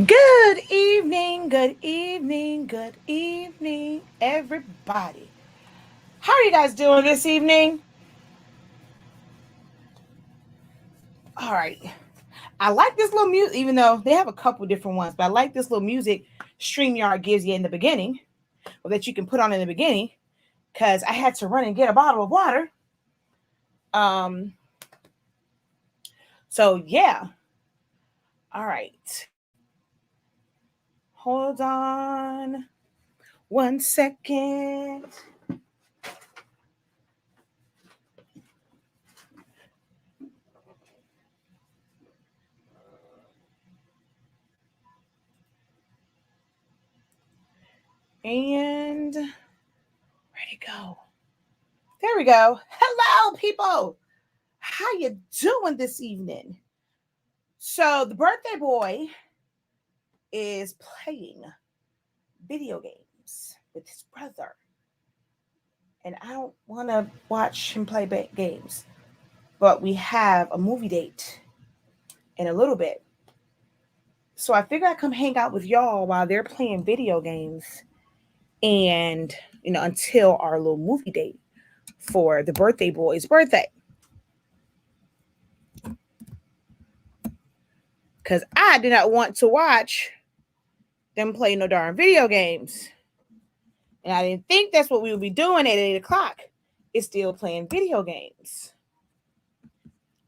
Good evening, good evening, good evening, everybody. How are you guys doing this evening? All right. I like this little music, even though they have a couple different ones, but I like this little music StreamYard gives you in the beginning, or that you can put on in the beginning, because I had to run and get a bottle of water. So yeah. All right. Hold on 1 second. And where'd it go? There we go. Hello, people. How you doing this evening? So the birthday boy is playing video games with his brother. And I don't want to watch him play games. But we have a movie date in a little bit. So I figured I'd come hang out with y'all while they're playing video games. And, until our little movie date for the birthday boy's birthday. Because I did not want to watch them play no darn video games. And I didn't think that's what we would be doing at 8 o'clock. It's still playing video games.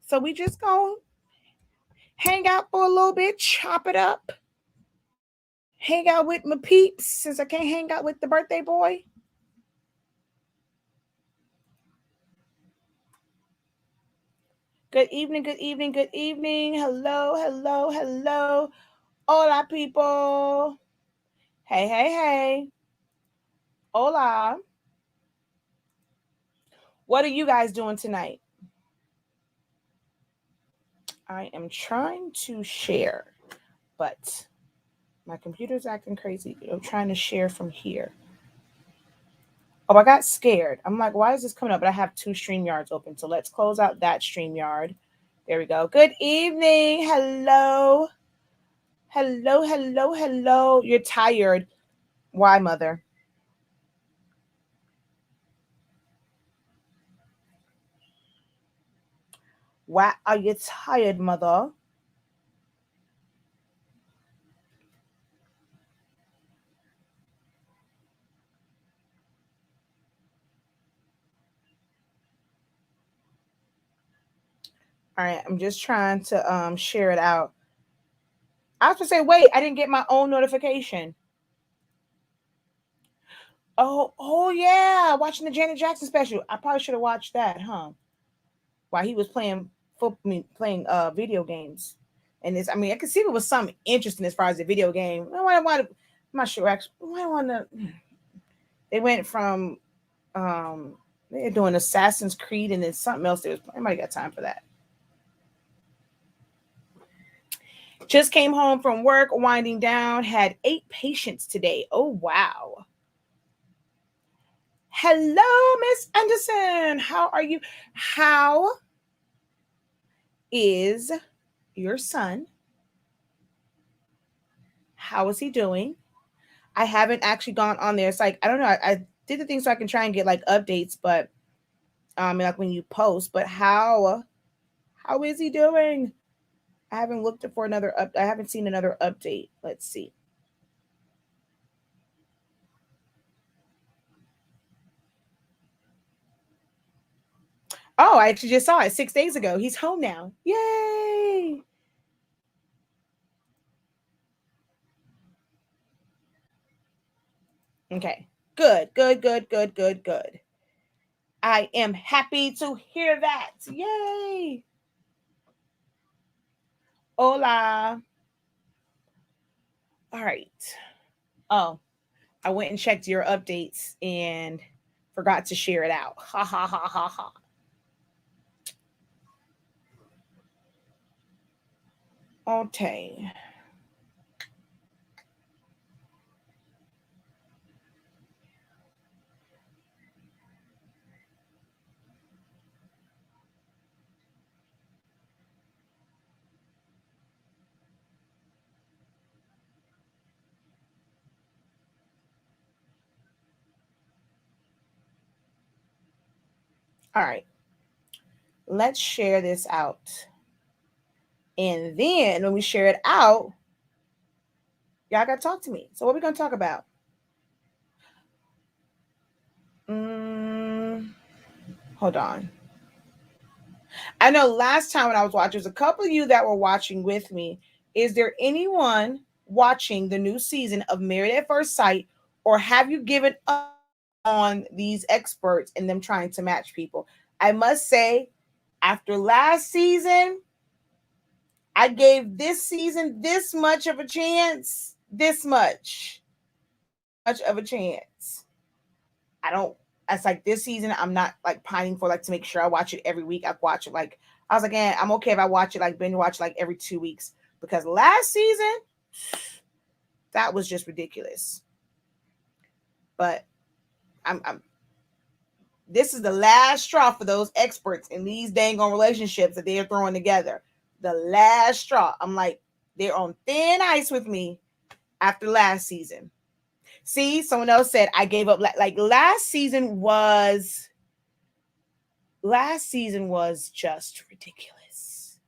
So we just gonna hang out for a little bit, chop it up, hang out with my peeps since I can't hang out with the birthday boy. Good evening, good evening, good evening. Hello, hello, hello. Hola, people. Hey, hey, hey. Hola. What are you guys doing tonight? I am trying to share, but my computer's acting crazy. I'm trying to share from here. Oh, I got scared. I'm like, why is this coming up? But I have 2 StreamYards open. So let's close out that StreamYard. There we go. Good evening. Hello. Hello, hello, hello. You're tired. Why, mother? Why are you tired, mother? All right, I'm just trying to share it out. I was gonna say, wait, I didn't get my own notification. Oh yeah, watching the Janet Jackson special. I probably should have watched that, huh? While he was playing playing video games. And it's, I mean, I could see it was something interesting as far as the video game. I'm not sure actually. I want to. They went from um they're doing Assassin's Creed and then something else. There was, anybody got time for that? Just came home from work, winding down. Had 8 patients today. Oh wow. Hello, Miss Anderson. How are you? How is your son? How is he doing? I haven't actually gone on there. It's like, I don't know. I did the thing so I can try and get like updates, but like when you post, but how is he doing? I haven't looked for another up. I haven't seen another update. Let's see. Oh, I actually just saw it 6 days ago. He's home now. Yay! Okay. Good, good, good, good, good, good. I am happy to hear that. Yay! Hola. All right. Oh, I went and checked your updates and forgot to share it out. Ha ha ha ha ha. Okay. All right. Let's share this out. And then when we share it out, y'all got to talk to me. So, what are we going to talk about? Mm, hold on. I know last time when I was watching, there's a couple of you that were watching with me. Is there anyone watching the new season of Married at First Sight, or have you given up on these experts and them trying to match people? I must say, after last season, I gave this season this much of a chance, this much of a chance. I don't. It's like this season, I'm not like pining for like to make sure I watch it every week. I watch it like I was like, I'm okay if I watch it like binge watch like every 2 weeks because last season that was just ridiculous. But I'm this is the last straw for those experts in these dang on relationships that they're throwing together. The last straw. I'm like, they're on thin ice with me after last season. See, someone else said I gave up. Like last season was just ridiculous.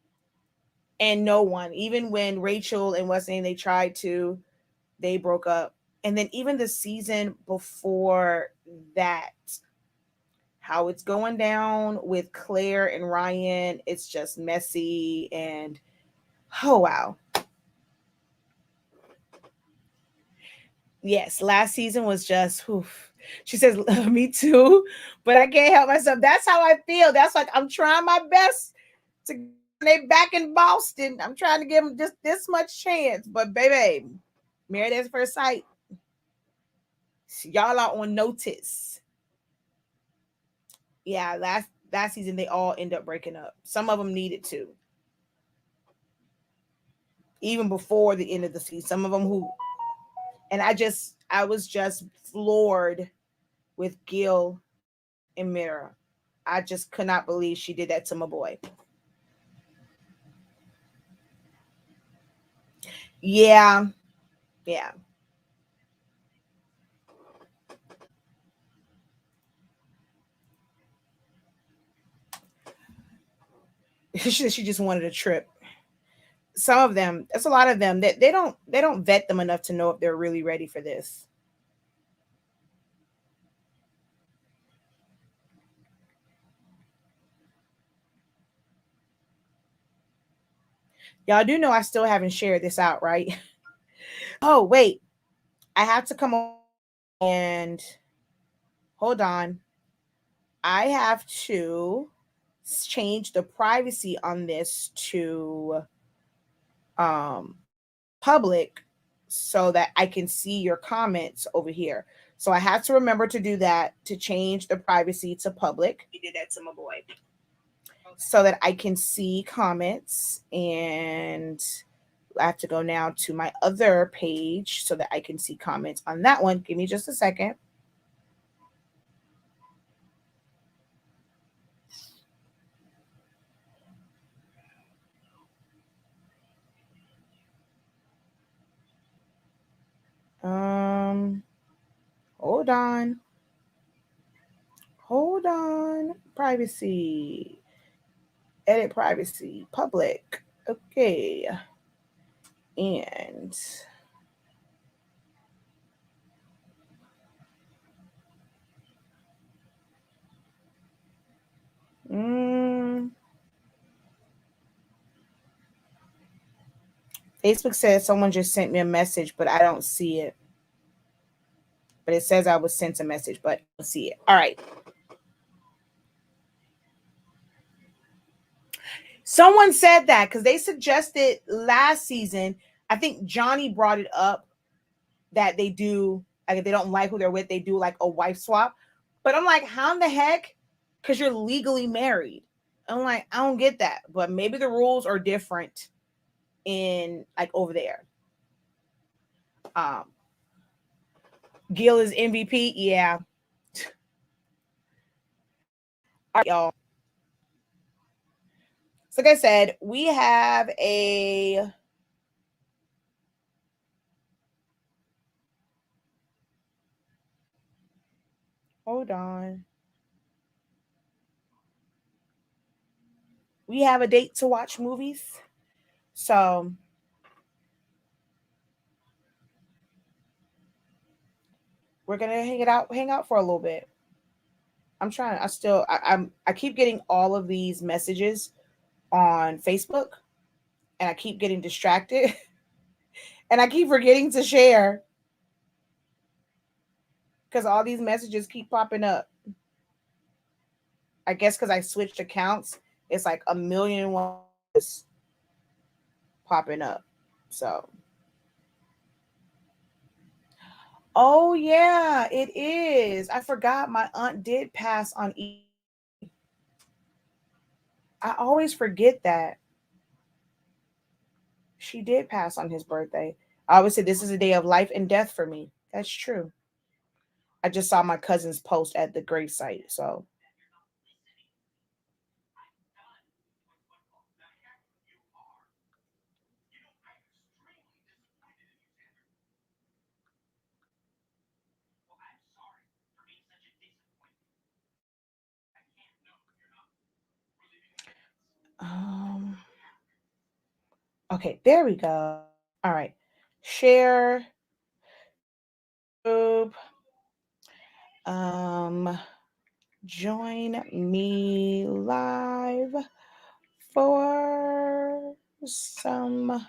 And no one, even when Rachel and what's name they tried to, they broke up. And then even the season before that, how it's going down with Claire and Ryan, it's just messy and oh wow. Yes, last season was just oof. She says, me too, but I can't help myself. That's how I feel. That's like I'm trying my best to they back in Boston. I'm trying to give them just this much chance. But baby, Married at First Sight, y'all are on notice. Yeah, last season they all end up breaking up. Some of them needed to, even before the end of the season. Some of them who, and I was just floored with Gil and Mira. I just could not believe she did that to my boy. Yeah, yeah. She just wanted a trip. Some of them, that's a lot of them, that they don't vet them enough to know if they're really ready for this. Y'all do know I still haven't shared this out, right? Oh, wait. I have to come on and hold on. I have to change the privacy on this to um public so that I can see your comments over here. So I have to remember to do that, to change the privacy to public. You did that to my boy. So that I can see comments, and I have to go now to my other page so that I can see comments on that one. Give me just a second. Hold on. Hold on. Privacy. Edit privacy. Public. Okay. And Facebook says someone just sent me a message, but I don't see it. But it says I was sent a message, but I don't see it. All right. Someone said that because they suggested last season. I think Johnny brought it up that they do, like, if they don't like who they're with, they do like a wife swap. But I'm like, how in the heck? Because you're legally married. I'm like, I don't get that. But maybe the rules are different in like over there. Um, Gil is MVP. Yeah. All right, y'all. So like I said, we have a hold on. We have a date to watch movies. So we're gonna hang out for a little bit. I'm trying. I keep getting all of these messages on Facebook, and I keep getting distracted, and I keep forgetting to share because all these messages keep popping up. I guess because I switched accounts, it's like a million and one popping up. So, oh yeah, it is. I forgot my aunt did pass on. I always forget that she did pass on his birthday. I always say this is a day of life and death for me. That's true. I just saw my cousin's post at the gravesite, so. Um, okay, there we go. All right. Share group. Um, join me live for some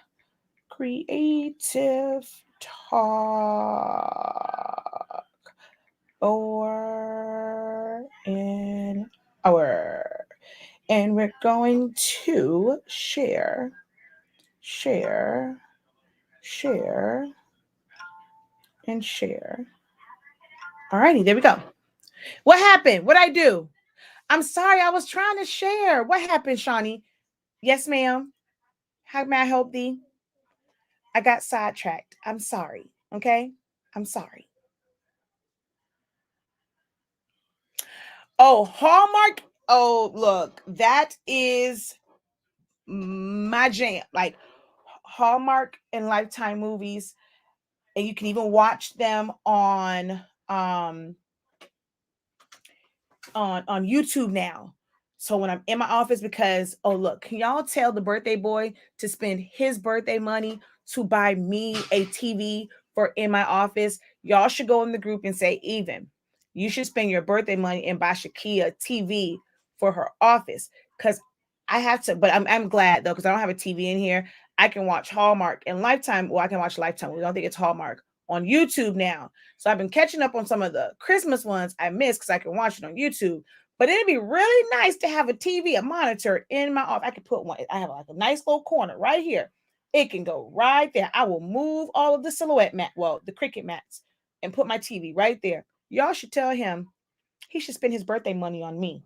creative talk for an hour. And we're going to share, share, and share. Alrighty, there we go. What happened? What'd I do? I'm sorry, I was trying to share. What happened, Shawnee? Yes, ma'am. How may I help thee? I got sidetracked. I'm sorry. Okay? I'm sorry. Oh, Hallmark. Oh, look, that is my jam. Like Hallmark and Lifetime movies, and you can even watch them on YouTube now. So when I'm in my office, because, oh, look, can y'all tell the birthday boy to spend his birthday money to buy me a TV for in my office? Y'all should go in the group and say, even, you should spend your birthday money and buy Shakia a TV for her office. Because I have to, but I'm glad though, because I don't have a TV in here. I can watch Hallmark and Lifetime. Well, I can watch Lifetime. We don't think it's Hallmark on YouTube now. So I've been catching up on some of the Christmas ones I missed because I can watch it on YouTube. But it'd be really nice to have a TV, a monitor in my office. I could put one. I have like a nice little corner right here. It can go right there. I will move all of the silhouette mat, well, the cricket mats, and put my TV right there. Y'all should tell him he should spend his birthday money on me.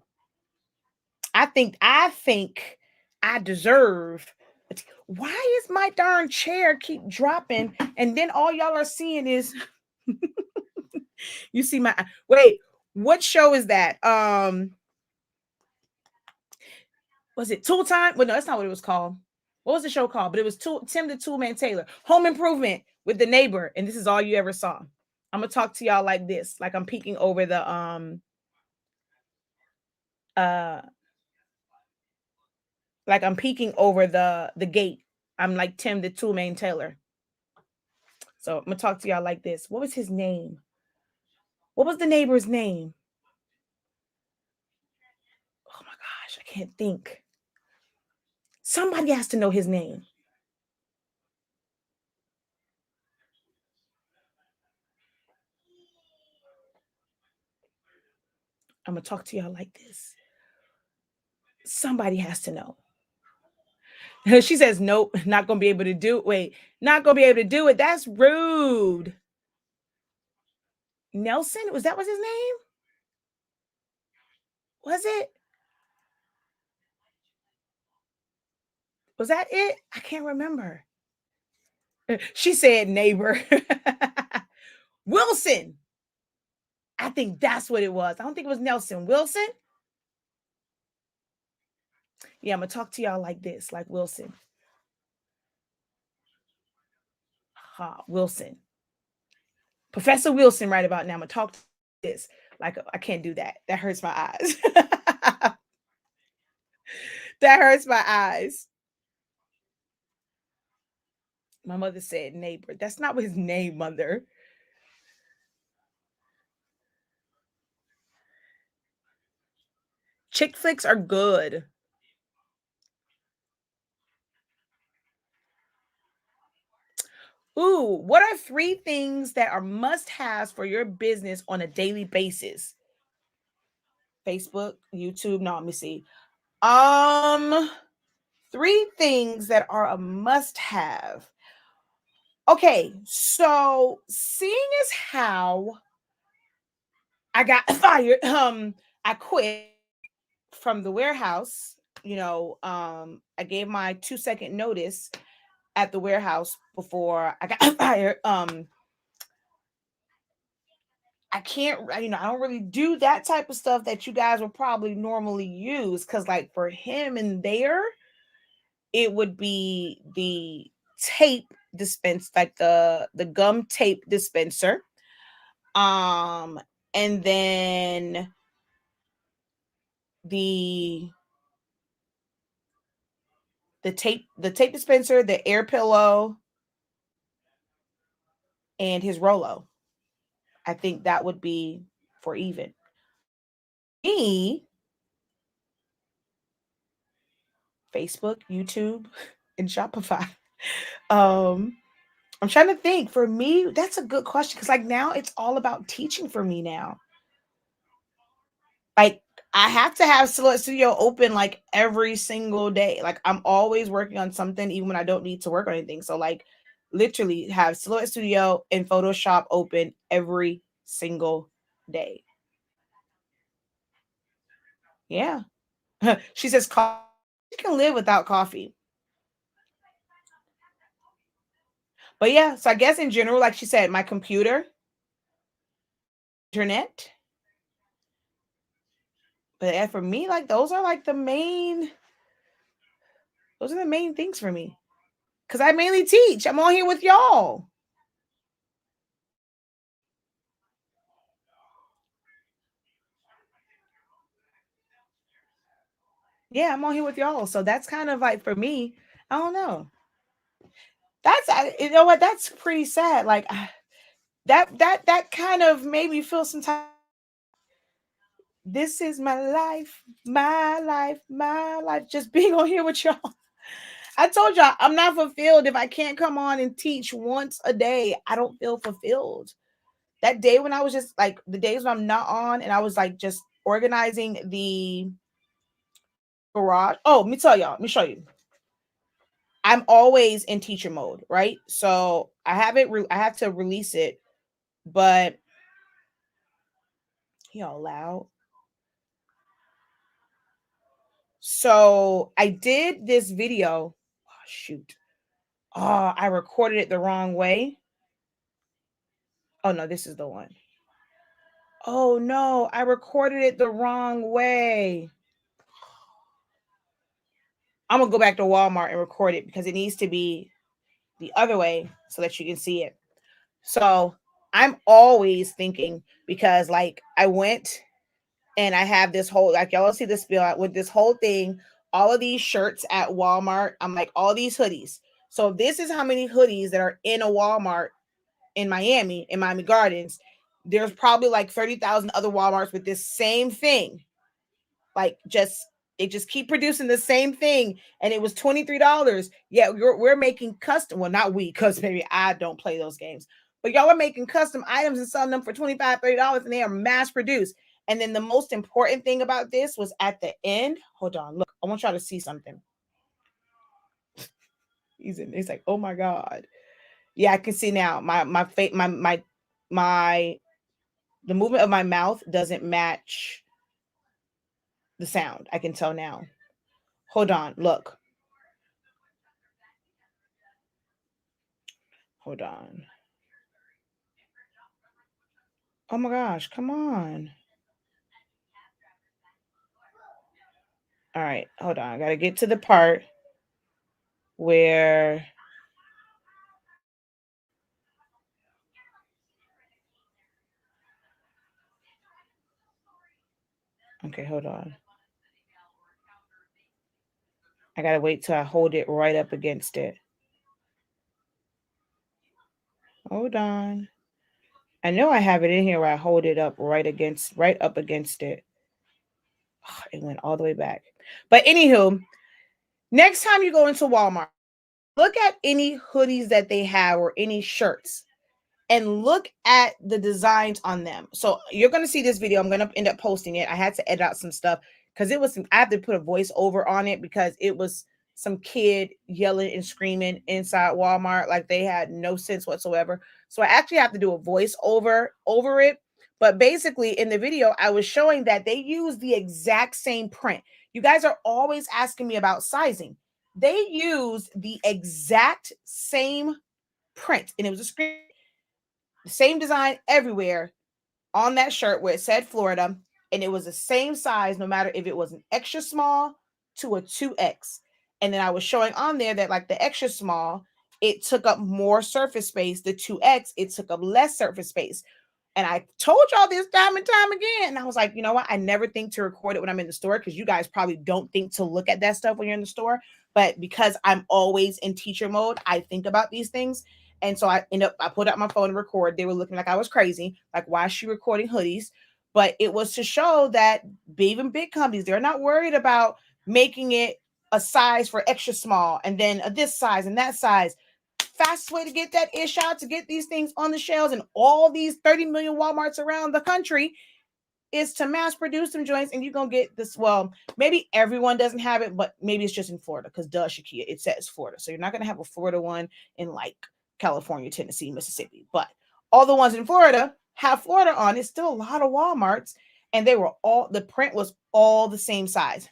I think I deserve. Why is my darn chair keep dropping? And then all y'all are seeing is you see my wait, what show is that? Was it Tool Time? Well, no, that's not what it was called. What was the show called? But it was Tim the Toolman Taylor. Home Improvement with the neighbor. And this is all you ever saw. I'm gonna talk to y'all like this, like I'm peeking over the uh like I'm peeking over the gate. I'm like Tim the Toolman Taylor. So I'm gonna talk to y'all like this. What was his name? What was the neighbor's name? Oh my gosh, I can't think. Somebody has to know his name. I'm gonna talk to y'all like this. Somebody has to know. She says, nope, not gonna be able to do it. Wait, not gonna be able to do it. That's rude. Nelson? Was that was his name? Was it? Was that it? I can't remember. She said neighbor. Wilson. I think that's what it was. I don't think it was Nelson. Wilson? Yeah, I'm gonna talk to y'all like this, like Wilson. Wilson. Professor Wilson, right about now. I'm gonna talk to this. Like I can't do that. That hurts my eyes. That hurts my eyes. My mother said neighbor. That's not his name, mother. Chick flicks are good. Ooh, what are 3 things that are must-haves for your business on a daily basis? Facebook, YouTube. No, let me see. 3 things that are a must-have. Okay, so seeing as how I got fired, I quit from the warehouse. I gave my 2-second notice at the warehouse before I got fired. I can't, I don't really do that type of stuff that you guys would probably normally use. Cause like for him and there, it would be the tape dispense, like the gum tape dispenser. Um, and then the the tape dispenser, the air pillow, and his Rolo. I think that would be for even. Me, Facebook, YouTube, and Shopify. Um, I'm trying to think. For me, that's a good question because like now it's all about teaching for me now. Like I have to have Silhouette Studio open like every single day. Like I'm always working on something, even when I don't need to work on anything. So like literally have Silhouette Studio and Photoshop open every single day. Yeah. She says coffee. She can live without coffee. But yeah, so I guess in general, like she said, my computer, internet. But yeah, for me, like those are the main things for me. Cause I mainly teach. I'm on here with y'all. Yeah, I'm on here with y'all. So that's kind of like for me, I don't know. That's you know what? That's pretty sad. Like that kind of made me feel some type. This is my life, my life, my life. Just being on here with y'all. I told y'all I'm not fulfilled if I can't come on and teach once a day. I don't feel fulfilled. That day when I was just like the days when I'm not on and I was like just organizing the garage. Oh, let me tell y'all. Let me show you. I'm always in teacher mode, right? So I have it. I have to release it, but y'all loud. So I did this video. Oh, shoot. Oh, I recorded it the wrong way. Oh no, this is the one. Oh no, I recorded it the wrong way. I'm gonna go back to Walmart and record it because it needs to be the other way so that you can see it. So I'm always thinking because like I went and I have this whole like y'all see this bill with this whole thing, all of these shirts at Walmart. I'm like all these hoodies. So this is how many hoodies that are in a Walmart in Miami Gardens. There's probably like 30,000 other Walmarts with this same thing. Like just they just keep producing the same thing, and it was $23. Yeah, we're making custom. Well, not we, because maybe I don't play those games. But y'all are making custom items and selling them for $25, $30, and they are mass produced. And then the most important thing about this was at the end. Hold on, look, I want y'all to see something. He's like, oh my god. Yeah, I can see now. My face, my the movement of my mouth doesn't match the sound. I can tell now. Hold on, look. Hold on. Oh my gosh, come on. All right, hold on. I got to get to the part where okay, hold on. I got to wait till I hold it right up against it. Hold on. I know I have it in here where I hold it up right up against it. Oh, it went all the way back. But anywho, next time you go into Walmart, look at any hoodies that they have or any shirts and look at the designs on them. So you're going to see this video. I'm going to end up posting it. I had to edit out some stuff because I had to put a voiceover on it because it was some kid yelling and screaming inside Walmart like they had no sense whatsoever. So I actually have to do a voiceover over it. But basically in the video, I was showing that they use the exact same print. You guys are always asking me about sizing. They use the exact same print, and it was a screen, the same design everywhere on that shirt where it said Florida, and it was the same size no matter if it was an extra small to a 2X. And then I was showing on there that like the extra small, it took up more surface space. The 2X, it took up less surface space. And I told y'all this time and time again. And I was like, you know what? I never think to record it when I'm in the store because you guys probably don't think to look at that stuff when you're in the store. But because I'm always in teacher mode, I think about these things. And so I put out my phone and record. They were looking like I was crazy. Like, why is she recording hoodies? But it was to show that even big companies, they're not worried about making it a size for extra small and then this size and that size. Fastest way to get that ish out, to get these things on the shelves and all these 30 million Walmarts around the country is to mass produce some joints, and you're gonna get this. Well, maybe everyone doesn't have it, but maybe it's just in Florida because Shakia, it says Florida. So you're not gonna have a Florida one in like California, Tennessee, Mississippi. But all the ones in Florida have Florida on. It's still a lot of Walmarts, and the print was all the same size.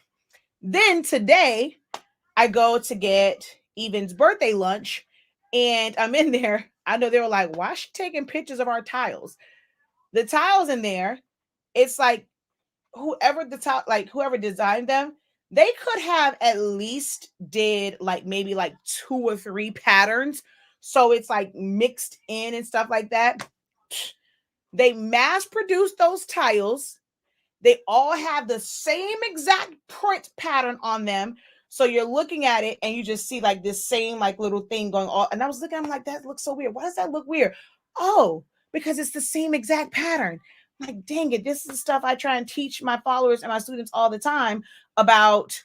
Then today I go to get Evan's birthday lunch, and I'm in there. I know they were like, why is she taking pictures of our tiles? The tiles in there, it's like whoever designed them, they could have at least did like maybe like 2 or 3 patterns. So it's like mixed in and stuff like that. They mass produced those tiles They all have the same exact print pattern on them. So you're looking at it and you just see like this same like little thing going on. And I was looking, I'm like, that looks so weird. Why does that look weird? Oh, because it's the same exact pattern. I'm like, dang it, this is the stuff I try and teach my followers and my students all the time about.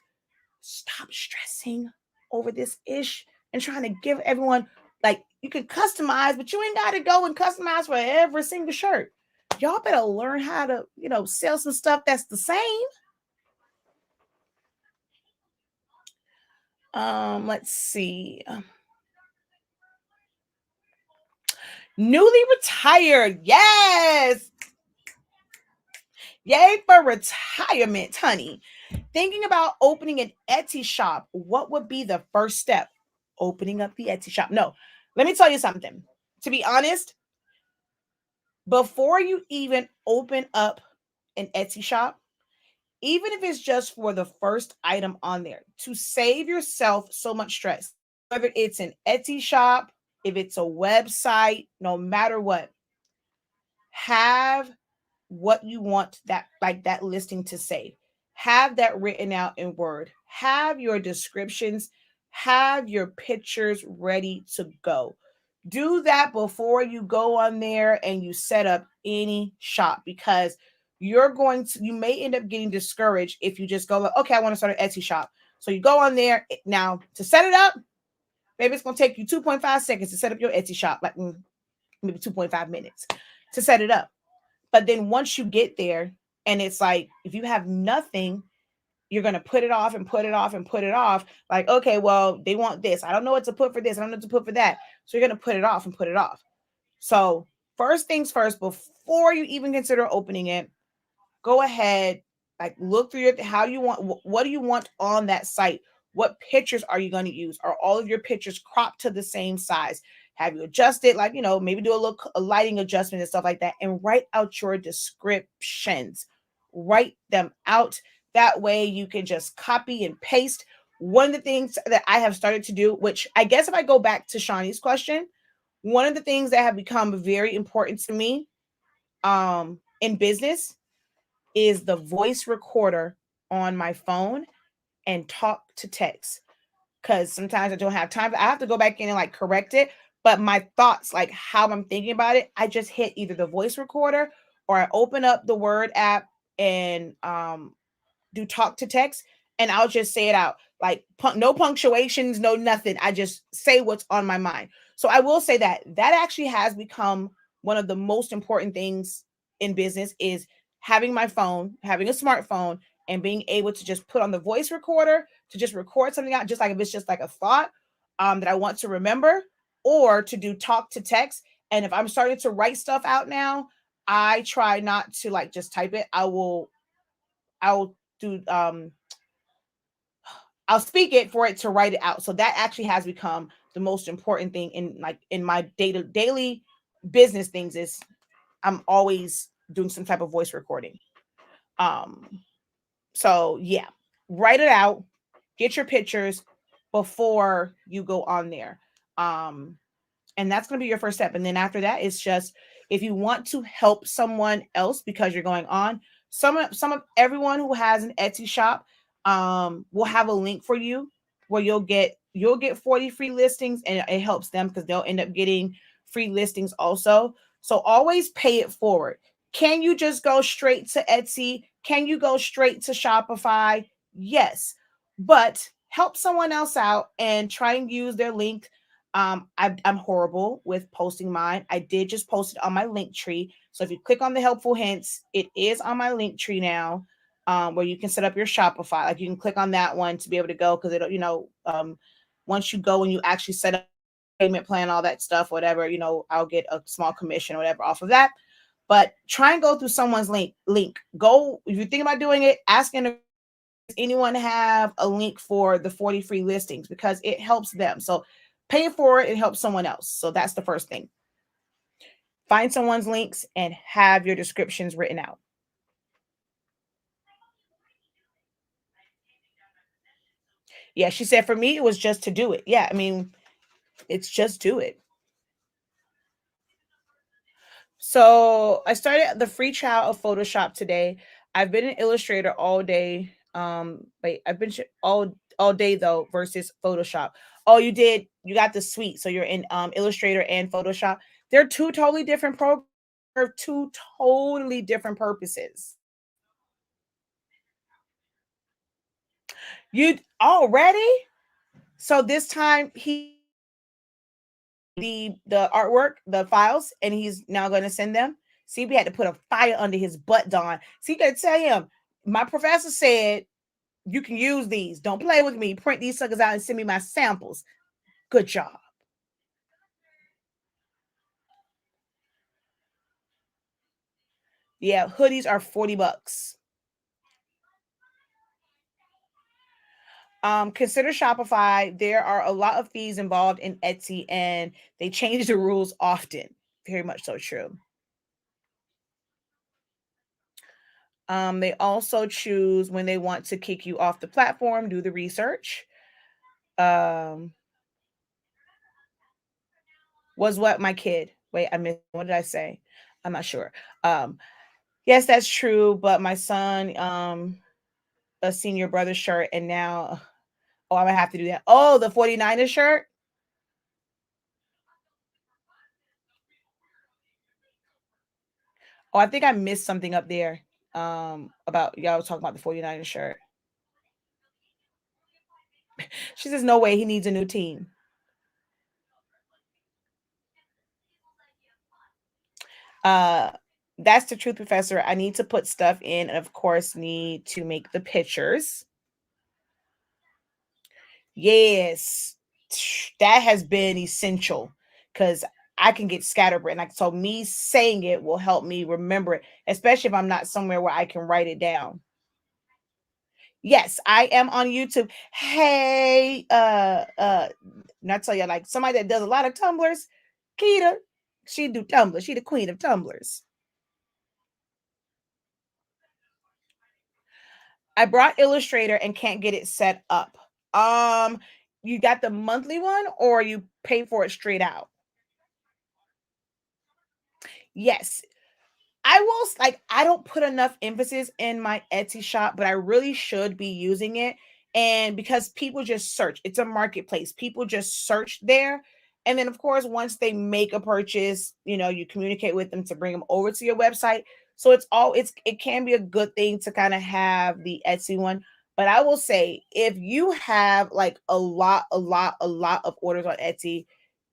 Stop stressing over this ish and trying to give everyone, like, you can customize, but you ain't got to go and customize for every single shirt. Y'all better learn how to, sell some stuff that's the same. Let's see. Newly retired. Yes. Yay for retirement, honey. Thinking about opening an Etsy shop, what would be the first step? Opening up the Etsy shop. No, let me tell you something. To be honest, before you even open up an Etsy shop, even if it's just for the first item on there, to save yourself so much stress, whether it's an Etsy shop, if it's a website, no matter what, have what you want that listing to say. Have that written out in Word. Have your descriptions, have your pictures ready to go. Do that before you go on there and you set up any shop, because you may end up getting discouraged if you just go like, okay, I want to start an Etsy shop. So you go on there now to set it up. Maybe it's going to take you 2.5 seconds to set up your Etsy shop, like maybe 2.5 minutes to set it up. But then once you get there, and it's like, if you have nothing, you're going to put it off and put it off and put it off. Like, okay, well, they want this. I don't know what to put for this. I don't know what to put for that. So you're going to put it off and put it off. So first things first, before you even consider opening it, go ahead, like look through how you want, what do you want on that site? What pictures are you going to use? Are all of your pictures cropped to the same size? Have you adjusted, like, maybe do a lighting adjustment and stuff like that, and write out your descriptions. Write them out. That way you can just copy and paste. One of the things that I have started to do, which I guess if I go back to Shawnee's question, one of the things that have become very important to me in business is the voice recorder on my phone and talk to text. Because sometimes I don't have time. I have to go back in and like correct it. But my thoughts, like how I'm thinking about it, I just hit either the voice recorder or I open up the Word app and do talk to text, and I'll just say it out. Like no punctuations, no nothing. I just say what's on my mind. So I will say that actually has become one of the most important things in business, is having my phone, having a smartphone, and being able to just put on the voice recorder to just record something out, just like if it's just like a thought that I want to remember, or to do talk to text. And if I'm starting to write stuff out now, I try not to like just type it. I'll do I'll speak it for it to write it out. So that actually has become the most important thing in my daily business things, is I'm always doing some type of voice recording. So yeah, write it out, get your pictures before you go on there. And that's going to be your first step. And then after that, it's just, if you want to help someone else because you're going on, some of everyone who has an Etsy shop will have a link for you where you'll get 40 free listings, and it helps them because they'll end up getting free listings also. So always pay it forward. Can you just go straight to Etsy? Can you go straight to Shopify? Yes, but help someone else out and try and use their link. I'm horrible with posting mine. I did just post it on my link tree. So if you click on the helpful hints, it is on my link tree now, where you can set up your Shopify. Like you can click on that one to be able to go, because it'll, once you go and you actually set up payment plan, all that stuff, whatever, I'll get a small commission or whatever off of that. But try and go through someone's link. Go, if you think about doing it, ask does anyone have a link for the 40 free listings, because it helps them. So pay for it, it helps someone else. So that's the first thing. Find someone's links and have your descriptions written out. Yeah, she said for me, it was just to do it. Yeah, I mean, it's just do it. So I started the free trial of Photoshop today. I've been an illustrator all day. Wait, I've been all day though versus Photoshop. Oh, you got the suite, so you're in Illustrator and Photoshop. They're two totally different programs. They're two totally different purposes. You already? So this time the artwork, the files, and he's now going to send them. See, we had to put a fire under his butt, Don. See, you got to tell him. My professor said you can use these. Don't play with me. Print these suckers out and send me my samples. Good job. Yeah, hoodies are $40. Consider Shopify. There are a lot of fees involved in Etsy, and they change the rules often. Very much so true. They also choose when they want to kick you off the platform. Do the research. Um, was what my kid. Wait, I missed. What did I say? I'm not sure. Um, yes, that's true. But my son, a senior brother shirt, and now, oh, I'm gonna have to do that. Oh, the 49ers shirt. Oh, I think I missed something up there. About y'all was talking about the 49ers shirt. She says, no way, he needs a new team. Uh that's the truth, professor. I need to put stuff in, and of course need to make the pictures. Yes, that has been essential because I can get scatterbrained. Like, so me saying it will help me remember it, especially if I'm not somewhere where I can write it down. Yes, I am on YouTube. Hey, not tell you, like somebody that does a lot of tumblers, Keita, she do tumblers. She the queen of tumblers. I brought Illustrator and can't get it set up. Um, you got the monthly one or you pay for it straight out? Yes, I will like I don't put enough emphasis in my Etsy shop, but I really should be using it. And because people just search, it's a marketplace. People just search there. And then of course, once they make a purchase, you communicate with them to bring them over to your website. So it can be a good thing to kind of have the Etsy one. But I will say if you have like a lot of orders on Etsy,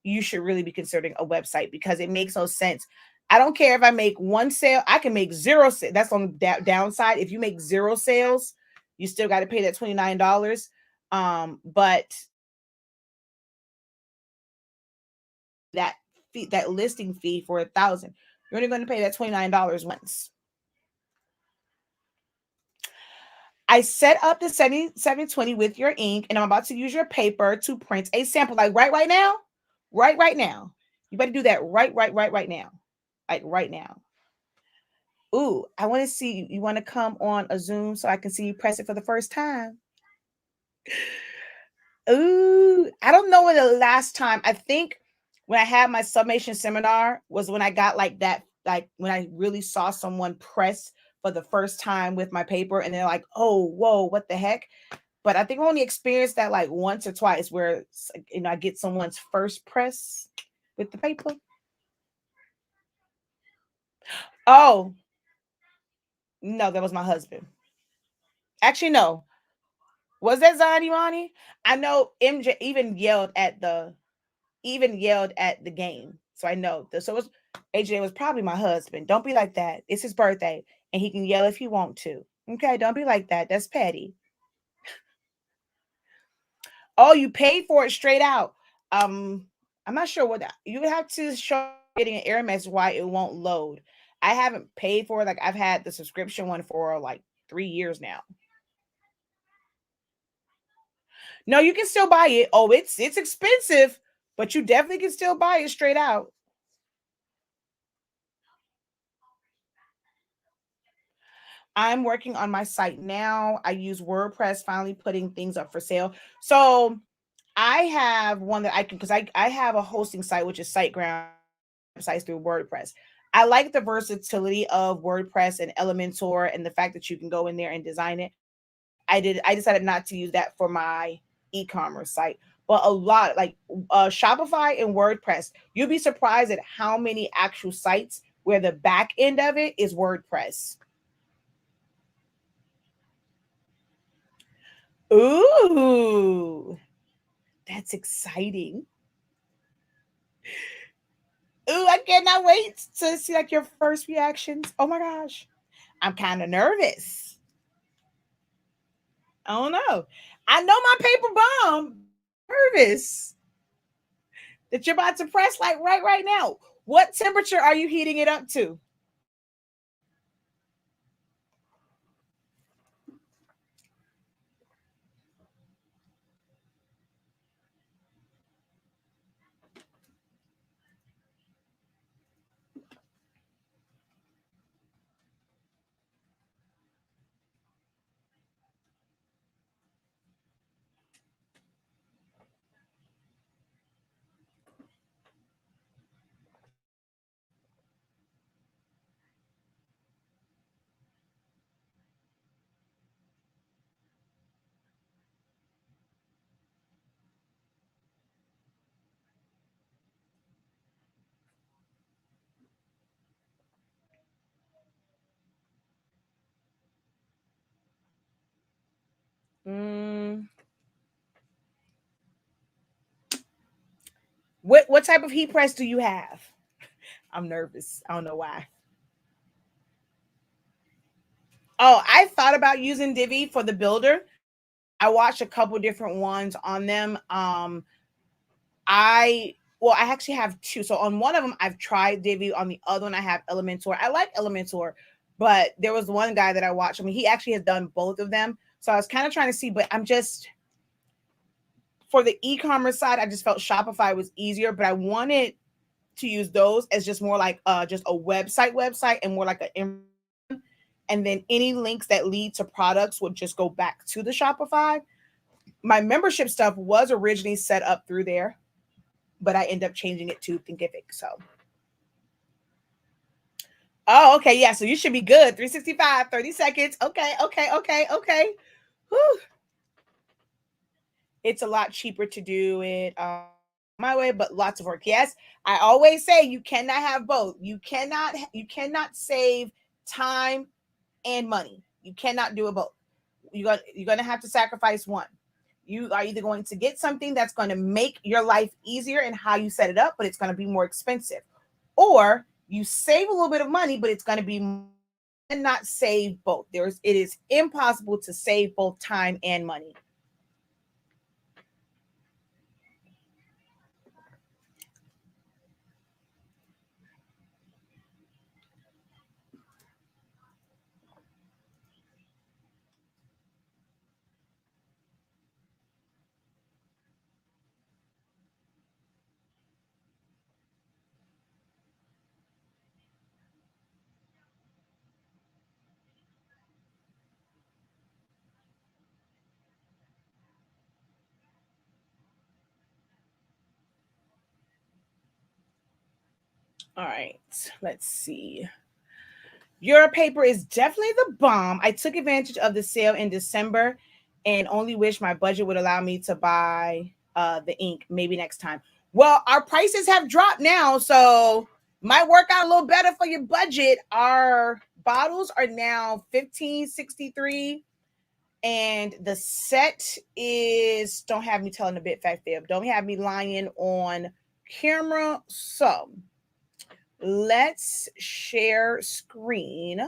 you should really be considering a website because it makes no sense. I don't care if I make one sale, I can make zero. That's on the downside. If you make zero sales, you still got to pay that $29. But that that listing fee for 1,000, you're only going to pay that $29 once. I set up the 7720 with your ink, and I'm about to use your paper to print a sample. Like right now, right now. You better do that right now, like right now. Ooh, I want to see you. You want to come on a Zoom so I can see you press it for the first time? Ooh, I don't know when the last time. I think when I had my summation seminar was when I got like that, like when I really saw someone press for the first time with my paper, and they're like, "Oh, whoa, what the heck?" But I think I only experienced that like once or twice, where I get someone's first press with the paper. Oh no, that was my husband. Actually, no. Was that Zion Imani? I know MJ even yelled at the game. So I know. So it was AJ was probably my husband. Don't be like that. It's his birthday and he can yell if he want to. Okay, don't be like that. That's petty. Oh, you paid for it straight out. I'm not sure what you would have to show getting an error message why it won't load. I haven't paid for it. Like I've had the subscription one for like 3 years now. No, you can still buy it. Oh, it's expensive, but you definitely can still buy it straight out. I'm working on my site now. I use WordPress, finally putting things up for sale. So I have one that I can because I have a hosting site which is SiteGround sites through WordPress. I like the versatility of WordPress and Elementor and the fact that you can go in there and design it. I decided not to use that for my e-commerce site. But a lot like Shopify and WordPress, you'll be surprised at how many actual sites where the back end of it is WordPress. Ooh, that's exciting. Ooh, I cannot wait to see like your first reactions. Oh my gosh. I'm kind of nervous. I don't know. I know my paper bomb. Nervous that you're about to press like right now. What temperature are you heating it up to? Mm, what type of heat press do you have? I'm nervous. I don't know why. Oh, I thought about using Divi for the builder. I watched a couple different ones on them. I actually have two. So on one of them, I've tried Divi. On the other one, I have Elementor. I like Elementor, but there was one guy that I watched. I mean, he actually has done both of them. So I was kind of trying to see, but I'm just for the e-commerce side, I just felt Shopify was easier, but I wanted to use those as just more like just a website and more like a, and then any links that lead to products would just go back to the Shopify. My membership stuff was originally set up through there, but I end up changing it to Thinkific. So, oh, okay, yeah. So you should be good. 365, 30 seconds. Okay. Whew. It's a lot cheaper to do it my way, but lots of work. Yes, I always say you cannot have both. You cannot save time and money. You cannot do it both. You're gonna have to sacrifice one. You are either going to get something that's going to make your life easier and how you set it up, but it's going to be more expensive, or you save a little bit of money, but it's going to be and not save both. It is impossible to save both time and money. All right, let's see. Your paper is definitely the bomb. I took advantage of the sale in December and only wish my budget would allow me to buy the ink maybe next time. Well, our prices have dropped now, so might work out a little better for your budget. Our bottles are now 1563 and the set is, don't have me telling a bit fat fib. Don't have me lying on camera. So let's share screen.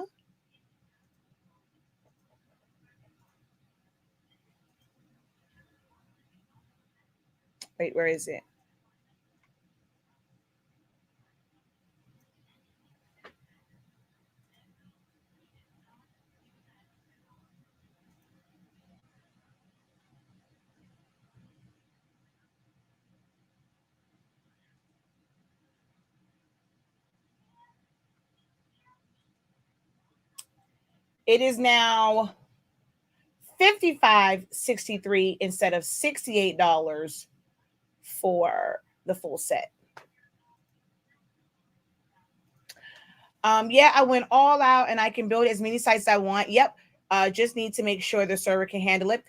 Wait, where is it? It is now 55.63 instead of $68 for the full set. Yeah, I went all out and I can build as many sites as I want. Yep. Just need to make sure the server can handle it.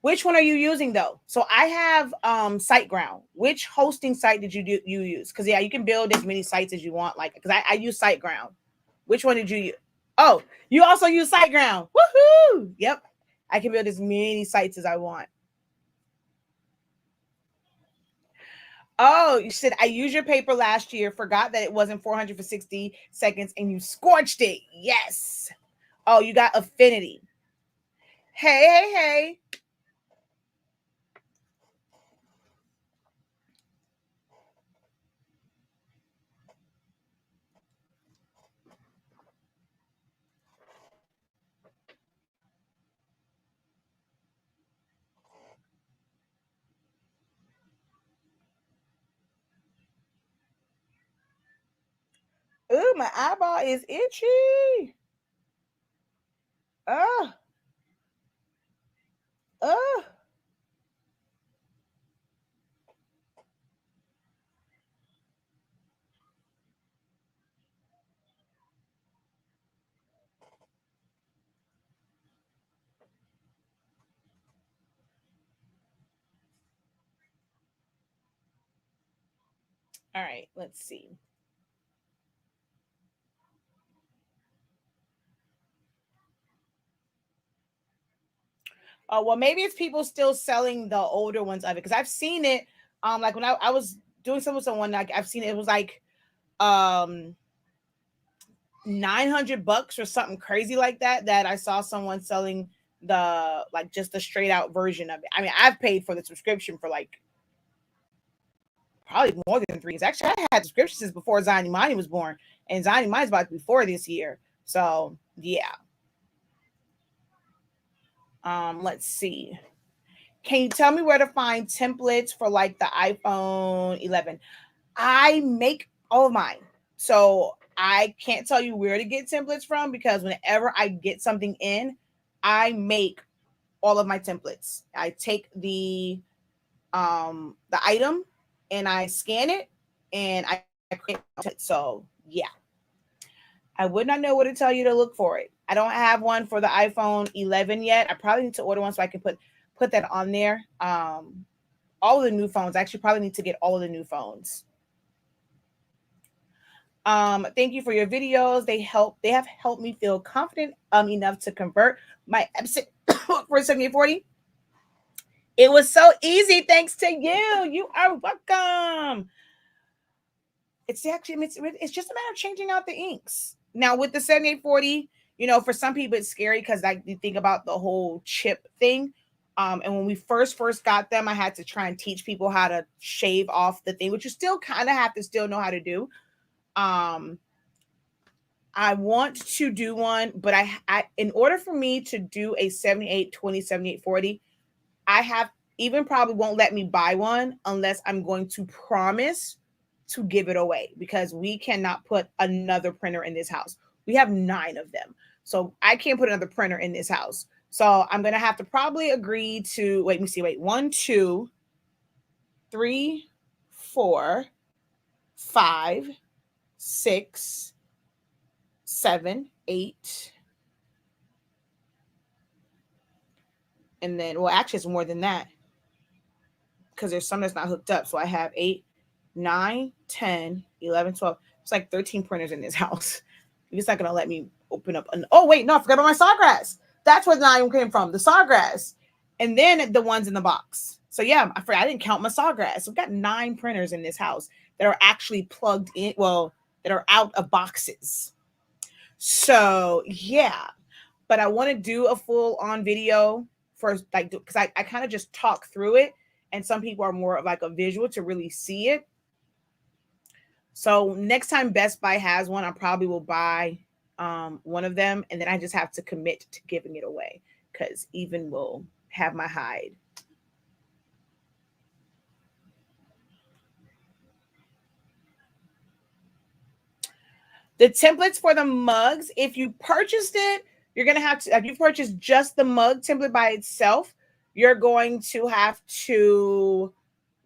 Which one are you using though? So I have SiteGround. Which hosting site did you use? Because yeah, you can build as many sites as you want. Like, because I use SiteGround. Which one did you use? Oh, you also use SiteGround. Woohoo! Yep. I can build as many sites as I want. Oh, you said I used your paper last year, forgot that it wasn't 400 for 60 seconds, and you scorched it. Yes. Oh, you got affinity. Hey, hey, hey. Ooh, my eyeball is itchy. Oh, oh. All right, let's see. Oh, well, maybe it's people still selling the older ones of it because I've seen it. Like when I was doing something with someone, like I've seen it. It was like um $900 or something crazy like that. That I saw someone selling the like just the straight out version of it. I mean, I've paid for the subscription for like probably more than 3 years. Actually, I had subscriptions since before Zani Mani was born, and Zani Mani's about to be 4 this year. So yeah. Let's see. Can you tell me where to find templates for like the iPhone 11? I make all of mine. So I can't tell you where to get templates from because whenever I get something in, I make all of my templates. I take the item and I scan it and I create it. So yeah. I would not know where to tell you to look for it. I don't have one for the iPhone 11 yet. I probably need to order one so I can put that on there. All of the new phones. I actually probably need to get all of the new phones. Thank you for your videos. They have helped me feel confident enough to convert my Epson for 7840. It was so easy thanks to you. You are welcome. It's just a matter of changing out the inks. Now with the 7840, for some people it's scary because like you think about the whole chip thing. And when we first got them, I had to try and teach people how to shave off the thing, which you still kind of have to still know how to do. Um, I want to do one, but I in order for me to do a 7820, 7840, I have even probably won't let me buy one unless I'm going to promise to give it away because we cannot put another printer in this house. We have 9 of them. So I can't put another printer in this house. So I'm going to have to probably agree to wait, let me see. Wait, 1, 2, 3, 4, 5, 6, 7, 8. And then, well, actually, it's more than that because there's some that's not hooked up. So I have 8, 9, 10, 11, 12. It's like 13 printers in this house. It's not going to let me open up. Oh, wait, no, I forgot about my sawgrass. That's where the 9 came from, the sawgrass. And then the ones in the box. So yeah, I forgot, I didn't count my sawgrass. So we've got 9 printers in this house that are actually plugged in, well, that are out of boxes. So yeah, but I want to do a full on video for like, because I kind of just talk through it. And some people are more of like a visual to really see it. So next time Best Buy has one, I probably will buy one of them, and then I just have to commit to giving it away because even will have my hide. The templates for the mugs, if you purchased it, you're gonna have to. If you purchased just the mug template by itself, you're going to have to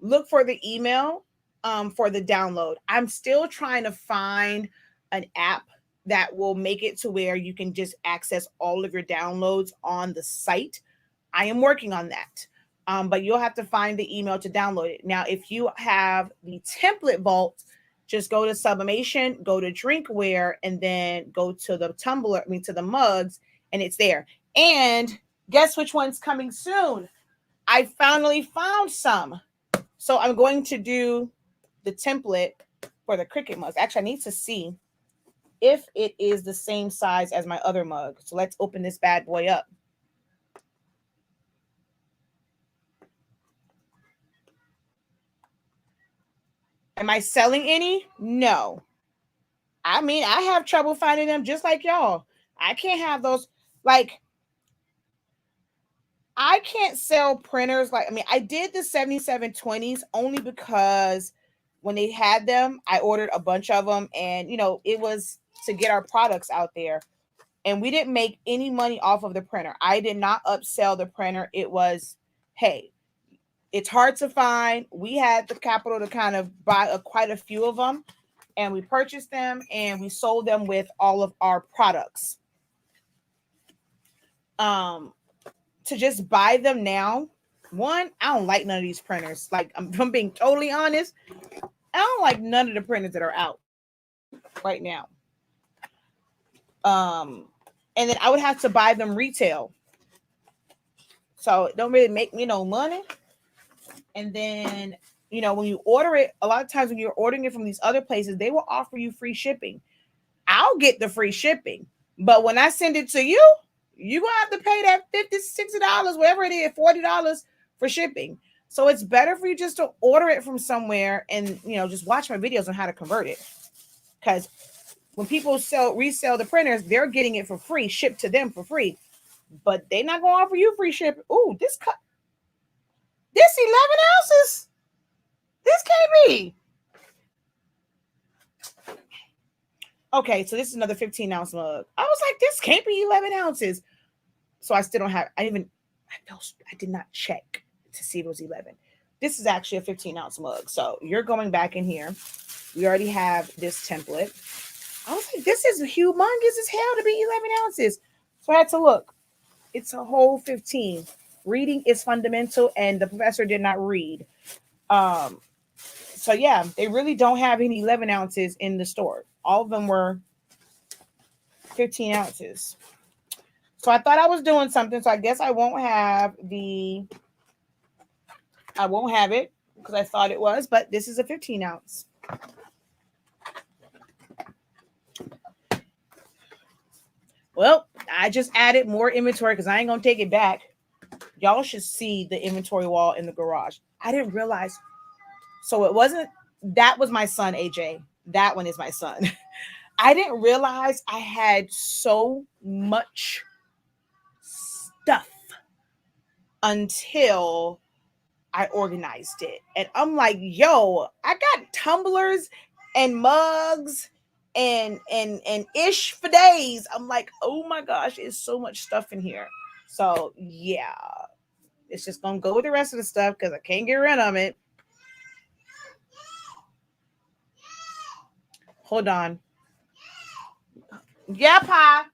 look for the email for the download. I'm still trying to find an app that will make it to where you can just access all of your downloads on the site. I am working on that. But you'll have to find the email to download it. Now, if you have the template vault, just go to Sublimation, go to drinkware, and then go to the tumbler, to the mugs, and it's there. And guess which one's coming soon? I finally found some. So I'm going to do the template for the Cricut mugs. Actually, I need to see if it is the same size as my other mug. So let's open this bad boy up. Am I selling any? No. I mean, I have trouble finding them just like y'all. I can't have those. Like, I can't sell printers. Like, I mean, I did the 7720s only because when they had them, I ordered a bunch of them, and it was to get our products out there. And we didn't make any money off of the printer. I did not upsell the printer. It was, hey, it's hard to find. We had the capital to kind of buy quite a few of them, and we purchased them and we sold them with all of our products. To just buy them now, one, I don't like none of these printers. Like, I'm being totally honest. I don't like none of the printers that are out right now. And then I would have to buy them retail. So it don't really make me no money. And then, when you order it, a lot of times when you're ordering it from these other places, they will offer you free shipping. I'll get the free shipping. But when I send it to you, you're going to have to pay that $50, $60, whatever it is, $40 for shipping. So it's better for you just to order it from somewhere and, just watch my videos on how to convert it. Because when people resell the printers, they're getting it for free, shipped to them for free. But they're not going to offer you free shipping. Ooh, this 11 ounces. This can't be. Okay, so this is another 15-ounce mug. I was like, this can't be 11 ounces. So I still don't have, I did not check to see if it was 11. This is actually a 15-ounce mug. So you're going back in here. We already have this template. I was like, this is humongous as hell to be 11 ounces. So I had to look. It's a whole 15. Reading is fundamental, and the professor did not read. So yeah, they really don't have any 11 ounces in the store. All of them were 15 ounces. So I thought I was doing something. So I guess I won't have it because I thought it was, but this is a 15 ounce. Well, I just added more inventory because I ain't going to take it back. Y'all should see the inventory wall in the garage. I didn't realize. So that was my son, AJ. That one is my son. I didn't realize I had so much stuff until I organized it. And I'm like, yo, I got tumblers and mugs and ish for days. I'm like, oh my gosh, it's so much stuff in here. So yeah, it's just gonna go with the rest of the stuff because I can't get rid of it. Hold on. Yeah, Pa.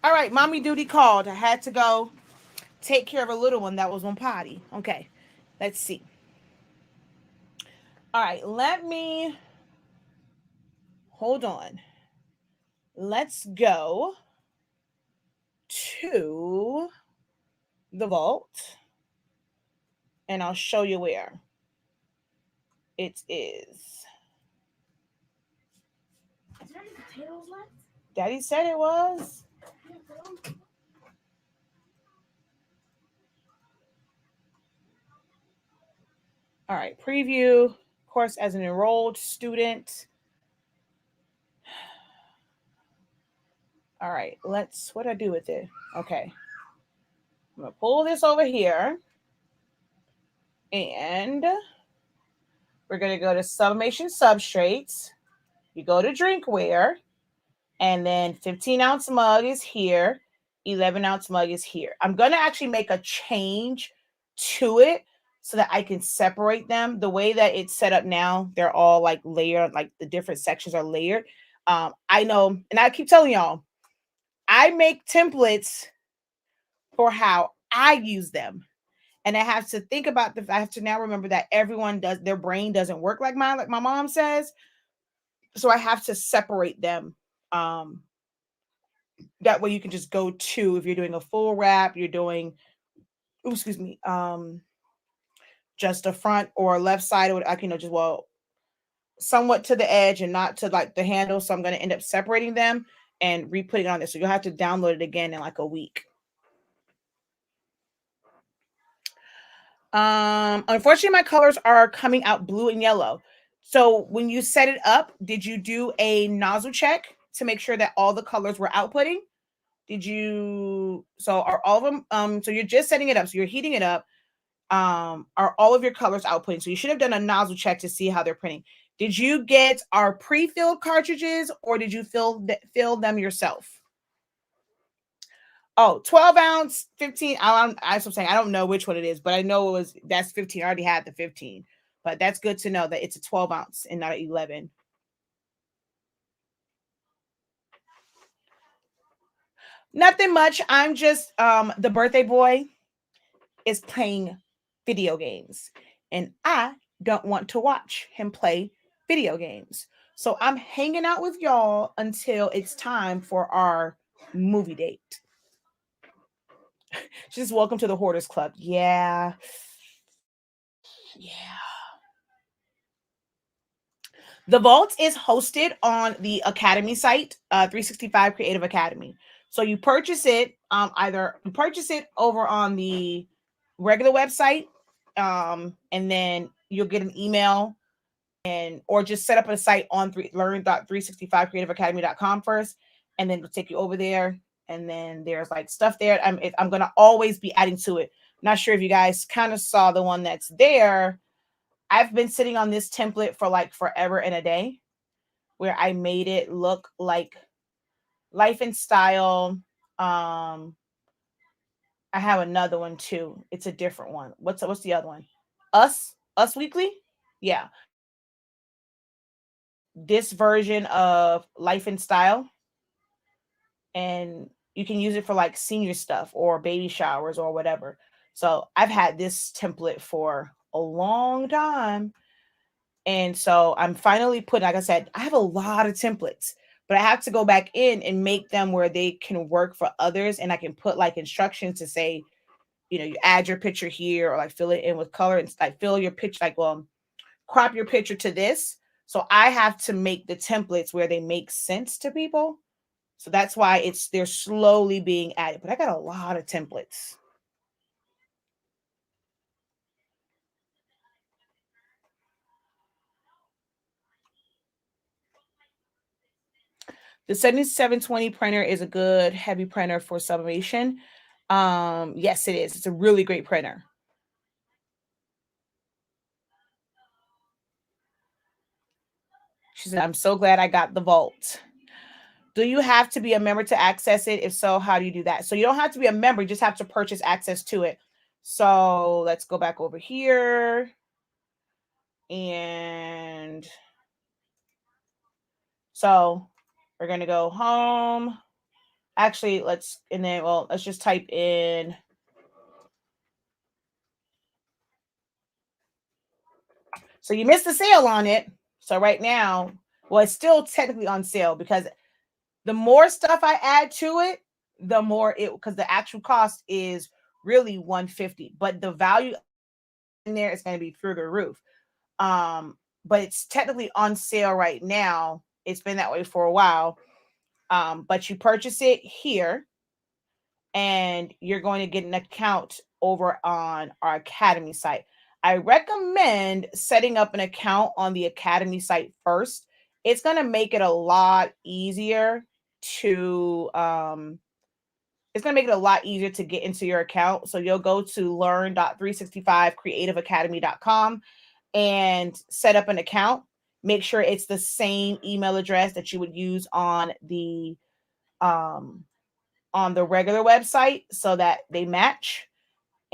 All right, mommy duty called. I had to go take care of a little one that was on potty. Okay, let's see. All right, let me hold on. Let's go to the vault and I'll show you where it is. Is there any potatoes left? Daddy said it was. All right, preview course as an enrolled student. All right, what do I do with it? Okay. I'm gonna pull this over here and we're gonna go to sublimation substrates. You go to drinkware and then 15-ounce mug is here, 11-ounce mug is here. I'm gonna actually make a change to it so that I can separate them. The way that it's set up now, they're all like layered, like the different sections are layered. I know, and I keep telling y'all, I make templates for how I use them. And I have to think about I have to now remember that everyone does, their brain doesn't work like mine, like my mom says. So I have to separate them. That way you can just go to, if you're doing a full wrap, you're doing, excuse me, just a front or left side, or I can, just, well, somewhat to the edge and not to like the handle. So I'm going to end up separating them and re-putting it on there. So you'll have to download it again in like a week. Unfortunately, my colors are coming out blue and yellow. So when you set it up, did you do a nozzle check to make sure that all the colors were outputting? Did you, so are all of them, so you're just setting it up, so you're heating it up. Are all of your colors outputting? So you should have done a nozzle check to see how they're printing. Did you get our pre-filled cartridges or did you fill them yourself? Oh, 12 ounce, 15. I'm saying I don't know which one it is, but I know that's 15. I already had the 15, but that's good to know that it's a 12 ounce and not an 11. Nothing much. I'm just the birthday boy is playing video games and I don't want to watch him play video games. So I'm hanging out with y'all until it's time for our movie date. Just welcome to the Hoarders Club. Yeah. The vault is hosted on the Academy site, 365 Creative Academy. So you purchase it, either you purchase it over on the regular website, and then you'll get an email, or just set up a site on learn.365creativeacademy.com first, and then it'll take you over there. And then there's like stuff there. I'm gonna always be adding to it. Not sure if you guys kind of saw the one that's there. I've been sitting on this template for like forever and a day, where I made it look like Life and Style. I have another one too. It's a different one. What's the other one? Us Weekly? Yeah. This version of Life and Style. And you can use it for like senior stuff or baby showers or whatever. So I've had this template for a long time. And so I'm finally putting, like I said, I have a lot of templates, but I have to go back in and make them where they can work for others. And I can put like instructions to say, you add your picture here, or like fill it in with color, and like fill your picture, like, well, crop your picture to this. So I have to make the templates where they make sense to people. So that's why they're slowly being added, but I got a lot of templates. The 7720 printer is a good heavy printer for sublimation. Yes, it is. It's a really great printer. She said, I'm so glad I got the vault. Do you have to be a member to access it? If so, how do you do that? So you don't have to be a member. You just have to purchase access to it. So let's go back over here. And so we're going to go home. Actually, let's just type in. So you missed the sale on it. So right now, well, it's still technically on sale because the more stuff I add to it, the more it, because the actual cost is really $150, but the value in there is going to be through the roof. But it's technically on sale right now. It's been that way for a while. But you purchase it here and you're going to get an account over on our Academy site. I recommend setting up an account on the Academy site first. It's going to make it a lot easier to get into your account. So you'll go to learn.365creativeacademy.com and set up an account. Make sure it's the same email address that you would use on the regular website so that they match.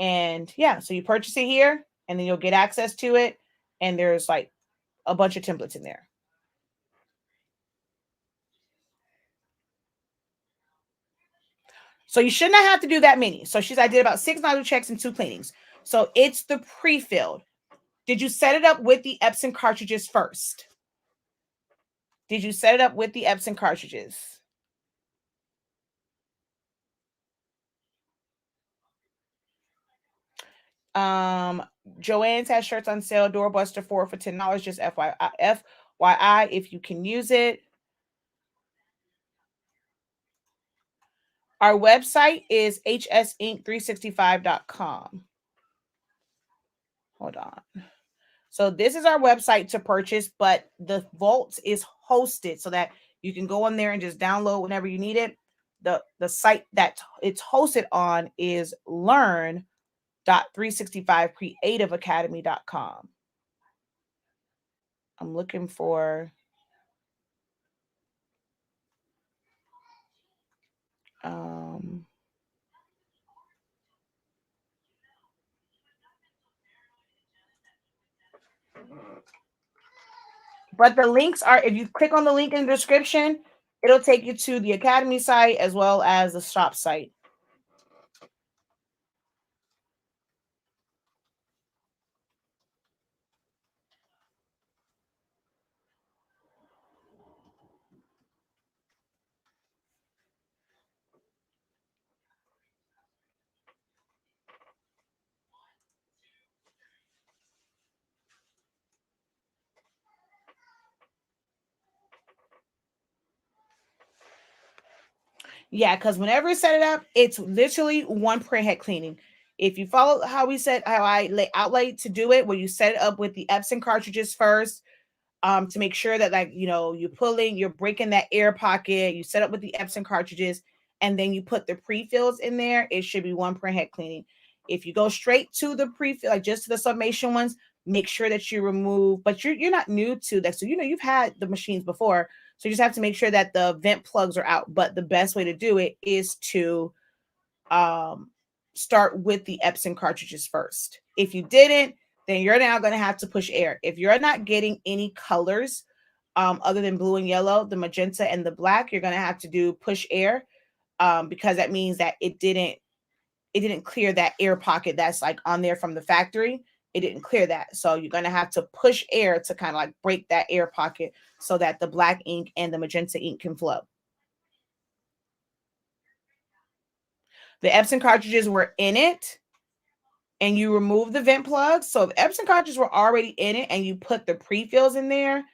And yeah, so you purchase it here and then you'll get access to it. And there's like a bunch of templates in there. So you should not have to do that many. So I did about 6 nodule checks and 2 cleanings. So it's the pre-filled. Did you set it up with the Epson cartridges first? Did you set it up with the Epson cartridges? Joanne's has shirts on sale, Doorbuster 4 for $10, just FYI, if you can use it. Our website is hsinc365.com. Hold on. So this is our website to purchase, but the vault is hosted so that you can go on there and just download whenever you need it. The site that it's hosted on is learn.365creativeacademy.com. I'm looking for but the links are, if you click on the link in the description, it'll take you to the Academy site as well as the shop site. Yeah, because whenever you set it up, it's literally one printhead cleaning. If you follow how I outlined to do it, where you set it up with the Epson cartridges first, to make sure that you're breaking that air pocket, you set up with the Epson cartridges, and then you put the pre-fills in there, it should be one printhead cleaning. If you go straight to the pre-fill, like just to the summation ones, make sure that you remove, but you're not new to that. So, you've had the machines before. So you just have to make sure that the vent plugs are out. But the best way to do it is to start with the Epson cartridges first. If you didn't, then you're now going to have to push air. If you're not getting any colors other than blue and yellow, the magenta and the black, you're going to have to do push air because that means that it didn't clear that air pocket that's like on there from the factory. It didn't clear that. So you're going to have to push air to kind of like break that air pocket so that the black ink and the magenta ink can flow. The Epson cartridges were in it and you remove the vent plugs. So if Epson cartridges were already in it and you put the pre-fills in there,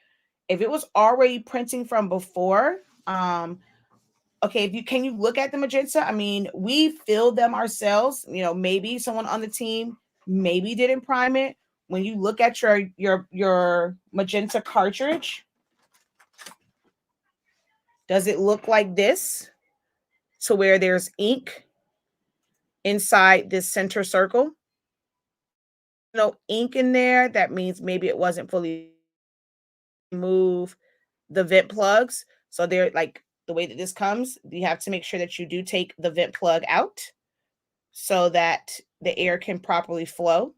if it was already printing from before, okay, can you look at the magenta? I mean, we filled them ourselves. Maybe someone on the team maybe didn't prime it. When you look at your magenta cartridge, does it look like this? To where there's ink inside this center circle? No ink in there. That means maybe it wasn't fully move the vent plugs. So they're like the way that this comes, you have to make sure that you do take the vent plug out so that the air can properly flow.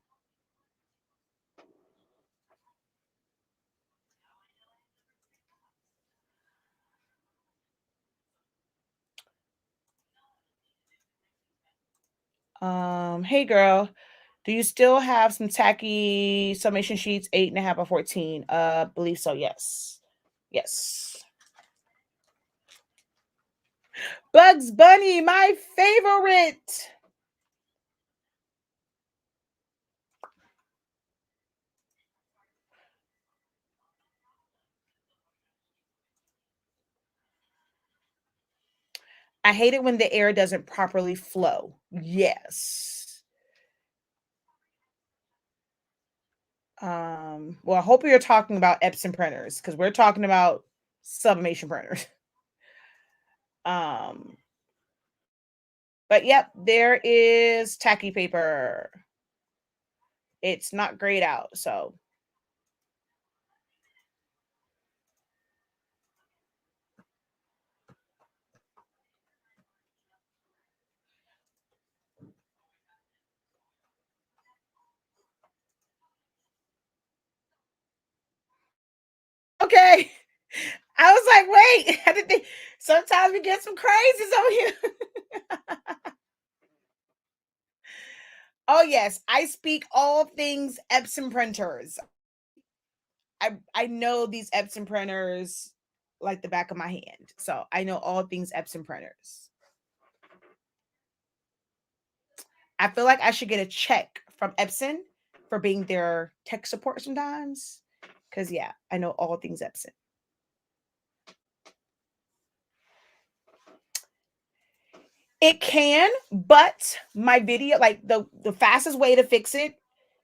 Hey girl, do you still have some tacky summation sheets, 8.5 or 14? Believe so, yes. Yes. Bugs Bunny, my favorite. I hate it when the air doesn't properly flow. Yes. Well, I hope you're talking about Epson printers because we're talking about sublimation printers. Um, but yep, there is tacky paper. It's not grayed out, so okay. I was like, wait, I didn't think sometimes we get some crazies over here. Oh yes, I speak all things Epson printers. I know these Epson printers like the back of my hand. So I know all things Epson printers. I feel like I should get a check from Epson for being their tech support sometimes. Cause yeah, I know all things Epson. It can, but my video, like the fastest way to fix it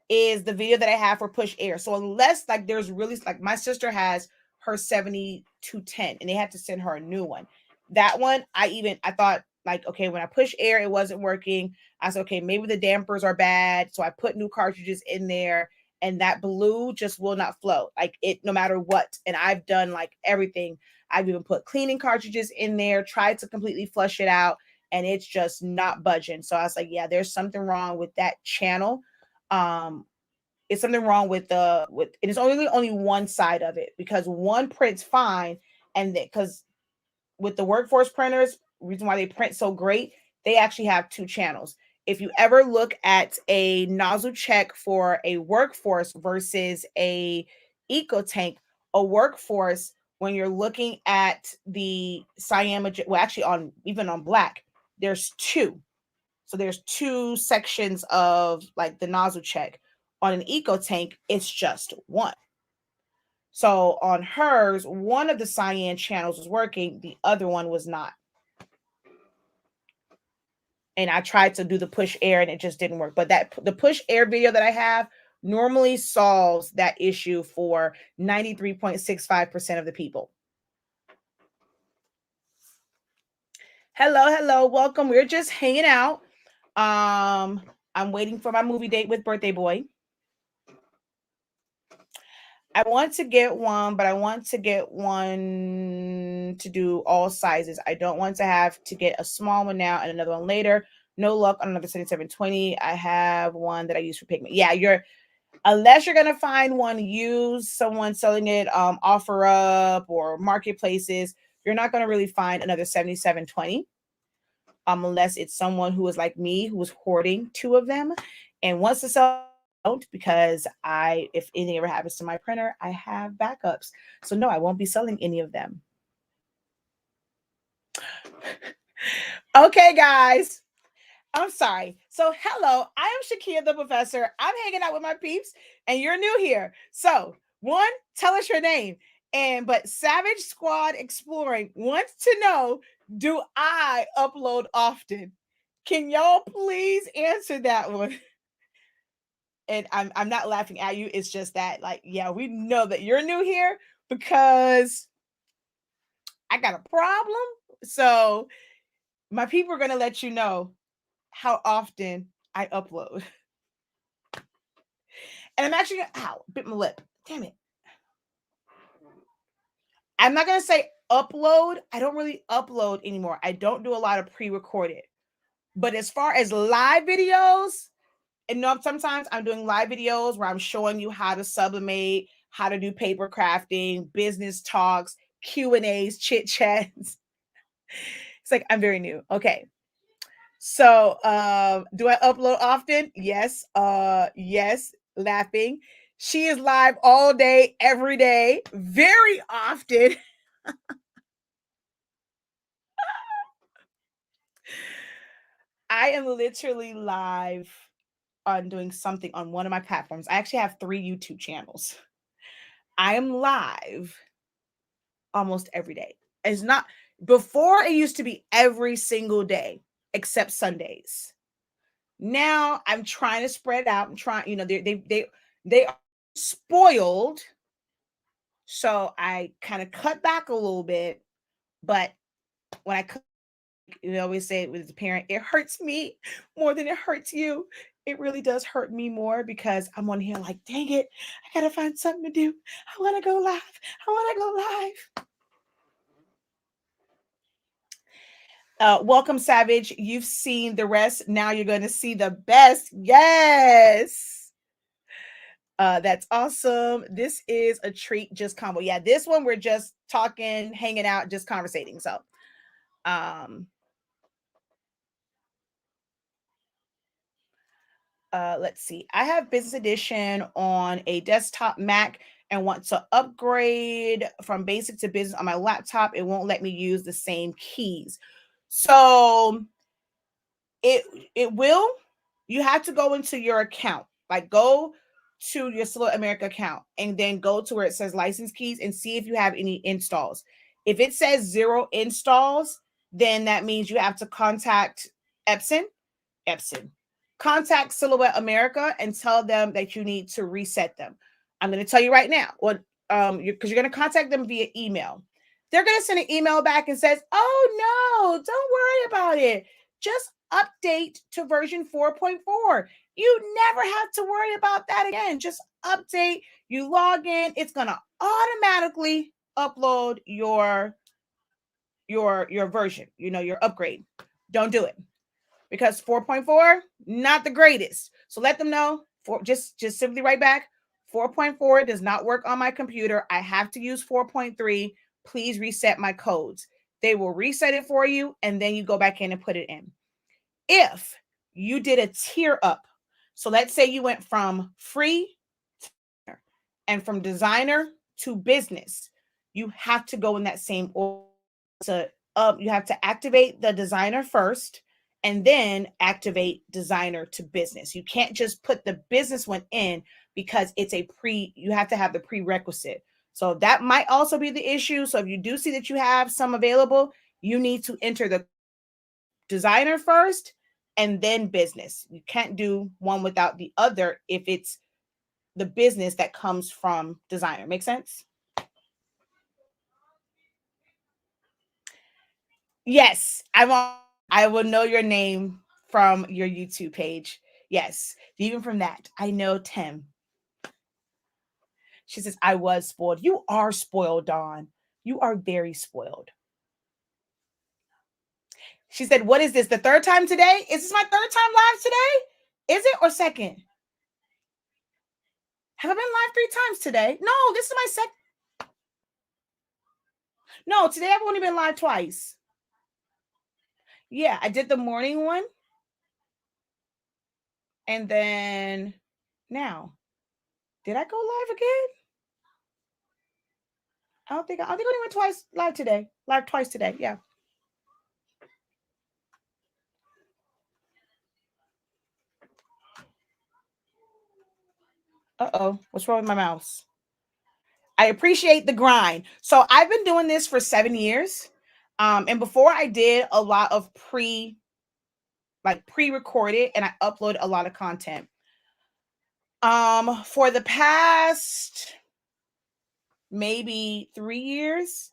is the video that I have for push air. So unless like there's really like my sister has her 7210 and they had to send her a new one. That one I thought like, okay, when I push air, it wasn't working. I said, okay, maybe the dampers are bad. So I put new cartridges in there and that blue just will not flow. Like it no matter what. And I've done like everything. I've even put cleaning cartridges in there, tried to completely flush it out, and it's just not budging. So I was like, yeah, there's something wrong with that channel. Um, it's something wrong with and it's only one side of it because one prints fine, and because with the workforce printers, reason why they print so great, they actually have two channels. If you ever look at a nozzle check for a workforce versus a eco tank, a workforce, when you're looking at the cyanogen, well, actually on even on black, there's two. So there's two sections of like the nozzle check. On an eco tank, it's just one. So on hers, one of the cyan channels was working, the other one was not. And I tried to do the push air and it just didn't work. But that the push air video that I have normally solves that issue for 93.65% of the people. Hello, welcome. We're just hanging out. I'm waiting for my movie date with Birthday Boy. I want to get one, but I want to get one to do all sizes. I don't want to have to get a small one now and another one later. No luck on another 7720. I have one that I use for pigment. Yeah, unless you're gonna find one used, someone selling it, offer up or marketplaces, you're not gonna really find another 7720. Unless it's someone who is like me, who is hoarding two of them and wants to sell out because if anything ever happens to my printer, I have backups. So no, I won't be selling any of them. Okay, guys. I'm sorry. So, hello, I am Shakia the professor. I'm hanging out with my peeps, and you're new here. So, one, tell us your name. But Savage Squad Exploring wants to know, do I upload often? Can y'all please answer that one? And I'm not laughing at you. It's just that, like, yeah, we know that you're new here because I got a problem. So my people are gonna let you know how often I upload. And I'm actually gonna bit my lip. Damn it. I'm not gonna say upload. I don't really upload anymore. I don't do a lot of pre-recorded. But as far as live videos, and no, sometimes I'm doing live videos where I'm showing you how to sublimate, how to do paper crafting, business talks, Q&As, chit chats. It's like I'm very new. Okay. So, do I upload often? Yes. Yes. Laughing. She is live all day, every day, very often. I am literally live on doing something on one of my platforms. I actually have 3 YouTube channels. I am live almost every day. It's not before it used to be every single day except Sundays. Now I'm trying to spread out. I'm trying, they are spoiled. So I kind of cut back a little bit, but when I cut, you always say it with the parent, it hurts me more than it hurts you. It really does hurt me more because I'm on here like, dang it, I gotta find something to do. I wanna go live. I wanna go live. Welcome, Savage. You've seen the rest. Now you're going to see the best. Yes. That's awesome. This is a treat, just combo. Yeah, this one we're just talking, hanging out, just conversating. So, um, let's see. I have Business Edition on a desktop Mac and want to upgrade from basic to business on my laptop. It won't let me use the same keys. So it it will. You have to go into your account. Like go to your Slow America account and then go to where it says license keys and see if you have any installs. If it says 0 installs, then that means you have to contact Epson. Epson. Contact Silhouette America and tell them that you need to reset them. I'm going to tell you right now what because you're going to contact them via email. They're going to send an email back and says, "Oh no, don't worry about it. Just update to version 4.4. You never have to worry about that again. Just update, you log in, it's going to automatically upload your version, your upgrade. Don't do it because 4.4 not the greatest. So let them know for just simply write back 4.4 does not work on my computer. I have to use 4.3. Please reset my codes. They will reset it for you and then you go back in and put it in. If you did a tier up, so let's say you went from free and from designer to business, you have to go in that same order. You have to activate the designer first and then activate designer to business. You can't just put the business one in because it's you have to have the prerequisite. So that might also be the issue. So if you do see that you have some available, you need to enter the designer first and then business. You can't do one without the other if it's the business that comes from designer. Make sense? Yes, I will know your name from your YouTube page. Yes, even from that, I know Tim. She says, I was spoiled. You are spoiled, Dawn. You are very spoiled. She said, what is this? The third time today? Is this my third time live today? Is it or second? Have I been live 3 times today? No, this is my second. No, today I've only been live twice. Yeah, I did the morning one. And then now, did I go live again? I only went twice live today. Live twice today. Yeah. Uh-oh. What's wrong with my mouse? I appreciate the grind. So I've been doing this for 7 years. And before I did a lot of pre-recorded and I upload a lot of content. For the past maybe 3 years,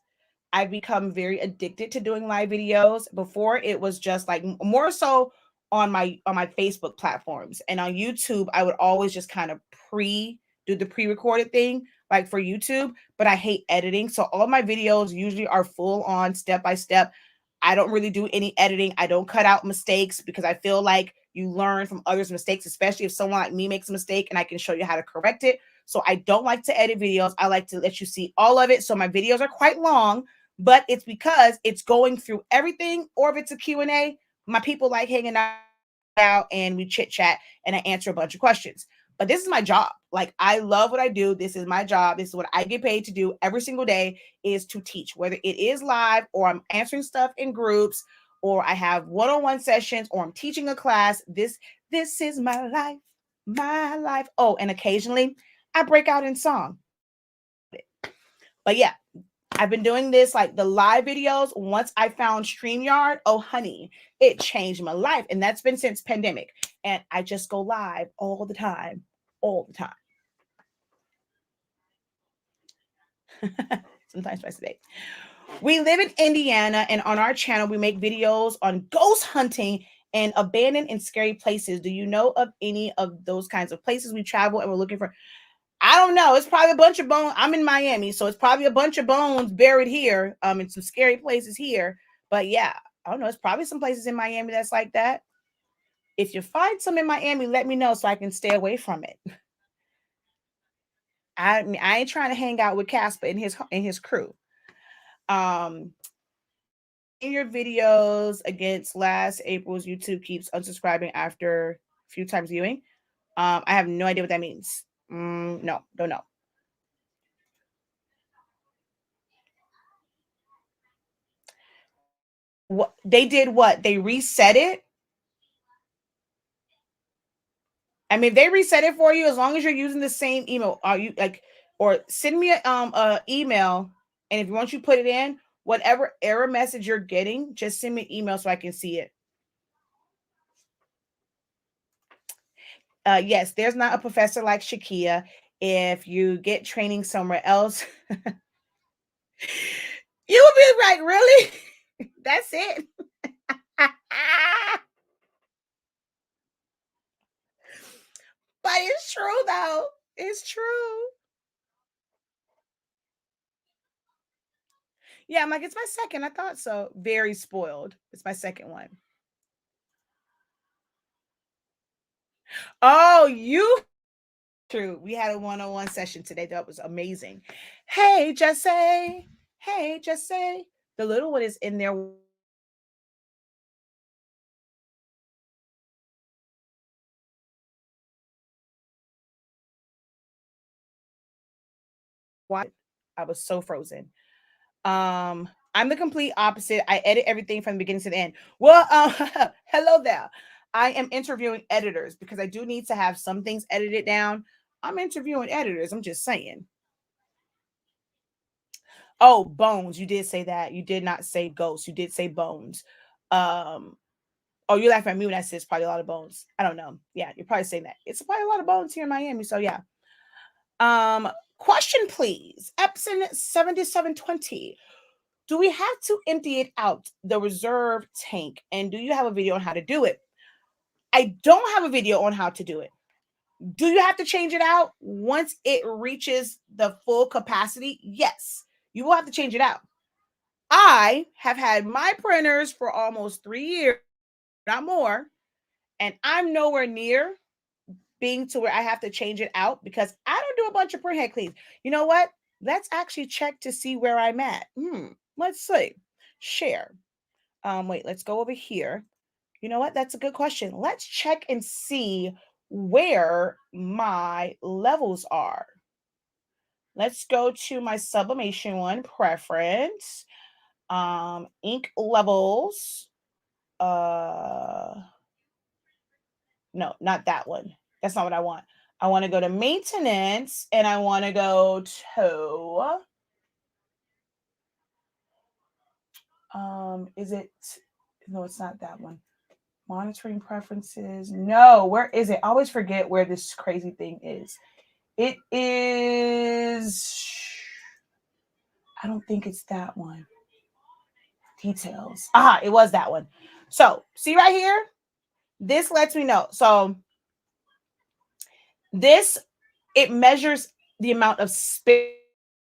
I've become very addicted to doing live videos. Before it was just like more so on my Facebook platforms, and on YouTube I would always just kind of do the pre-recorded thing like for YouTube, but I hate editing. So all of my videos usually are full on step by step. I don't really do any editing. I don't cut out mistakes because I feel like you learn from others' mistakes, especially if someone like me makes a mistake and I can show you how to correct it. So I don't like to edit videos. I like to let you see all of it. So my videos are quite long, but it's because it's going through everything, or if it's a Q&A, my people like hanging out and we chit chat and I answer a bunch of questions. But this is my job. Like, I love what I do. This is my job. This is what I get paid to do every single day, is to teach, whether it is live or I'm answering stuff in groups or I have one-on-one sessions or I'm teaching a class. This is my life. My life. Oh, and occasionally I break out in song. But yeah, I've been doing this, like the live videos. Once I found StreamYard, oh honey, it changed my life. And that's been since pandemic. And I just go live all the time, all the time. Sometimes twice a day. We live in Indiana, and on our channel, we make videos on ghost hunting and abandoned and scary places. Do you know of any of those kinds of places we travel and we're looking for? I don't know. It's probably a bunch of bones. I'm in Miami, so it's probably a bunch of bones buried here, in some scary places here. But yeah, I don't know. It's probably some places in Miami that's like that. If you find some in Miami, let me know so I can stay away from it. I ain't trying to hang out with Casper and his crew. In your videos against last April's YouTube keeps unsubscribing after a few times viewing. I have no idea what that means. No, don't know. What they did? What they reset it? I mean, if they reset it for you, as long as you're using the same email, are you like, or send me a email, and if you want you put it in, whatever error message you're getting, just send me an email so I can see it. Yes, there's not a professor like Shakia. If you get training somewhere else, you will be like, really? That's it. But it's true though. It's true. Yeah, I'm like, it's my second. I thought so. Very spoiled. It's my second one. Oh, you true. We had a one-on-one session today. That was amazing. Hey, Jesse. Hey, Jesse. The little one is in there. What? I was so frozen. I'm the complete opposite. I edit everything from the beginning to the end. Well, hello there. I am interviewing editors because I do need to have some things edited down. I'm interviewing editors. I'm just saying. Oh, bones. You did say that. You did not say ghosts. You did say bones. Um, oh, you're laughing at me when I said it's probably a lot of bones. I don't know. Yeah, you're probably saying that. It's probably a lot of bones here in Miami. So yeah. Um, question please. Epson 7720. Do we have to empty it out, the reserve tank? And do you have a video on how to do it? I don't have a video on how to do it. Do you have to change it out once it reaches the full capacity? Yes, you will have to change it out. I have had my printers for almost 3 years, not more, and I'm nowhere near being to where I have to change it out because I don't do a bunch of print head cleans. You know what? Let's actually check to see where I'm at. Let's see. Share. Wait, let's go over here. You know what? That's a good question. Let's check and see where my levels are. Let's go to my sublimation one, preference, ink levels. No, not that one. That's not what I want. I want to go to maintenance and I want to go to is it, no, it's not that one. Monitoring preferences. No, where is it? I always forget where this crazy thing is. It is, I don't think it's that one. Details. It was that one. So, see right here? This lets me know. So, this, it measures the amount of space,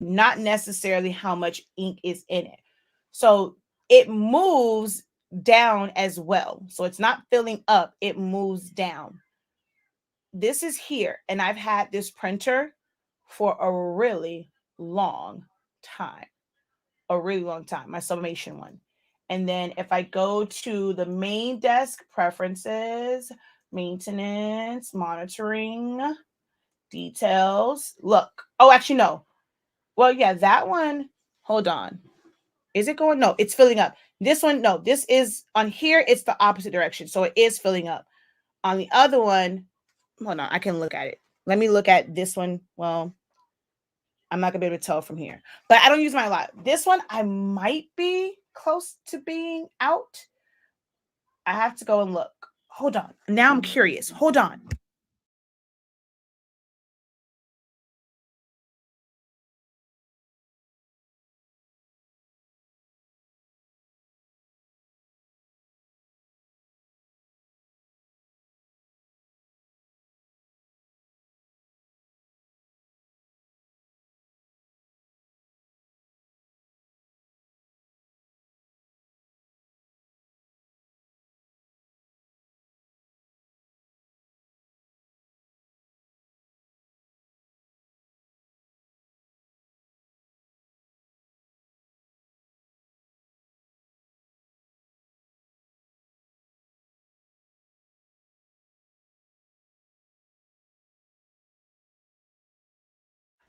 not necessarily how much ink is in it. So, it moves down as well. So, it's not filling up, it moves down. This is here, and I've had this printer for a really long time. A really long time, my sublimation one. And then if I go to the main desk, preferences, maintenance, monitoring, details, look. Oh, actually, no. Well, yeah, that one. Hold on. Is it going? No, it's filling up. This one, no, this is on here. It's the opposite direction. So it is filling up. On the other one, hold on, I can look at it. Let me look at this one. Well, I'm not gonna be able to tell from here, but I don't use mine a lot. This one, I might be close to being out. I have to go and look. Hold on. Now I'm curious. Hold on.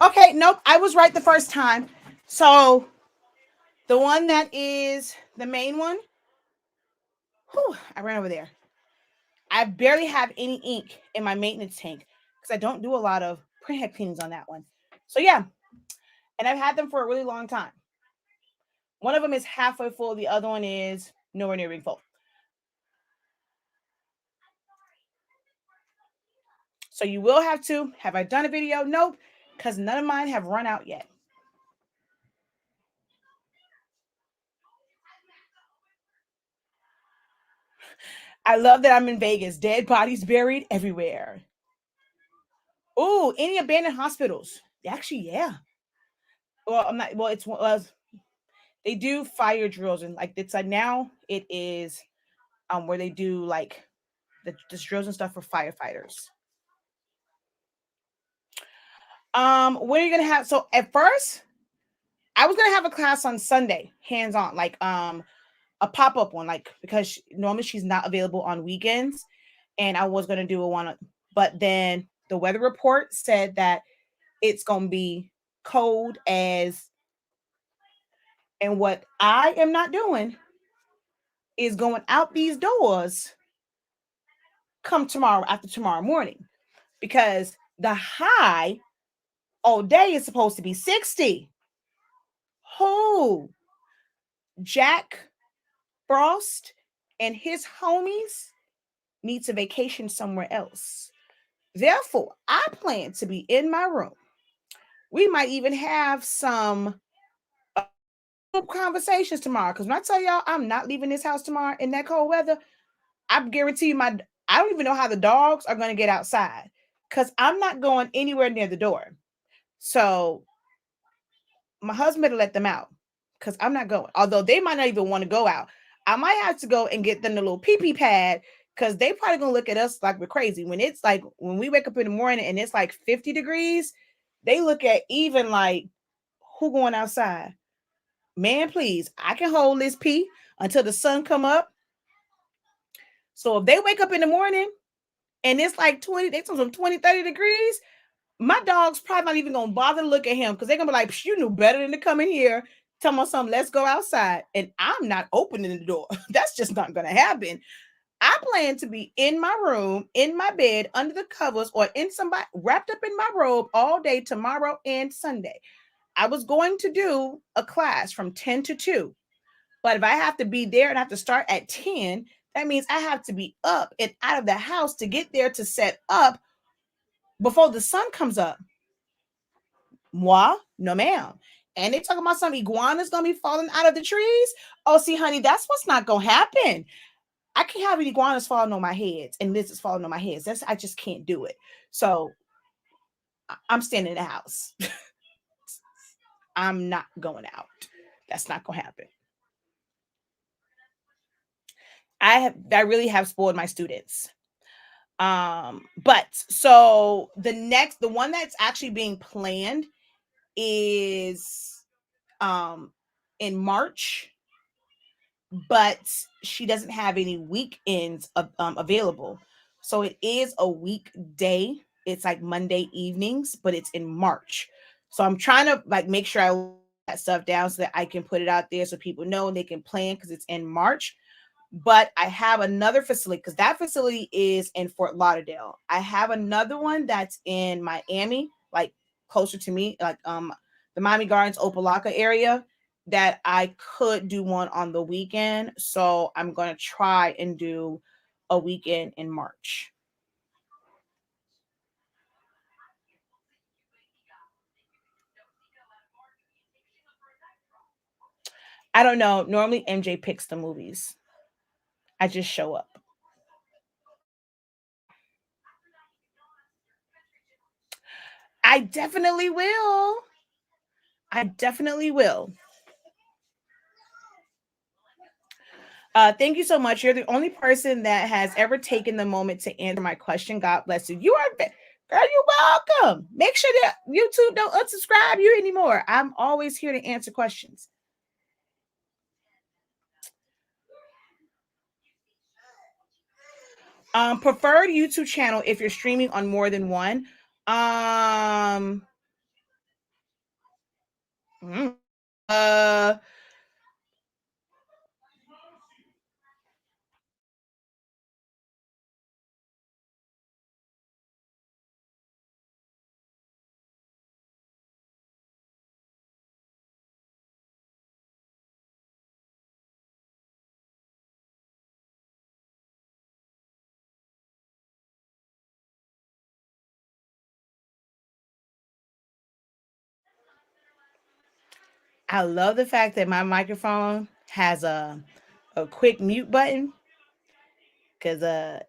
Okay, nope, I was right the first time. So the one that is the main one, whew, I ran over there. I barely have any ink in my maintenance tank because I don't do a lot of printhead cleanings on that one. So yeah, and I've had them for a really long time. One of them is halfway full. The other one is nowhere near being full. So you will have to. Have I done a video? Nope, because none of mine have run out yet. I love that I'm in Vegas. Dead bodies buried everywhere. Oh, any abandoned hospitals? Actually, yeah. Well, I'm not. Well, they do fire drills and like it's like now it is where they do like the drills and stuff for firefighters. When are you gonna have? So at first, I was gonna have a class on Sunday, hands on, like a pop up one, like because normally she's not available on weekends, and I was gonna do a one, but then the weather report said that it's gonna be cold as, and what I am not doing is going out these doors come tomorrow after tomorrow morning because the high all day is supposed to be 60. Who? Jack Frost and his homies need to vacation somewhere else. Therefore, I plan to be in my room. We might even have some conversations tomorrow because when I tell y'all I'm not leaving this house tomorrow in that cold weather, I guarantee you I don't even know how the dogs are going to get outside because I'm not going anywhere near the door. So my husband better let them out because I'm not going. Although they might not even want to go out. I might have to go and get them the little pee-pee pad because they probably gonna look at us like we're crazy. When it's like when we wake up in the morning and it's like 50 degrees, they look at even like who going outside. Man, please, I can hold this pee until the sun come up. So if they wake up in the morning and it's like 20, they some 20, 30 degrees, my dog's probably not even gonna bother to look at him because they're gonna be like, you knew better than to come in here, tell me something, let's go outside. And I'm not opening the door. That's just not gonna happen. I plan to be in my room, in my bed, under the covers, or in somebody wrapped up in my robe all day tomorrow and Sunday. I was going to do a class from 10 to 2. But if I have to be there and I have to start at 10, that means I have to be up and out of the house to get there to set up before the sun comes up. Moi, no ma'am. And they talking about some iguanas gonna be falling out of the trees. Oh, see, honey, that's what's not gonna happen. I can't have iguanas falling on my heads and lizards falling on my heads. I just can't do it. So I'm staying in the house. I'm not going out. That's not gonna happen. I really have spoiled my students. But so the one that's actually being planned is in March. but she doesn't have any weekends available. So it is a weekday. It's like Monday evenings, but it's in March. So I'm trying to like make sure I write that stuff down so that I can put it out there so people know and they can plan because it's in March. But I have another facility because that facility is in Fort Lauderdale. I have another one that's in Miami, like closer to me, like the Miami Gardens, Opelika area, that I could do one on the weekend. So I'm gonna try and do a weekend in March. I don't know. Normally MJ picks the movies. I just show up. I definitely will. I definitely will. Thank you so much. You're the only person that has ever taken the moment to answer my question. God bless you. You are, girl, you're welcome. Make sure that YouTube don't unsubscribe you anymore. I'm always here to answer questions. Preferred YouTube channel if you're streaming on more than one. Um, mm, uh, I love the fact that my microphone has a quick mute button because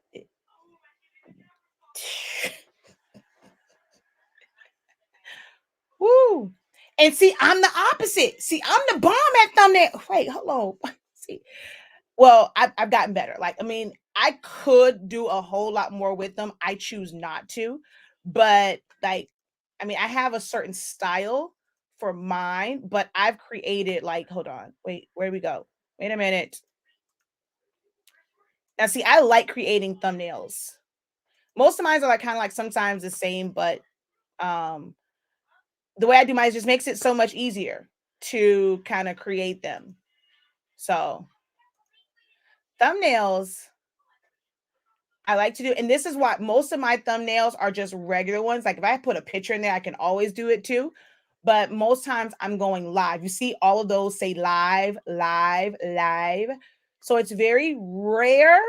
woo. And see, I'm the opposite. See, I'm the bomb at thumbnail. Wait, hold on. See, well, I've gotten better. Like, I mean, I could do a whole lot more with them. I choose not to, but like, I mean, I have a certain style for mine, but I've created like, hold on, wait, where do we go? Wait a minute. Now, see, I like creating thumbnails. Most of mine are like kind of like sometimes the same, but um the way I do mine just makes it so much easier to kind of create them. So thumbnails I like to do, and this is why most of my thumbnails are just regular ones. Like if I put a picture in there, I can always do it too. But most times I'm going live. You see, all of those say live, live, live. So it's very rare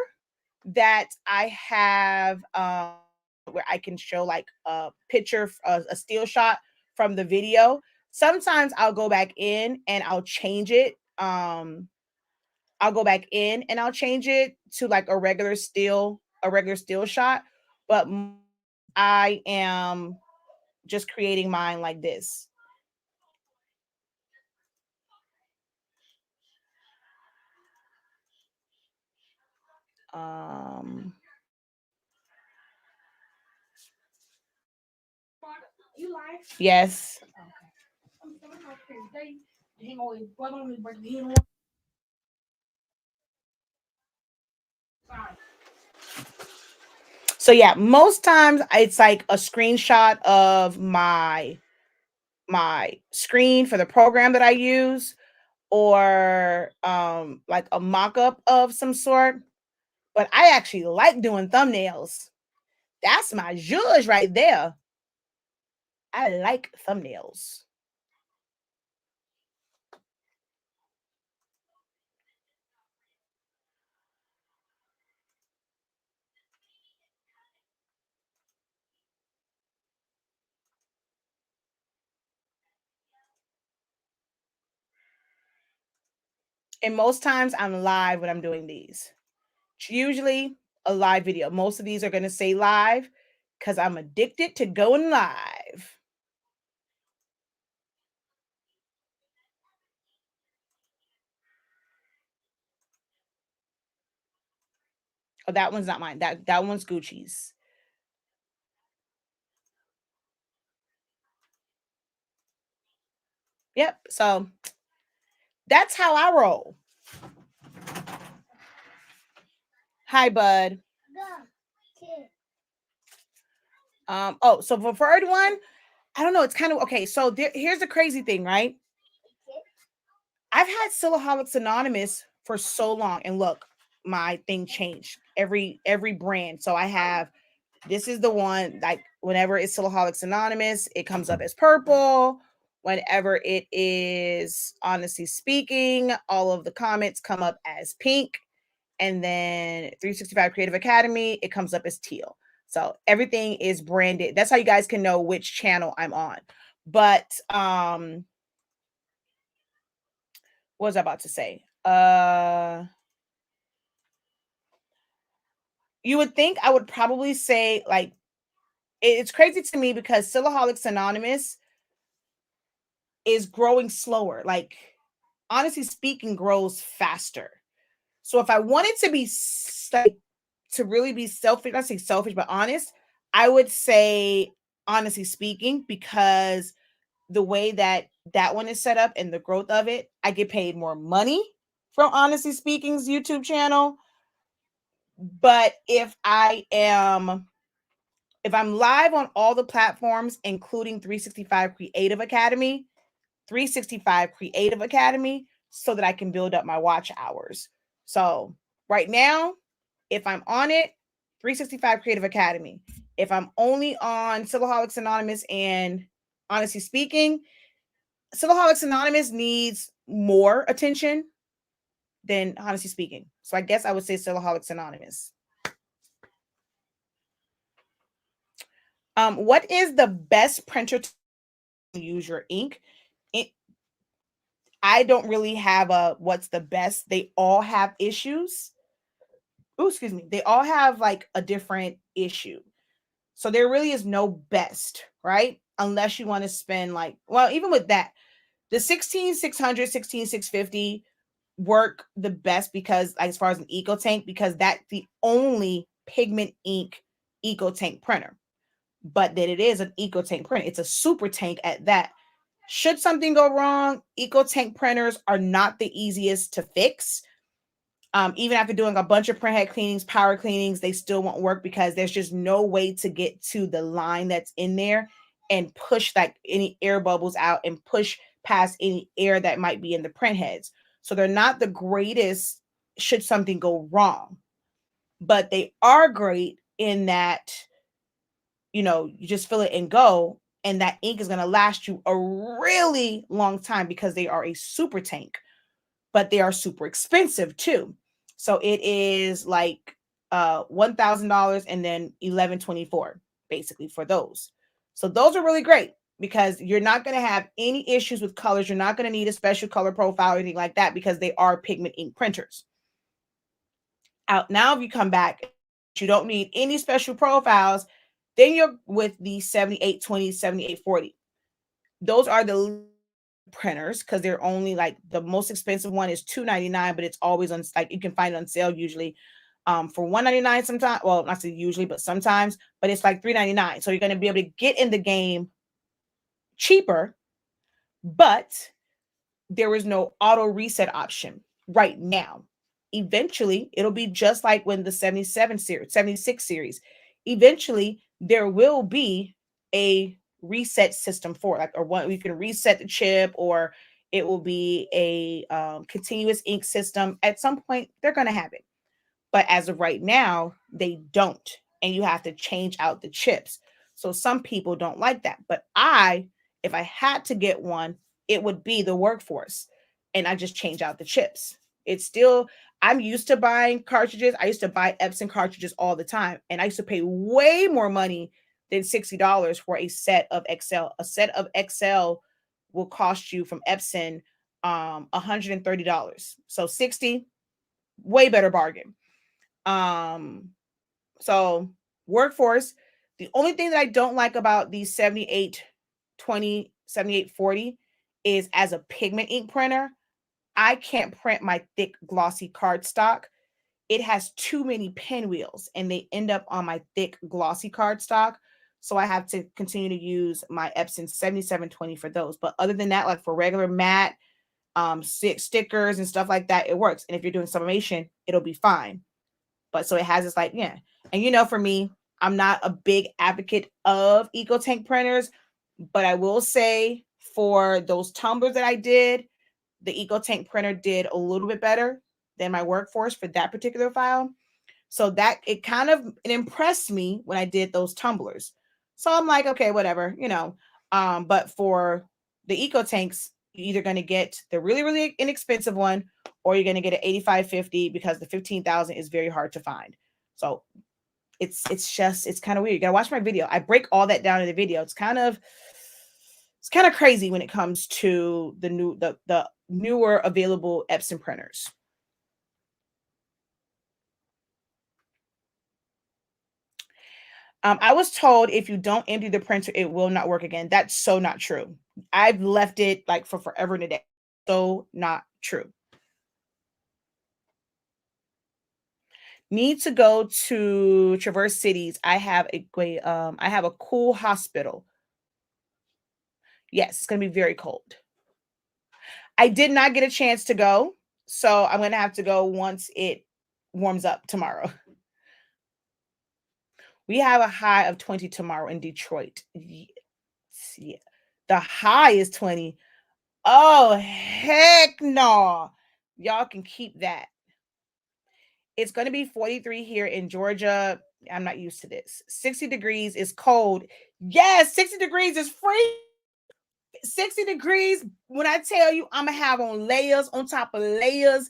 that I have where I can show like a picture, a still shot from the video. Sometimes I'll go back in and I'll change it. I'll go back in and I'll change it to like a regular still shot. But I am just creating mine like this. Um, yes. So yeah, most times it's like a screenshot of my screen for the program that I use or like a mock-up of some sort. But I actually like doing thumbnails. That's my judge right there. I like thumbnails. And most times I'm live when I'm doing these. It's usually a live video. Most of these are going to say live because I'm addicted to going live. Oh, that one's not mine. That one's Gucci's. Yep. So that's how I roll. Hi, bud. Oh, so preferred one, I don't know. It's kind of okay. So here's the crazy thing, right? I've had Silaholics Anonymous for so long, and look, my thing changed every brand. So I have this is the one like whenever it's Silaholics Anonymous, it comes up as purple. Whenever it is honestly speaking, all of the comments come up as pink. And then 365 Creative Academy, it comes up as teal. So everything is branded. That's how you guys can know which channel I'm on. But what was I about to say? You would think I would probably say like it's crazy to me because Silaholics Anonymous is growing slower. Like honestly speaking, grows faster. So if I wanted to be like, to really be selfish, not say selfish, but honest, I would say honestly speaking, because the way that that one is set up and the growth of it, I get paid more money from honestly speaking's YouTube channel. But if I'm live on all the platforms, including 365 Creative Academy, so that I can build up my watch hours. So right now, if I'm on it, 365 Creative Academy. If I'm only on Silaholics Anonymous and honestly speaking, Silaholics Anonymous needs more attention than honestly speaking. So I guess I would say Silaholics Anonymous. What is the best printer to use your ink? It, I don't really have a what's the best. They all have issues. Oh, excuse me. They all have like a different issue. So there really is no best, right? Unless you want to spend like, well, even with that, the 16600, 16650 work the best because like, as far as an eco tank, because that's the only pigment ink eco tank printer. But that it is an eco tank printer. It's a super tank at that. Should something go wrong, eco tank printers are not the easiest to fix. Even after doing a bunch of printhead cleanings, power cleanings, they still won't work because there's just no way to get to the line that's in there and push like any air bubbles out and push past any air that might be in the printheads. So they're not the greatest should something go wrong, but they are great in that, you just fill it and go, and that ink is going to last you a really long time because they are a super tank, but they are super expensive too. So it is like $1,000 and then $1,124 basically for those. So those are really great because you're not going to have any issues with colors. You're not going to need a special color profile or anything like that because they are pigment ink printers. Out now, if you come back, you don't need any special profiles. Then you're with the 7820, 7840. Those are the printers because they're only like the most expensive one is $299, but it's always on like you can find it on sale usually for $199 sometimes. Well, not say usually, but sometimes, but it's like $399. So you're going to be able to get in the game cheaper, but there is no auto reset option right now. Eventually, it'll be just like when the 77 series, 76 series. Eventually, there will be a reset system for like, or one you can reset the chip, or it will be a continuous ink system. At some point, they're going to have it. But as of right now, they don't. And you have to change out the chips. So some people don't like that. But if I had to get one, it would be the Workforce. And I just change out the chips. It's still, I'm used to buying cartridges. I used to buy Epson cartridges all the time. And I used to pay way more money than $60 for a set of Excel. A set of Excel will cost you from Epson $130. So 60, way better bargain. So Workforce, the only thing that I don't like about the 7820, 7840 is as a pigment ink printer, I can't print my thick glossy cardstock. It has too many pinwheels and they end up on my thick glossy cardstock. So I have to continue to use my Epson 7720 for those. But other than that, like for regular matte, stickers and stuff like that, it works. And if you're doing sublimation, it'll be fine. But so it has this like, yeah. And for me, I'm not a big advocate of EcoTank printers, but I will say for those tumblers that I did, the EcoTank printer did a little bit better than my Workforce for that particular file. So that it impressed me when I did those tumblers. So I'm like, okay, whatever. But for the EcoTanks, you're either going to get the really, really inexpensive one, or you're going to get an 8550 because the 15,000 is very hard to find. So it's kind of weird. You gotta watch my video. I break all that down in the video. It's kind of crazy when it comes to the newer available Epson printers. I was told if you don't empty the printer, it will not work again. That's so not true. I've left it like for forever and a day. So not true. Need to go to Traverse Cities. I have a cool hospital. Yes, it's gonna be very cold. I did not get a chance to go, so I'm gonna have to go once it warms up tomorrow. We have a high of 20 tomorrow in Detroit. Yes, yeah. The high is 20. Oh, heck no. Y'all can keep that. It's going to be 43 here in Georgia. I'm not used to this. 60 degrees is cold. Yes, 60 degrees is free. 60 degrees. When I tell you, I'm going to have on layers on top of layers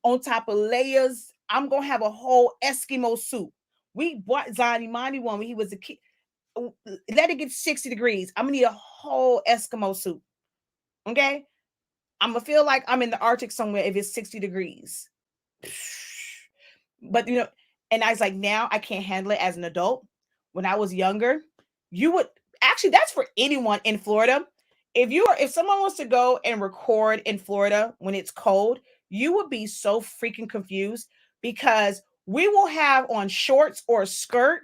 on top of layers. I'm going to have a whole Eskimo suit. We bought Zani Mani one when he was a kid. Let it get 60 degrees. I'm going to need a whole Eskimo suit. Okay? I'm going to feel like I'm in the Arctic somewhere if it's 60 degrees. But and I was like, now I can't handle it as an adult. When I was younger, you would actually, that's for anyone in Florida. If someone wants to go and record in Florida when it's cold, you would be so freaking confused because we will have on shorts or a skirt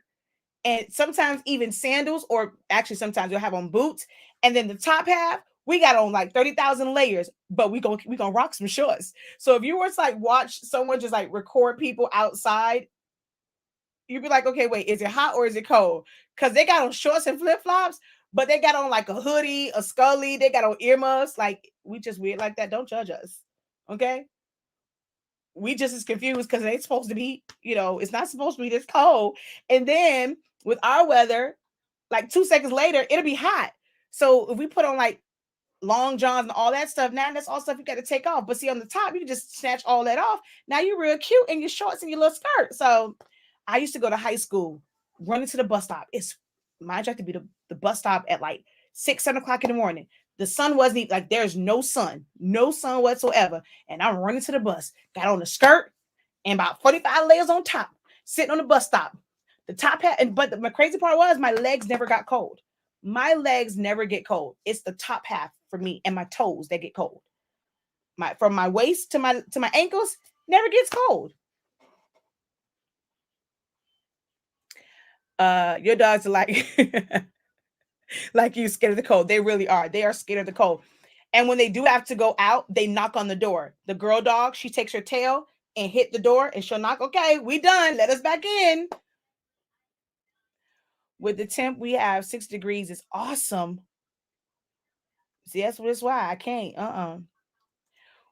and sometimes even sandals, or actually sometimes you'll have on boots, and then the top half we got on like 30,000 layers, but we gonna rock some shorts. So if you were to like watch someone just like record people outside, you'd be like, okay, wait, is it hot or is it cold? Because they got on shorts and flip-flops, but they got on like a hoodie, a scully, they got on earmuffs. Like, we just weird like that. Don't judge us. Okay. We just as confused because it ain't supposed to be, it's not supposed to be this cold. And then with our weather, like 2 seconds later, it'll be hot. So if we put on like long johns and all that stuff, now that's all stuff you got to take off. But see, on the top, you can just snatch all that off. Now you're real cute in your shorts and your little skirt. So I used to go to high school, running to the bus stop. It's my job to be the bus stop at like 6, 7 o'clock in the morning. The sun wasn't even, like, there's no sun whatsoever. And I'm running to the bus, got on the skirt and about 45 layers on top, sitting on the bus stop. The top hat, but my crazy part was my legs never got cold. My legs never get cold. It's the top half for me and my toes that get cold. From my waist to my ankles never gets cold. Your dogs are like like you, scared of the cold. They really are. They are scared of the cold. And when they do have to go out, they knock on the door. The girl dog, she takes her tail and hit the door and she'll knock. Okay, we done. Let us back in. With the temp we have 6 degrees is awesome. See, that's why I can't.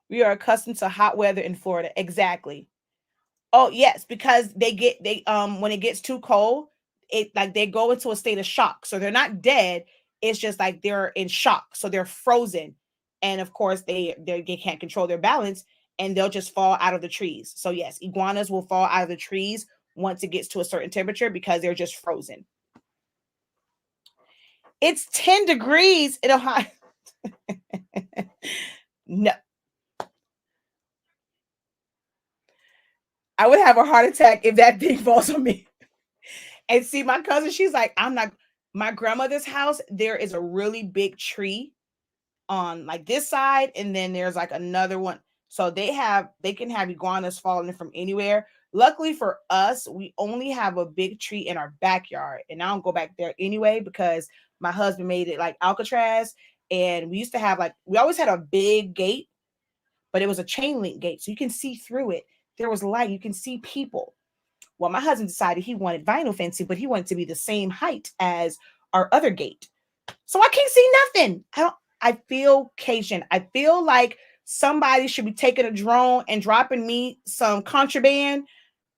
We are accustomed to hot weather in Florida. Exactly. Oh, yes, because when it gets too cold, it like they go into a state of shock. So they're not dead. It's just like they're in shock. So they're frozen. And of course they can't control their balance and they'll just fall out of the trees. So yes, iguanas will fall out of the trees once it gets to a certain temperature because they're just frozen. It's 10 degrees in Ohio. No. I would have a heart attack if that thing falls on me. And see, my cousin, she's like, I'm not, my grandmother's house, there is a really big tree on like this side, and then there's like another one. So they can have iguanas falling from anywhere. Luckily for us, we only have a big tree in our backyard, and I don't go back there anyway because my husband made it like Alcatraz, and we always had a big gate, but it was a chain link gate, so you can see through it. There was light, you can see people. Well, my husband decided he wanted vinyl fencing, but he wanted to be the same height as our other gate. So I can't see nothing. I feel Cajun. I feel like somebody should be taking a drone and dropping me some contraband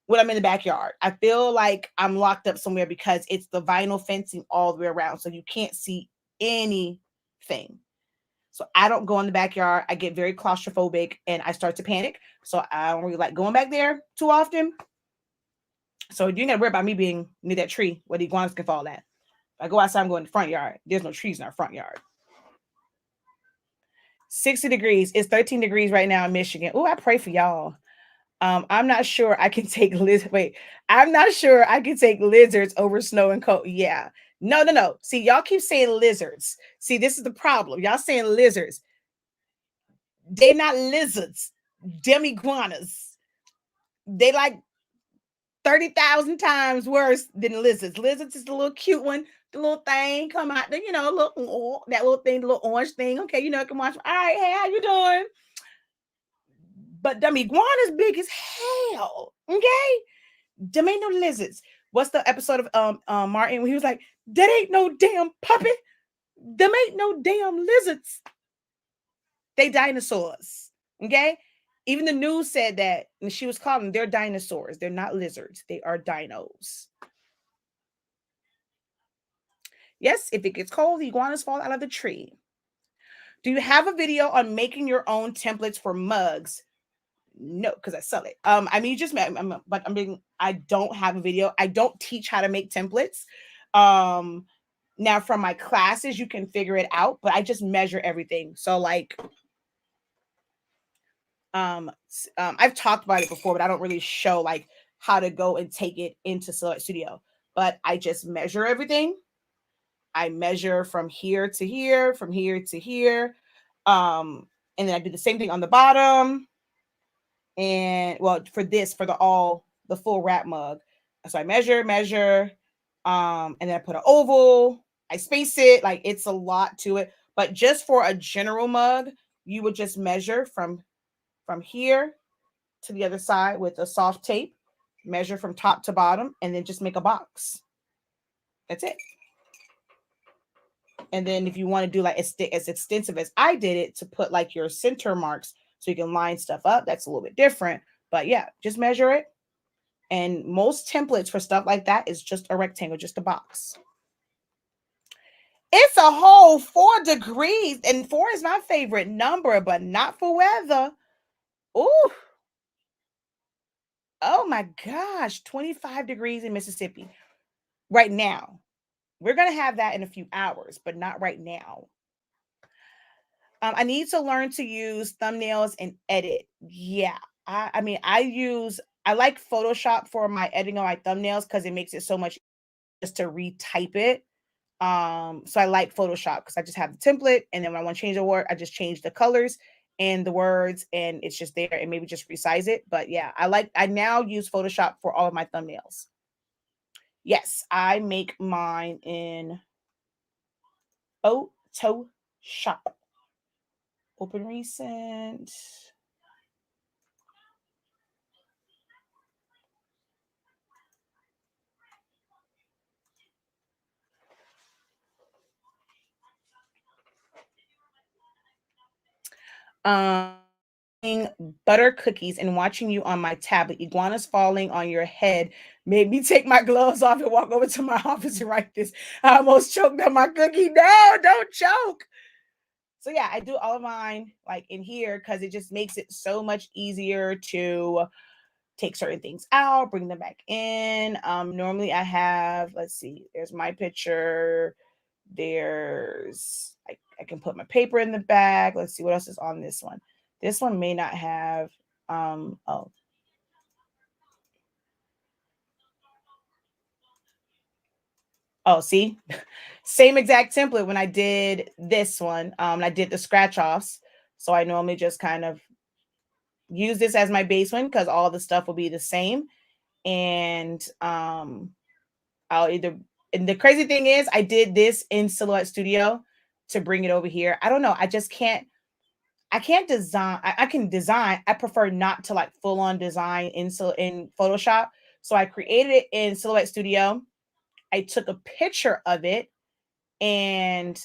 when I'm in the backyard. I feel like I'm locked up somewhere because it's the vinyl fencing all the way around. So you can't see anything. So I don't go in the backyard. I get very claustrophobic and I start to panic. So I don't really like going back there too often. So you ain't gotta worry about me being near that tree where the iguanas can fall at. If I go outside, I'm going in the front yard. There's no trees in our front yard. 60 degrees. It's 13 degrees right now in Michigan. Oh, I pray for y'all. I'm not sure I can take I'm not sure I can take lizards over snow and cold. Yeah. No, no, no. See, y'all keep saying lizards. See, this is the problem. Y'all saying lizards. They're not lizards. Them iguanas. They like 30,000 times worse than lizards. Lizards is the little cute one, the little thing come out, that little thing, the little orange thing. Okay, come watch. All right, hey, how you doing? But them iguanas big as hell. Okay, them ain't no lizards. What's the episode of Martin when he was like, "That ain't no damn puppy. Them ain't no damn lizards. They dinosaurs." Okay. Even the news said that, and she was calling them, they're dinosaurs. They're not lizards. They are dinos. Yes, if it gets cold, the iguanas fall out of the tree. Do you have a video on making your own templates for mugs? No, because I sell it. You just met, but I don't have a video. I don't teach how to make templates. Now from my classes, you can figure it out, but I just measure everything. So like, I've talked about it before, but I don't really show like how to go and take it into Silhouette Studio. But I just measure everything. I measure from here to here, from here to here. And then I do the same thing on the bottom. And well, for the full wrap mug. So I measure, and then I put an oval, I space it, like it's a lot to it. But just for a general mug, you would just measure from here to the other side with a soft tape, measure from top to bottom, and then just make a box. That's it. And then if you want to do like as extensive as I did it to put like your center marks so you can line stuff up, that's a little bit different. But yeah, just measure it. And most templates for stuff like that is just a rectangle, just a box. It's a whole 4 degrees, and 4 is my favorite number, but not for weather. Ooh. Oh my gosh, 25 degrees in Mississippi right now. We're going to have that in a few hours, but not right now. I need to learn to use thumbnails and edit. Yeah. I like Photoshop for my editing on my thumbnails because it makes it so much just to retype it. So I like Photoshop because I just have the template, and then when I want to change the word, I just change the colors and the words, and it's just there, and maybe just resize it. But yeah, I now use Photoshop for all of my thumbnails. Yes, I make mine in Photoshop. Open recent. Butter cookies and watching you on my tablet. Iguanas falling on your head made me take my gloves off and walk over to my office and write this. I almost choked on my cookie. No, don't choke. So yeah, I do all of mine like in here because it just makes it so much easier to take certain things out, bring them back in. Normally I have, let's see, there's my picture. I can put my paper in the bag. Let's see what else is on this one. This one may not have, see, same exact template when I did this one. I did the scratch offs. So I normally just kind of use this as my base one because all the stuff will be the same. And and the crazy thing is I did this in Silhouette Studio to bring it over here. I don't know. I can't design. I can design. I prefer not to like full on design in Photoshop So I created it in Silhouette Studio. I took a picture of it, and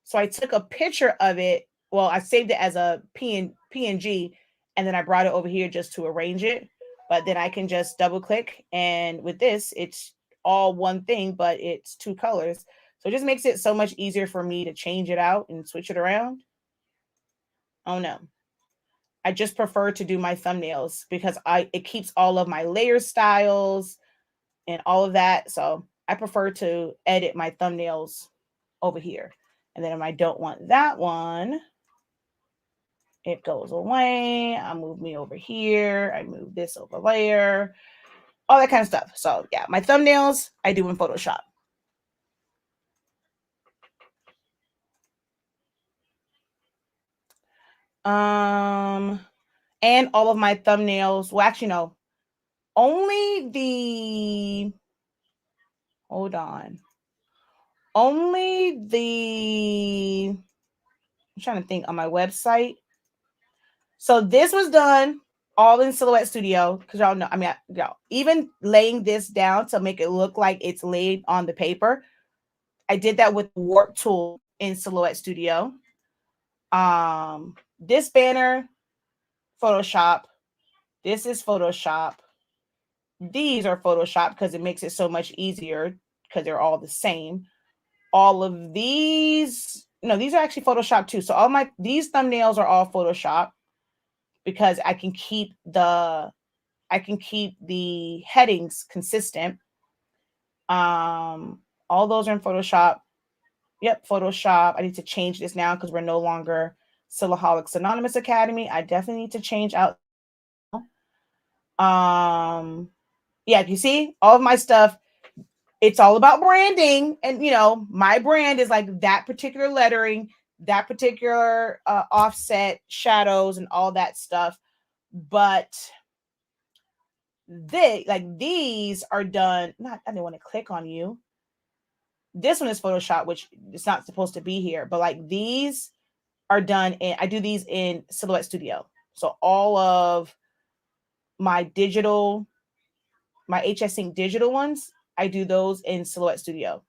so I took a picture of it. Well, I saved it as a PNG, and then I brought it over here just to arrange it. But then I can just double click, and with this, it's all one thing, but it's two colors. So it just makes it so much easier for me to change it out and switch it around. Oh no. I just prefer to do my thumbnails because it keeps all of my layer styles and all of that. So I prefer to edit my thumbnails over here. And then if I don't want that one, it goes away. I move me over here. I move this over there, all that kind of stuff. So yeah, my thumbnails I do in Photoshop. And all of my thumbnails. Well, actually, no. Only the hold on. Only the I'm trying to think on my website. So this was done all in Silhouette Studio because y'all know. I mean, y'all even laying this down to make it look like it's laid on the paper. I did that with Warp Tool in Silhouette Studio. This banner, Photoshop. This is Photoshop. These are Photoshop because it makes it so much easier because they're all the same. All of these, no, these are actually Photoshop too. So these thumbnails are all Photoshop because I can keep the headings consistent. All those are in Photoshop. Yep, Photoshop. I need to change this now because we're no longer Silaholics Anonymous Academy. I definitely need to change out. Yeah, you see all of my stuff. It's all about branding, and my brand is like that particular lettering, that particular offset, shadows, and all that stuff. But these are done. I didn't want to click on you. This one is Photoshop, which it's not supposed to be here, but like these are done I do these in Silhouette Studio. So all of my HS Sync digital ones, I do those in Silhouette Studio.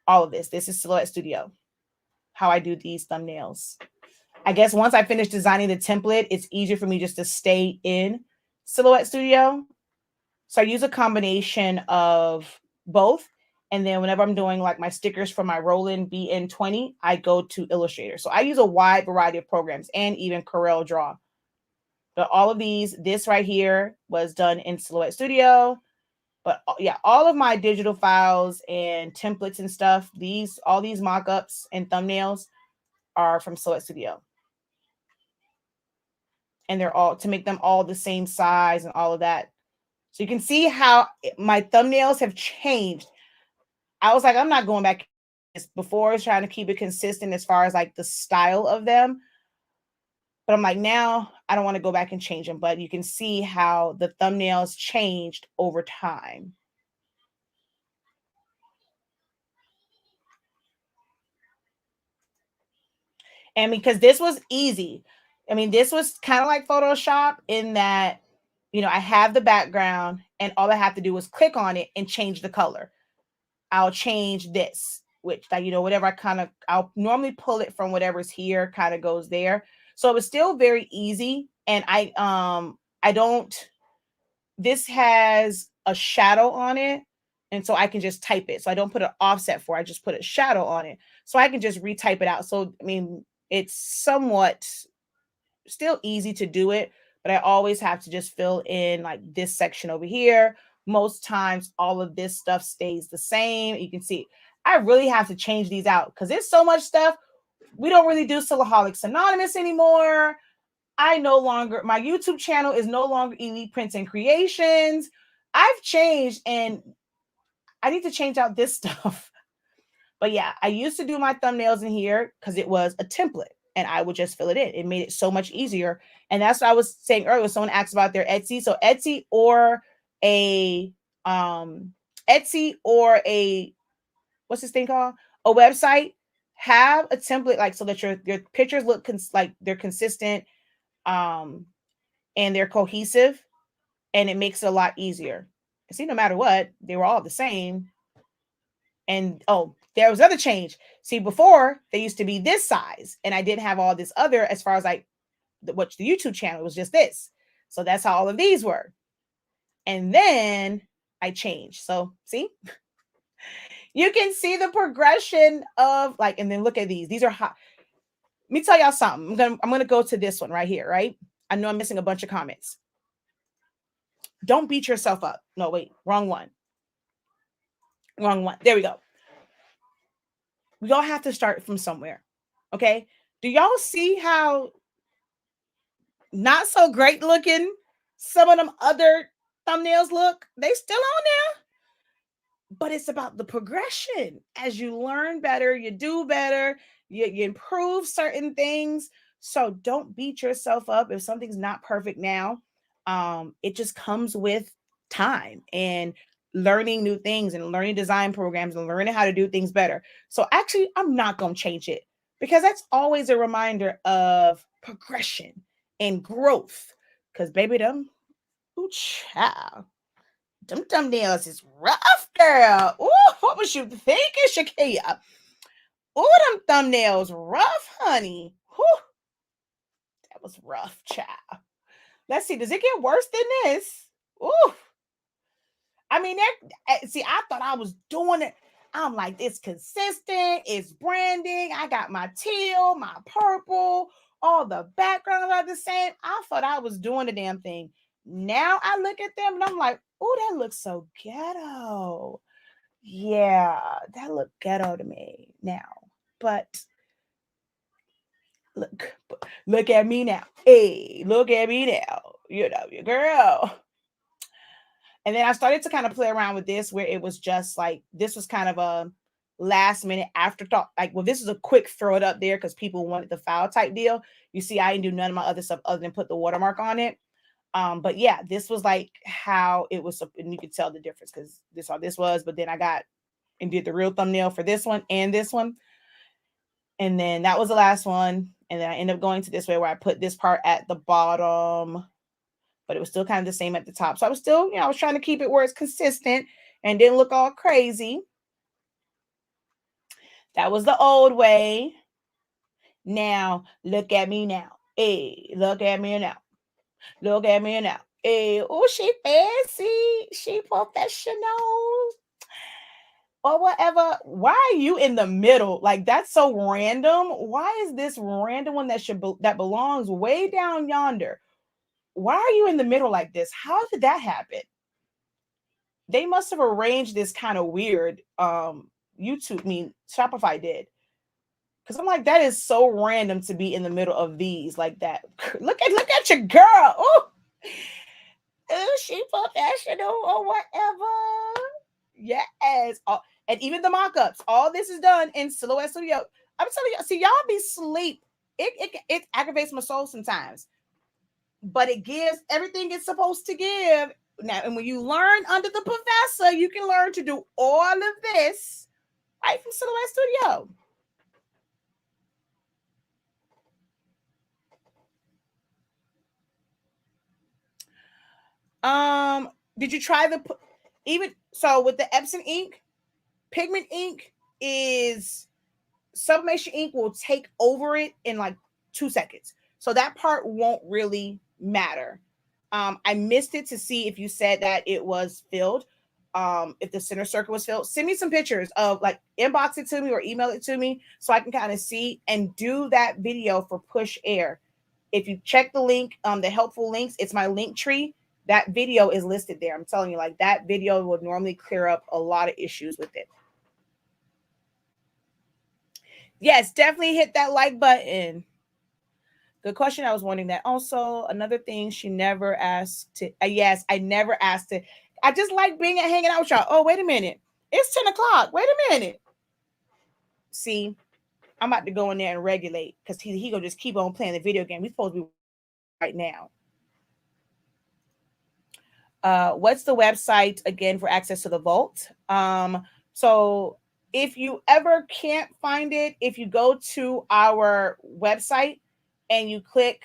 All of this is Silhouette Studio. How I do these thumbnails. I guess once I finish designing the template, it's easier for me just to stay in Silhouette Studio. So I use a combination of both. And then whenever I'm doing like my stickers for my Roland BN20, I go to Illustrator. So I use a wide variety of programs and even Corel Draw. But all of this right here was done in Silhouette Studio. But yeah, all of my digital files and templates and stuff, all these mock-ups and thumbnails are from Silhouette Studio. And they're all to make them all the same size and all of that. So you can see how my thumbnails have changed. I was like, I'm not going back. Before I was trying to keep it consistent as far as like the style of them. But I'm like, now I don't want to go back and change them. But you can see how the thumbnails changed over time. And because this was easy. I mean, this was kind of like Photoshop in that, I have the background and all I have to do is click on it and change the color. I'll change this, which whatever I'll normally pull it from whatever's here, kind of goes there. So it was still very easy. And this has a shadow on it. And so I can just type it. So I don't put an offset I just put a shadow on it. So I can just retype it out. So, I mean, it's somewhat still easy to do it, but I always have to just fill in like this section over here. Most times all of this stuff stays the same. You can see I really have to change these out because there's so much stuff. We don't really do Silaholics Anonymous anymore. My YouTube channel is no longer Elite Prints and Creations. I've changed and I need to change out this stuff. But yeah, I used to do my thumbnails in here because it was a template and I would just fill it in. It made it so much easier. And that's what I was saying earlier. Someone asked about their Etsy. So Etsy or a what's this thing called? A website, have a template like so that your pictures look like they're consistent and they're cohesive. and it makes it a lot easier. See, no matter what, they were all the same. And oh, there was other change. See, before they used to be this size, and I didn't have all this other as far as like what the YouTube channel was just this. So that's how all of these were. And then I changed. So see, you can see the progression of like, and then look at these. These are hot. Let me tell y'all something. I'm gonna go to this one right here, right? I know I'm missing a bunch of comments. Don't beat yourself up. No, wait, wrong one. Wrong one. There we go. We all have to start from somewhere. Okay. Do y'all see how not so great looking some of them other thumbnails look? They still on there. But it's about the progression. As you learn better, you do better, you improve certain things. So don't beat yourself up if something's not perfect now. It just comes with time and learning new things and learning design programs and learning how to do things better. So actually, I'm not going to change it because that's always a reminder of progression and growth. Because baby, them, ooh, child. Them thumbnails is rough, girl. Ooh, what was you thinking, Shakia? Ooh, them thumbnails rough, honey. Whew, that was rough, child. Let's see, does it get worse than this? Ooh. I mean, see, I thought I was doing it. I'm like, it's consistent, it's branding. I got my teal, my purple, all the backgrounds are the same. I thought I was doing the damn thing. Now I look at them and I'm like, oh, that looks so ghetto. Yeah, that looked ghetto to me now. But look at me now. Hey, look at me now. You know, your girl. And then I started to kind of play around with this where it was just like, this was kind of a last minute afterthought. Like, well, this is a quick throw it up there because people wanted the file type deal. You see, I didn't do none of my other stuff other than put the watermark on it. But yeah, this was like how it was, and you could tell the difference because this how this was. But then I got and did the real thumbnail for this one and this one. And then that was the last one. And then I ended up going to this way where I put this part at the bottom, but it was still kind of the same at the top. So I was still, I was trying to keep it where it's consistent and didn't look all crazy. That was the old way. Now, look at me now. Hey, look at me now. Look at me now. Hey, oh, she fancy. She professional. Or whatever. Why are you in the middle? Like, that's so random. Why is this random one that belongs way down yonder? Why are you in the middle like this? How did that happen? They must have arranged this kind of weird. Shopify did. Because I'm like, that is so random to be in the middle of these like that. Look at your girl. Oh, she professional or whatever. Yes. And even the mock-ups. All this is done in Silhouette Studio. I'm telling you, see, y'all be sleep. It aggravates my soul sometimes. But it gives everything it's supposed to give. Now, and when you learn under the professor, you can learn to do all of this right from Silhouette Studio. Did you try even so with the Epson ink? Pigment ink is sublimation ink will take over it in like 2 seconds. So that part won't really matter. I missed it to see if you said that it was filled. If the center circle was filled, send me some pictures of like inbox it to me or email it to me so I can kind of see and do that video for Push Air. If you check the link, the helpful links, it's my link tree. That video is listed there. I'm telling you, like that video would normally clear up a lot of issues with it. Yes, definitely hit that like button. Good question. I was wondering that. Also, another thing she never asked to. Yes, I never asked to. I just like being hanging out with y'all. Oh, wait a minute. It's 10 o'clock. Wait a minute. See, I'm about to go in there and regulate because he gonna just keep on playing the video game. We're supposed to be right now. What's the website again for access to the vault? So if you ever can't find it, if you go to our website and you click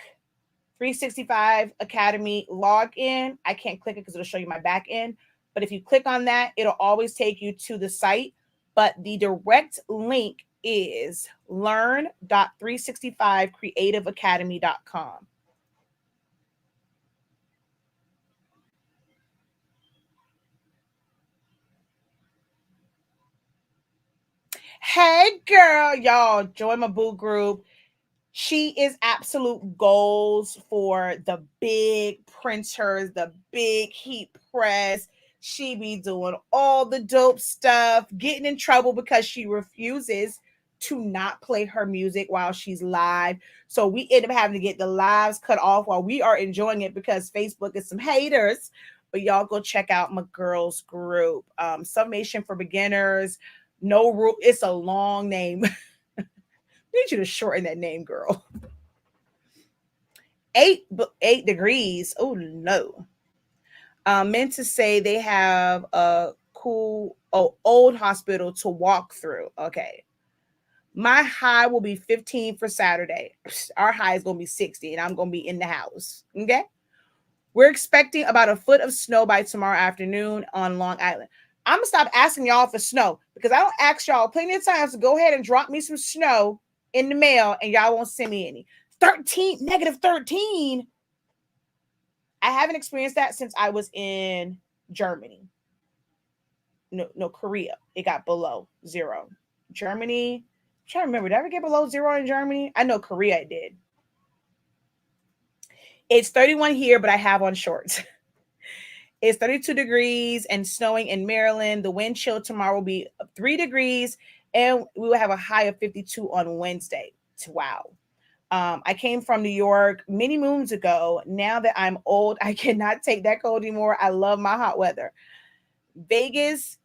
365 Academy login. I can't click it because it'll show you my back end. But if you click on that, it'll always take you to the site. But the direct link is learn.365creativeacademy.com. Hey girl, y'all, join my boo group. She is absolute goals for the big printers, the big heat press. She be doing all the dope stuff, getting in trouble because she refuses to not play her music while she's live. So we end up having to get the lives cut off while we are enjoying it because Facebook is some haters. But y'all go check out my girls group. Summation for beginners. No rule. It's a long name. Need you to shorten that name, girl. 8 degrees. Oh no. Meant to say they have a cool old hospital to walk through. Okay. My high will be 15 for Saturday. Our high is gonna be 60, and I'm gonna be in the house. Okay. We're expecting about a foot of snow by tomorrow afternoon on Long Island. I'm gonna stop asking y'all for snow because I don't ask y'all plenty of times to go ahead and drop me some snow in the mail and y'all won't send me any. 13, negative 13. I haven't experienced that since I was in Germany. No, Korea. It got below zero. Germany. I'm trying to remember. Did I ever get below zero in Germany? I know Korea did. It's 31 here, but I have on shorts. It's 32 degrees and snowing in Maryland. The wind chill tomorrow will be 3 degrees, and we will have a high of 52 on Wednesday. Wow. I came from New York many moons ago. Now that I'm old, I cannot take that cold anymore. I love my hot weather. Vegas,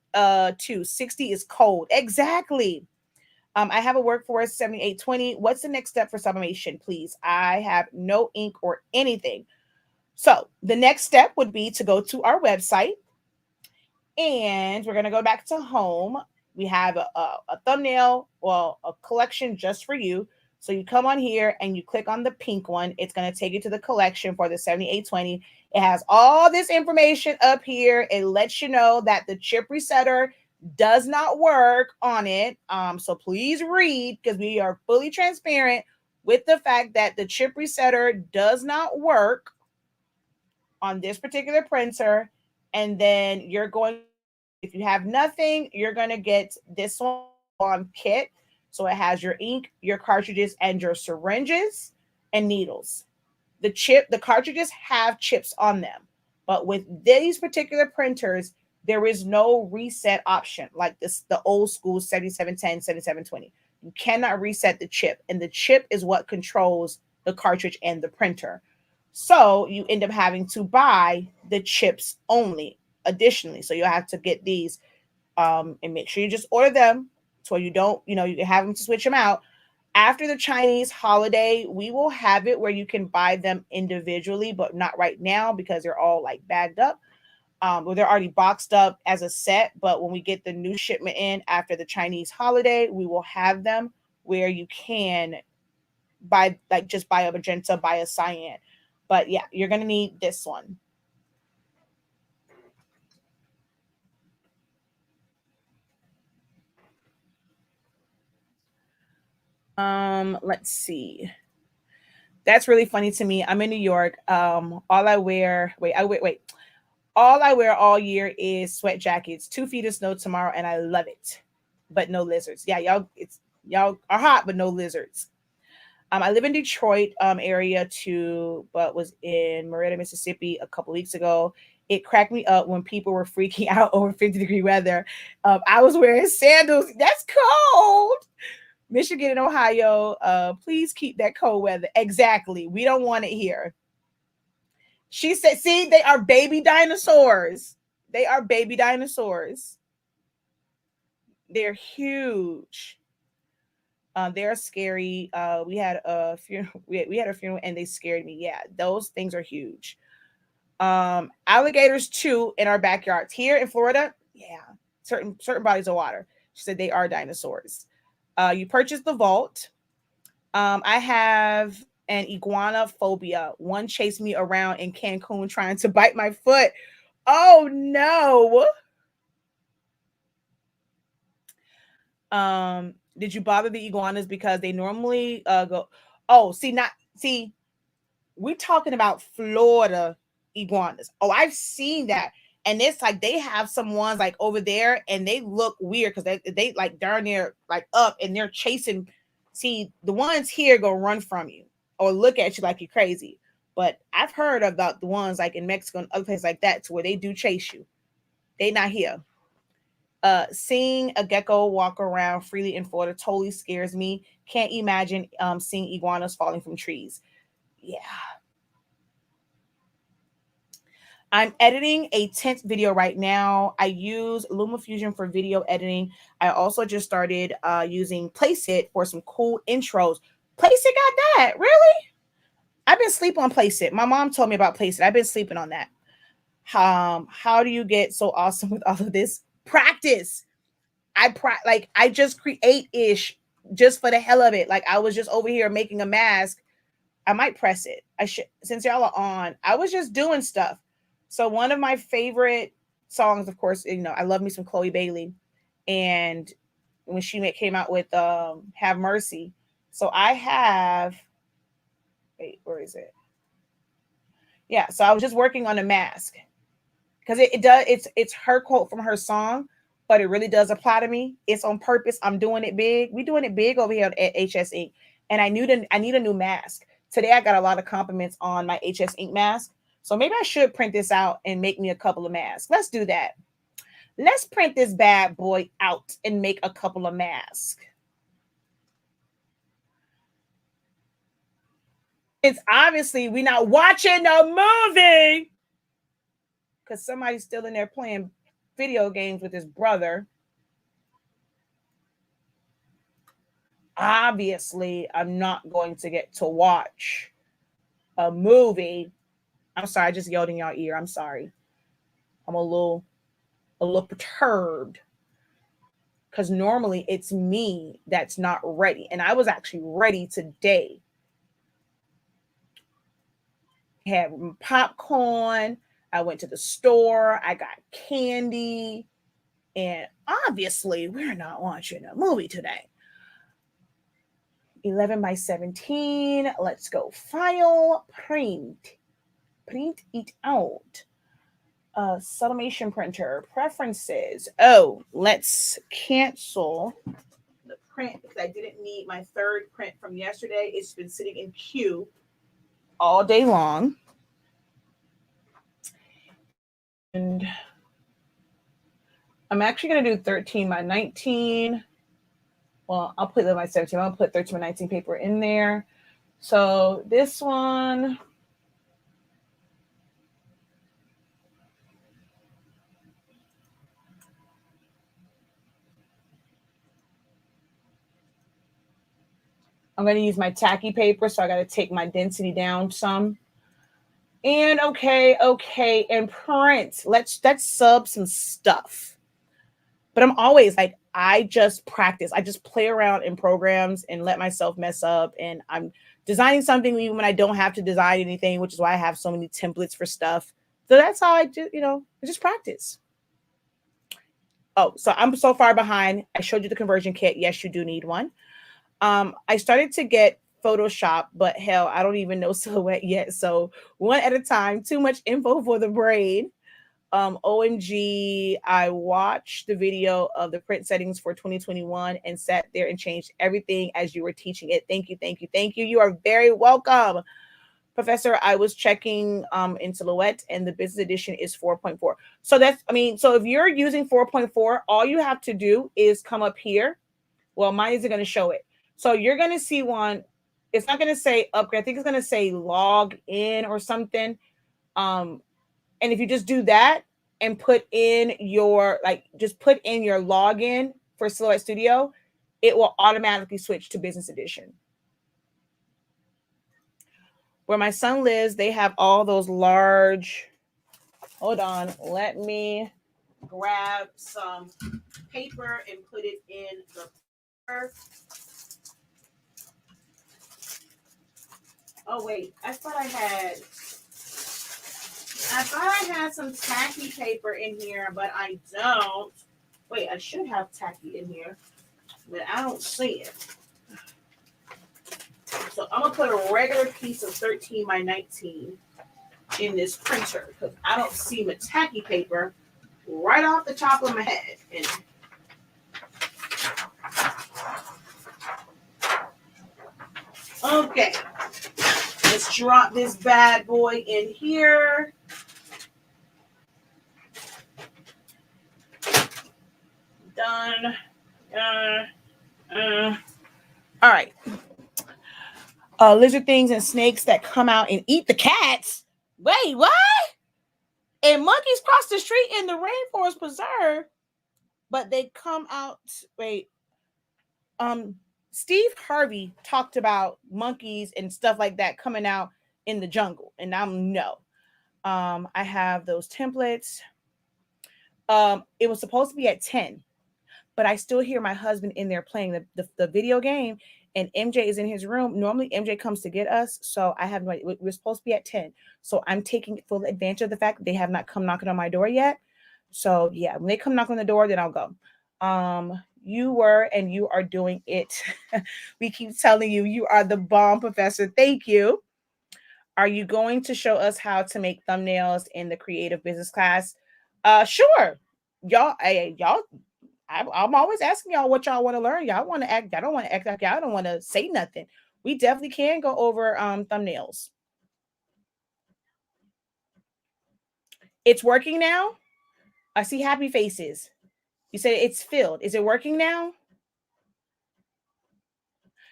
too. 60 is cold. Exactly. I have a workforce 7820. What's the next step for sublimation, please? I have no ink or anything. So the next step would be to go to our website, and we're going to go back to home. We have a thumbnail, well, a collection just for you. So you come on here and you click on the pink one. It's going to take you to the collection for the 7820. It has all this information up here. It lets you know that the chip resetter does not work on it. So please read, because we are fully transparent with the fact that the chip resetter does not work on this particular printer. And then you're going, if you have nothing, you're going to get this one on kit. So it has your ink, your cartridges, and your syringes and needles. The cartridges have chips on them. But with these particular printers, there is no reset option like this, the old school 7710, 7720. You cannot reset the chip, and the chip is what controls the cartridge and the printer. So you end up having to buy the chips only additionally. So you'll have to get these and make sure you just order them so you don't, you can have them to switch them out. After the Chinese holiday, we will have it where you can buy them individually, but not right now because they're all like bagged up. Well, they're already boxed up as a set, but when we get the new shipment in after the Chinese holiday, we will have them where you can buy, like just buy a magenta, buy a cyan. But yeah, you're going to need this one. Let's see. That's really funny to me. I'm in New York. All I wear, wait. All I wear all year is sweat jackets. 2 feet of snow tomorrow, and I love it. But no lizards. Yeah, y'all are hot, but no lizards. I live in Detroit area too, but was in Marietta, Mississippi a couple weeks ago. It cracked me up when people were freaking out over 50-degree weather. I was wearing sandals. That's cold. Michigan and Ohio, please keep that cold weather. Exactly. We don't want it here. She said, see, they are baby dinosaurs. They are baby dinosaurs. They're huge. They're scary. We had a funeral. We had a funeral, and they scared me. Yeah, those things are huge. Alligators too in our backyards here in Florida. Yeah, certain bodies of water. She said they are dinosaurs. You purchased the vault. I have and Iguana Phobia. One chased me around in Cancun trying to bite my foot. Oh no. Did you bother the iguanas because they normally go? Oh, see, we're talking about Florida iguanas. Oh, I've seen that. And it's like they have some ones like over there and they look weird because they like darn near like up and they're chasing. See, the ones here go run from you or look at you like you're crazy. But I've heard about the ones like in Mexico and other places like that to where they do chase you. They not here. Seeing a gecko walk around freely in Florida totally scares me. Can't imagine seeing iguanas falling from trees. Yeah. I'm editing a tent video right now. I use LumaFusion for video editing. I also just started using Placeit for some cool intros. Placeit got that? Really? I've been sleeping on Placeit. My mom told me about Placeit. I've been sleeping on that. How do you get so awesome with all of this? Practice. I just create ish just for the hell of it. Like I was just over here making a mask. I might press it. I should, since y'all are on. I was just doing stuff. So one of my favorite songs, of course, I love me some Chloe Bailey, and when she came out with "Have Mercy," so I have. Wait, where is it? Yeah, so I was just working on a mask because it does. It's her quote from her song, but it really does apply to me. It's on purpose. I'm doing it big. We're doing it big over here at HS Inc. And I need a new mask. Today I got a lot of compliments on my HS Inc. mask. So maybe I should print this out and make me a couple of masks. Let's do that. Let's print this bad boy out and make a couple of masks. It's obviously we're not watching a movie because somebody's still in there playing video games with his brother. Obviously, I'm not going to get to watch a movie. I'm sorry, I just yelled in your ear. I'm sorry. I'm a little perturbed because normally it's me that's not ready. And I was actually ready today. Had popcorn. I went to the store. I got candy. And obviously, we're not watching a movie today. 11 by 17. Let's go. File, print. Print it out. Sublimation printer. Preferences. Oh, let's cancel the print because I didn't need my third print from yesterday. It's been sitting in queue all day long. And I'm actually going to do 13 by 19. Well, I'll put 11 by 17. I'll put 13 by 19 paper in there. So this one. I'm going to use my tacky paper, so I got to take my density down some. And okay, and print. Let's sub some stuff. But I'm always like, I just practice. I just play around in programs and let myself mess up. And I'm designing something even when I don't have to design anything, which is why I have so many templates for stuff. So that's how I just practice. Oh, so I'm so far behind. I showed you the conversion kit. Yes, you do need one. I started to get Photoshop, but hell, I don't even know Silhouette yet. So one at a time, too much info for the brain. OMG, I watched the video of the print settings for 2021 and sat there and changed everything as you were teaching it. Thank you. You are very welcome. Professor, I was checking in Silhouette and the business edition is 4.4. So so if you're using 4.4, all you have to do is come up here. Well, mine isn't going to show it. So you're going to see one. It's not going to say upgrade. I think it's going to say log in or something. And if you just do that and put in your login for Silhouette Studio, it will automatically switch to business edition. Where my son lives, they have all those large. Hold on. Let me grab some paper and put it in the paper. Oh wait, I thought I had some tacky paper in here, but I don't. Wait, I should have tacky in here, but I don't see it. So I'm gonna put a regular piece of 13 by 19 in this printer because I don't see my tacky paper right off the top of my head. And okay, let's drop this bad boy in here. Done. All right. Lizard things and snakes that come out and eat the cats. Wait, what? And monkeys cross the street in the rainforest preserve, but they come out. Wait. Steve Harvey talked about monkeys and stuff like that coming out in the jungle, and I'm no. I have those templates. It was supposed to be at 10, but I still hear my husband in there playing the video game, and MJ is in his room. Normally MJ comes to get us, so I have no idea. We're supposed to be at 10. So I'm taking full advantage of the fact that they have not come knocking on my door yet. So yeah, when they come knock on the door, then I'll go. You were and you are doing it. We keep telling you, you are the bomb, Professor. Thank you. Are you going to show us how to make thumbnails in the creative business class? Sure. Y'all, I'm always asking y'all what y'all want to learn. Y'all want to act. Y'all don't want to act like y'all don't want to say nothing. We definitely can go over thumbnails. It's working now. I see happy faces. You said it's filled. Is it working now?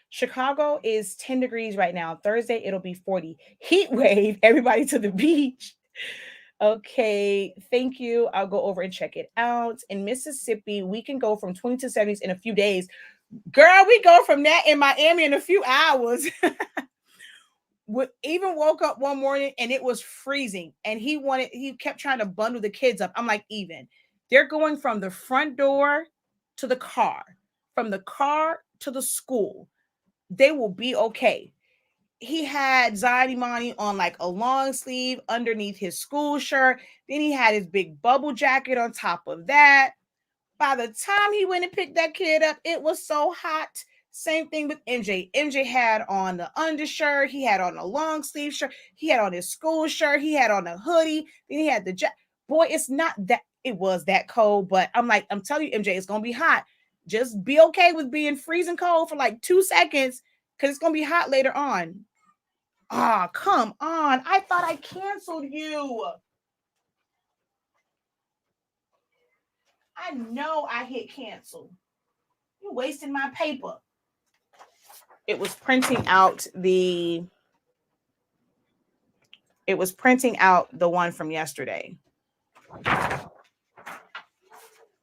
Chicago is 10 degrees right now. Thursday, it'll be 40. Heat wave. Everybody to the beach. Okay, thank you. I'll go over and check it out. In Mississippi, we can go from 20 to 70s in a few days. Girl, we go from that in Miami in a few hours. We even woke up one morning and it was freezing, and he kept trying to bundle the kids up. I'm like, even they're going from the front door to the car, from the car to the school. They will be okay. He had Zion Imani on like a long sleeve underneath his school shirt. Then he had his big bubble jacket on top of that. By the time he went and picked that kid up, it was so hot. Same thing with MJ. MJ had on the undershirt. He had on a long sleeve shirt. He had on his school shirt. He had on a hoodie. Then he had the jacket. Boy, it's not that it was that cold, but I'm telling you, MJ, it's gonna be hot. Just be okay with being freezing cold for like 2 seconds because it's gonna be hot later on. Ah, come on. I thought I canceled you. I know I hit cancel. You're wasting my paper. It was printing out the one from yesterday.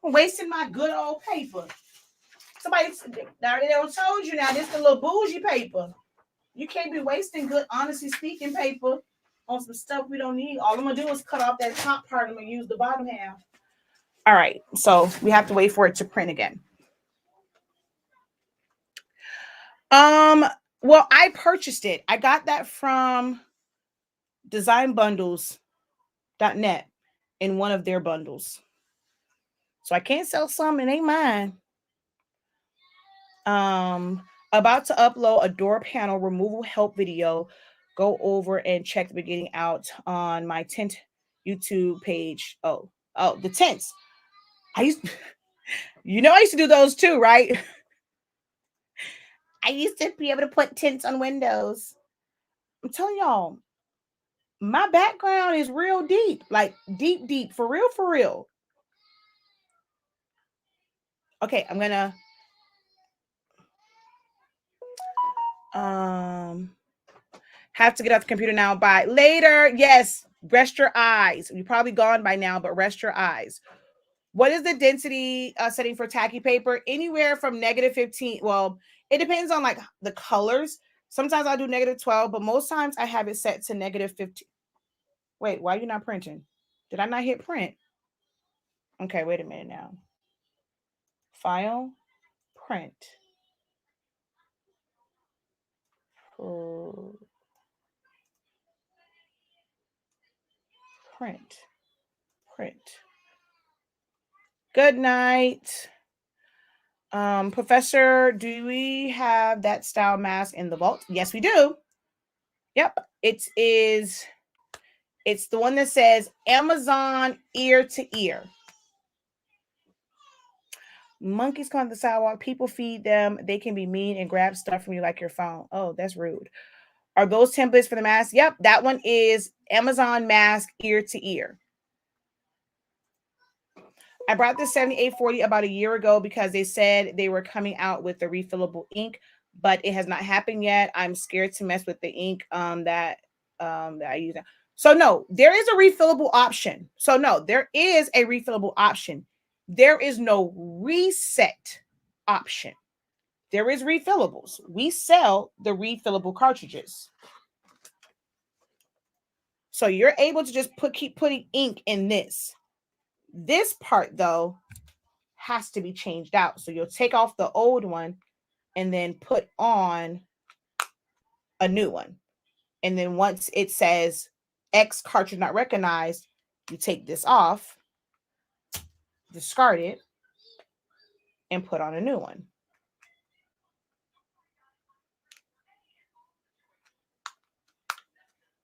I'm wasting my good old paper. Somebody now they don't told you now this the little bougie paper. You can't be wasting good honestly speaking paper on some stuff we don't need. All I'm gonna do is cut off that top part. I'm gonna use the bottom half. All right, so we have to wait for it to print again. Well, I purchased it. I got that from designbundles.net in one of their bundles. So I can't sell some, it ain't mine. About to upload a door panel removal help video. Go over and check the beginning out on my tent YouTube page. Oh, the tents. I used to do those too, right? I used to be able to put tents on windows. I'm telling y'all, my background is real deep, like deep, for real, for real. Okay, I'm gonna have to get off the computer now. Bye. Later. Yes, rest your eyes. You're probably gone by now, but rest your eyes. What is the density setting for tacky paper? Anywhere from -15. Well, it depends on like the colors. Sometimes I do -12, but most times I have it set to -15. Wait, why are you not printing? Did I not hit print? Okay, wait a minute now. File, print. Oh. Print. Good night. Professor, do we have that style mask in the vault? Yes, we do. Yep. It's the one that says Amazon ear to ear. Monkeys come on the sidewalk. People feed them. They can be mean and grab stuff from you like your phone. Oh, that's rude. Are those templates for the mask? Yep. That one is Amazon mask ear to ear. I brought the 7840 about a year ago because they said they were coming out with the refillable ink, but it has not happened yet. I'm scared to mess with the ink that I use. So no, there is a refillable option. So no, there is a refillable option. There is no reset option. There is refillables. We sell the refillable cartridges. So you're able to just keep putting ink in this. This part though has to be changed out. So you'll take off the old one and then put on a new one. And then once it says X cartridge not recognized, you take this off, discard it, and put on a new one.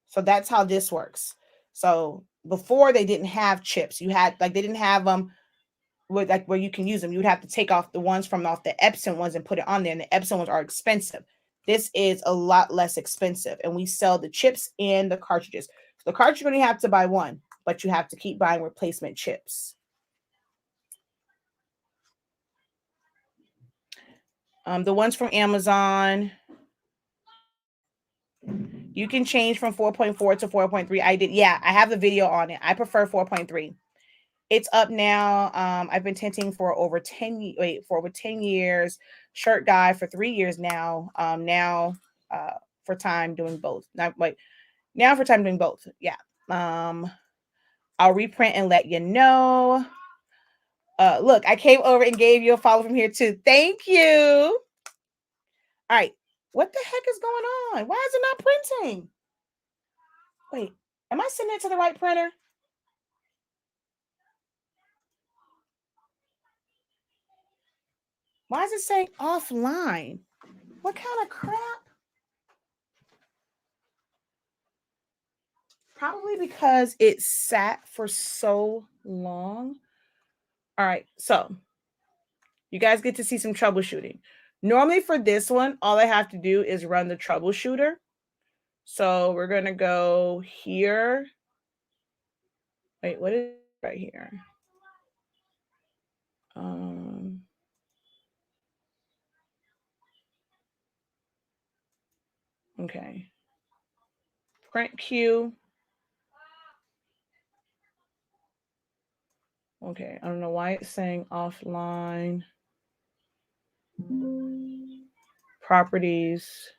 So that's how this works. So before they didn't have chips. You had they didn't have them with where you can use them. You would have to take off the ones from off the Epson ones and put it on there. And the Epson ones are expensive. This is a lot less expensive. And we sell the chips and the cartridges. So the cartridge, you only have to buy one, but you have to keep buying replacement chips. The ones from Amazon, you can change from 4.4 to 4.3. I did. Yeah, I have the video on it. I prefer 4.3. It's up now. I've been tinting for over 10 years. Shirt guy for 3 years now. For time doing both. Now for time doing both. Yeah. I'll reprint and let you know. Look, I came over and gave you a follow from here too. Thank you. All right. What the heck is going on? Why is it not printing? Wait, am I sending it to the right printer? Why is it saying offline? What kind of crap? Probably because it sat for so long. All right, so you guys get to see some troubleshooting. Normally for this one, all I have to do is run the troubleshooter. So we're going to go here. Wait, what is right here? Okay. Print queue. Okay, I don't know why it's saying offline. Properties.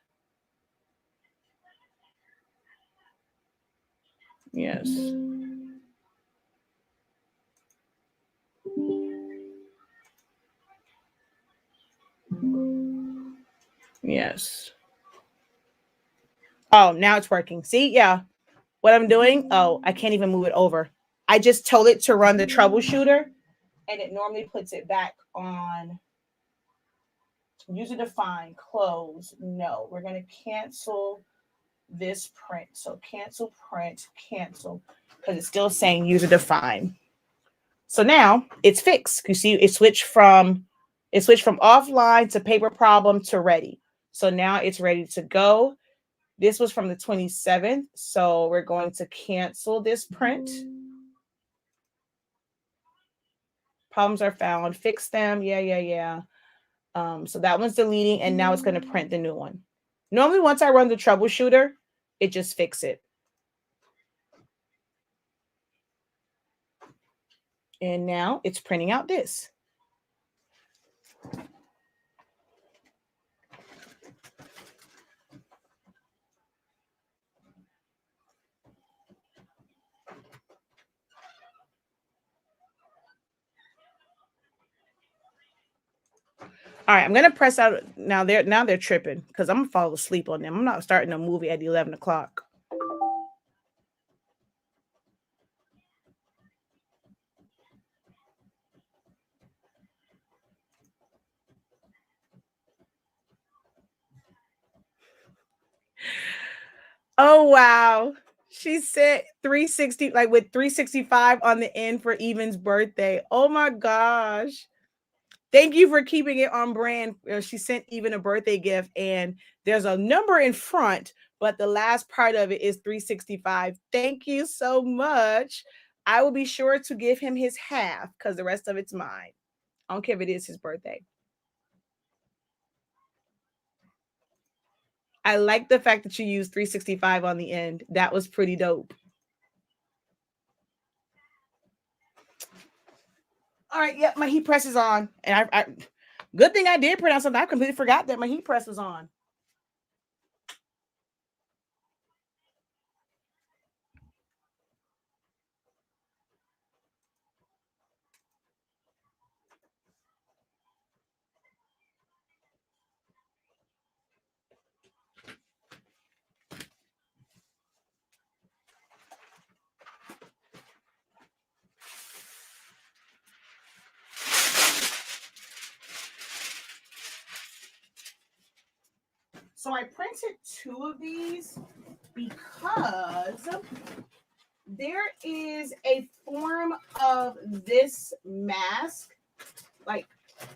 Yes. Yes. Oh, now it's working. See? Yeah. What I'm doing, oh, I can't even move it over. I just told it to run the troubleshooter, and it normally puts it back on user defined, close. No, we're going to cancel this print. So cancel print, cancel, because it's still saying user defined. So now it's fixed. You see, it switched from offline to paper problem to ready. So now it's ready to go. This was from the 27th. So we're going to cancel this print. Problems are found. Fix them. Yeah. So that one's deleting, and now it's going to print the new one. Normally, once I run the troubleshooter, it just fixes it. And now it's printing out this. All right, I'm gonna press out now. They're tripping because I'm gonna fall asleep on them. I'm not starting a movie at 11 o'clock. Oh, wow. She said 360, like with 365 on the end for Even's birthday. Oh my gosh. Thank you for keeping it on brand. She sent Even a birthday gift, and there's a number in front, but the last part of it is 365. Thank you so much. I will be sure to give him his half because the rest of it's mine. I don't care if it is his birthday. I like the fact that you used 365 on the end. That was pretty dope. All right, yep, my heat press is on. And I good thing I did print out something. I completely forgot that my heat press was on. So I printed 2 of these because there is a form of this mask, like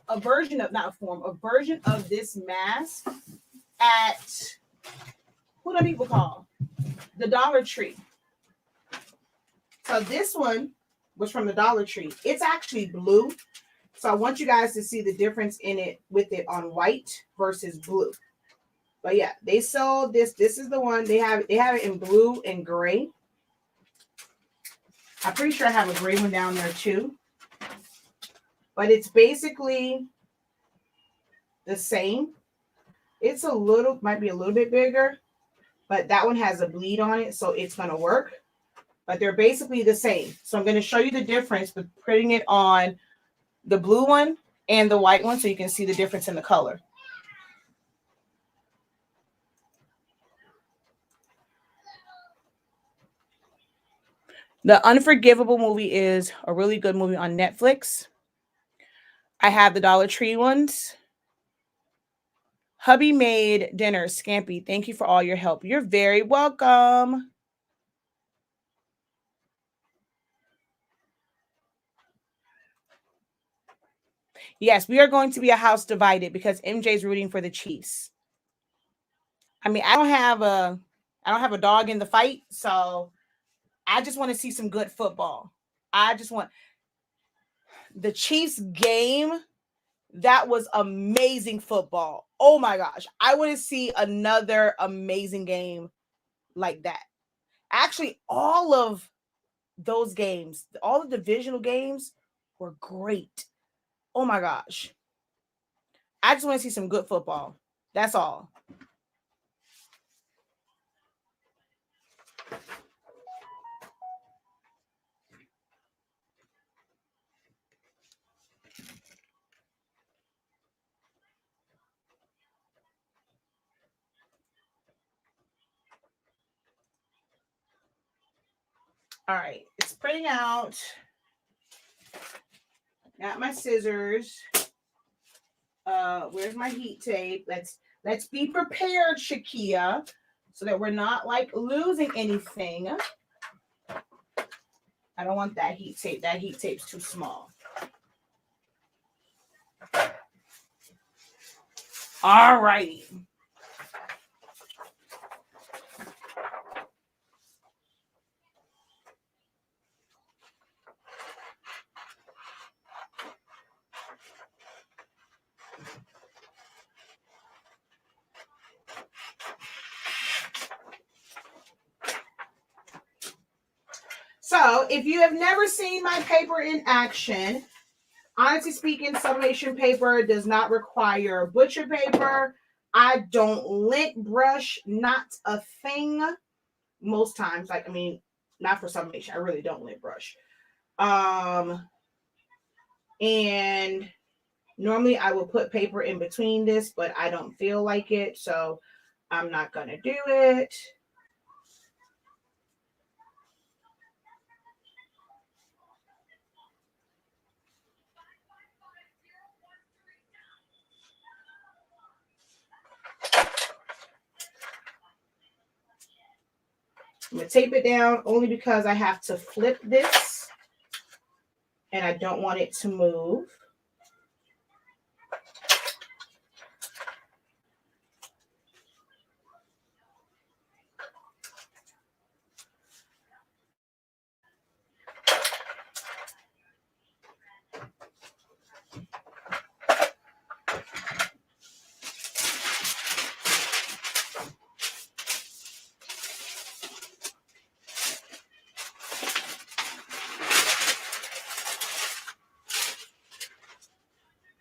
a version of, not a form, a version of this mask at, what do people call? The Dollar Tree. So this one was from the Dollar Tree. It's actually blue. So I want you guys to see the difference in it with it on white versus blue. But yeah, they sold this. This is the one they have it in blue and gray. I'm pretty sure I have a gray one down there too. But it's basically the same. It's might be a little bit bigger, but that one has a bleed on it, so it's going to work. But they're basically the same. So I'm going to show you the difference with putting it on the blue one and the white one so you can see the difference in the color. The Unforgivable movie is a really good movie on Netflix. I have the Dollar Tree ones. Hubby made dinner. Scampy, thank you for all your help. You're very welcome. Yes, we are going to be a house divided because MJ's rooting for the Chiefs. I mean, I don't have a dog in the fight, so I just want to see some good football. I just want the Chiefs game. That was amazing football. Oh my gosh. I want to see another amazing game like that. Actually, all of those games, all the divisional games were great. Oh my gosh. I just want to see some good football. That's all. All right, it's printing out. Got my scissors. Where's my heat tape? Let's be prepared, Shakia, so that we're not like losing anything. I don't want that heat tape. That heat tape's too small. All righty. So if you have never seen my paper in action, honestly speaking, sublimation paper does not require butcher paper. I don't lint brush, not a thing. Most times, not for sublimation. I really don't lint brush. And normally I will put paper in between this, but I don't feel like it, so I'm not gonna do it. I'm going to tape it down only because I have to flip this and I don't want it to move.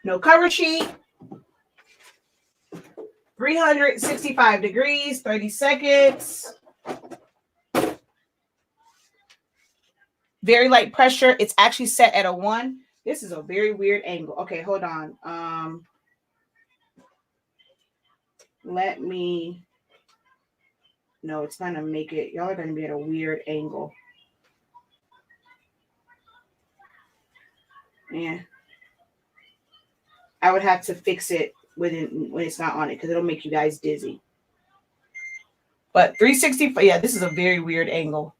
No cover sheet. 365 degrees, 30 seconds. Very light pressure. It's actually set at a 1. This is a very weird angle. Okay, hold on. Let me... No, it's going to make it... Y'all are going to be at a weird angle. Yeah. I would have to fix it when it's not on it because it'll make you guys dizzy. But 360, yeah, this is a very weird angle.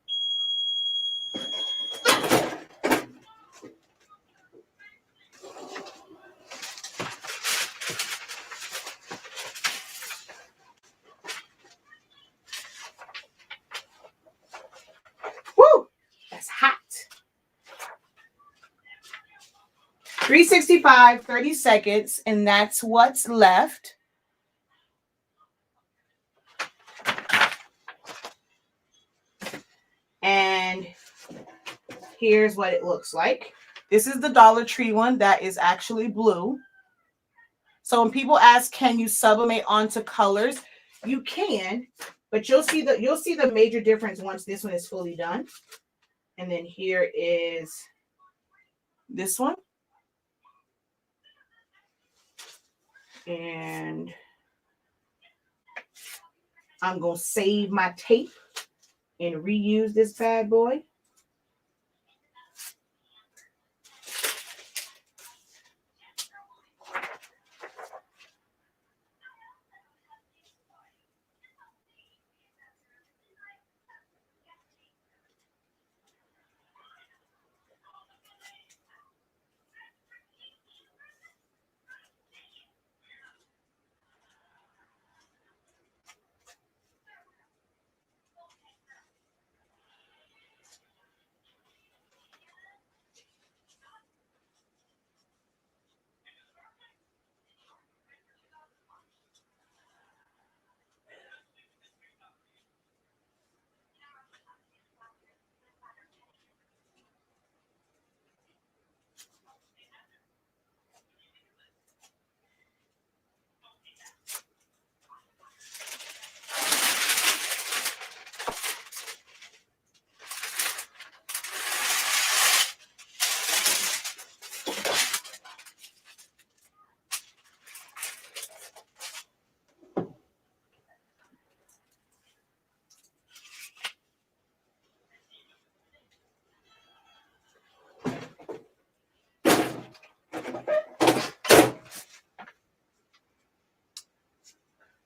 Woo! That's hot. 365, 30 seconds, and that's what's left. And here's what it looks like. This is the Dollar Tree one that is actually blue. So when people ask, can you sublimate onto colors? You can, but you'll see the major difference once this one is fully done. And then here is this one. And I'm going to save my tape and reuse this bad boy.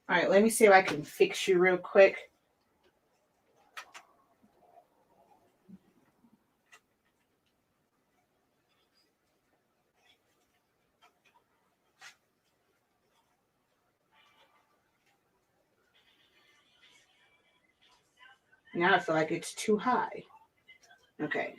All right, let me see if I can fix you real quick. Now I feel like it's too high. Okay.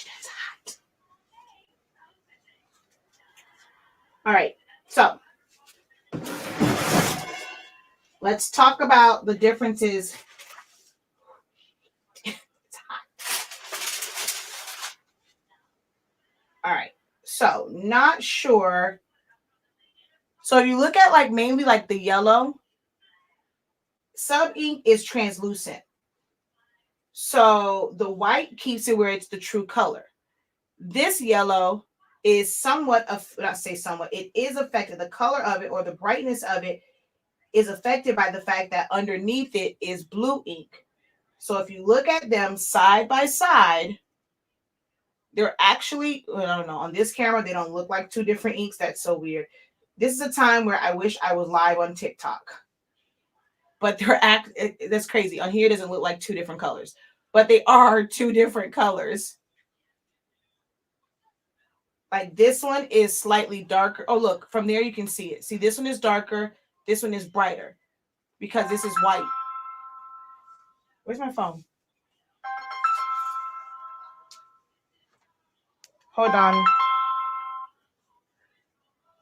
That's hot. All right, so let's talk about the differences. It's hot. All right, so not sure. So you look at like mainly like the yellow, sub ink is translucent. So the white keeps it where it's the true color. This yellow is somewhat of, not say somewhat, it is affected. The color of it or the brightness of it is affected by the fact that underneath it is blue ink. So if you look at them side by side, they're actually, I don't know, on this camera, they don't look like two different inks. That's so weird. This is a time where I wish I was live on TikTok. But that's crazy. On here, it doesn't look like two different colors. But they are two different colors. Like this one is slightly darker. Oh, look, from there you can see it. See, this one is darker. This one is brighter because this is white. Where's my phone? Hold on.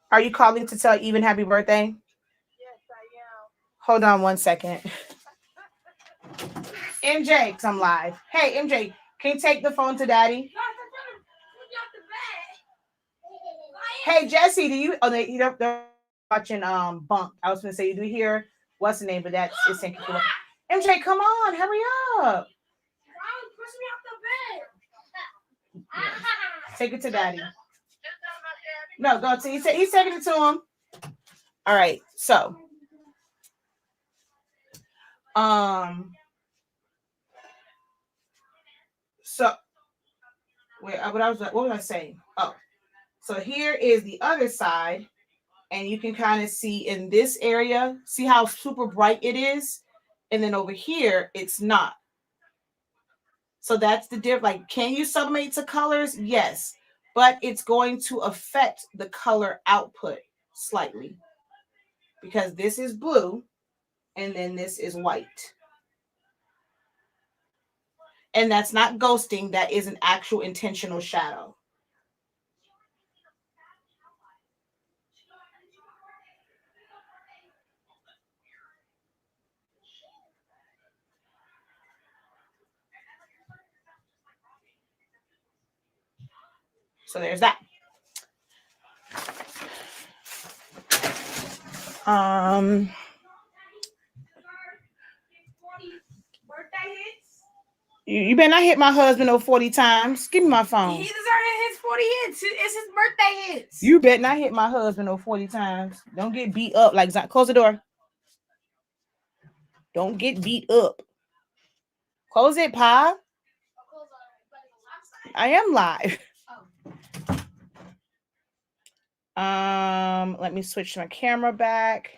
Are you calling to tell Even happy birthday? Yes, I am. Hold on 1 second. MJ, because I'm live. Hey, MJ, can you take the phone to Daddy? Hey, Jesse, do you? Oh, they're watching Bunk. I was gonna say, do you hear what's the name? But that's it's saying. MJ, come on, hurry up. Push me off the bed. Take it to Daddy. No, go to. He's taking it to him. All right, so so wait, what was I saying? Oh, so here is the other side, and you can kind of see in this area, see how super bright it is, and then over here it's not. So that's the difference. Like, can you sublimate to colors? Yes, but it's going to affect the color output slightly because this is blue and then this is white. And that's not ghosting, that is an actual intentional shadow. So there's that. You better not hit my husband over 40 times. Give me my phone. He deserved his 40 hits. It's his birthday hits. You better not hit my husband over 40 times. Don't get beat up like that. Close the door. Don't get beat up. Close it, Pa. I am live. Let me switch my camera back.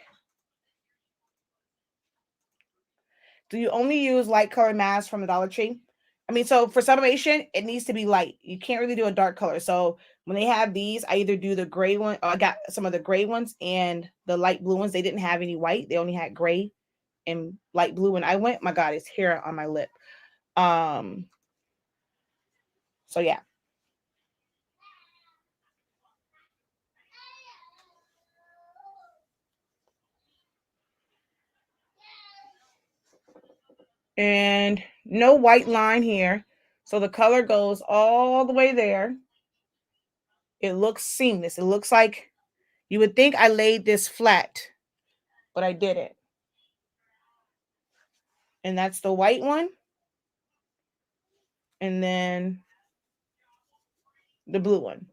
Do you only use light color masks from the Dollar Tree? I mean, so for sublimation, it needs to be light. You can't really do a dark color. So when they have these, I either do the gray one. I got some of the gray ones and the light blue ones. They didn't have any white. They only had gray and light blue. When I went, my God, it's hair on my lip. So yeah. And no white line here. So the color goes all the way there. It looks seamless. It looks like you would think I laid this flat, but I didn't. And that's the white one. And then the blue one.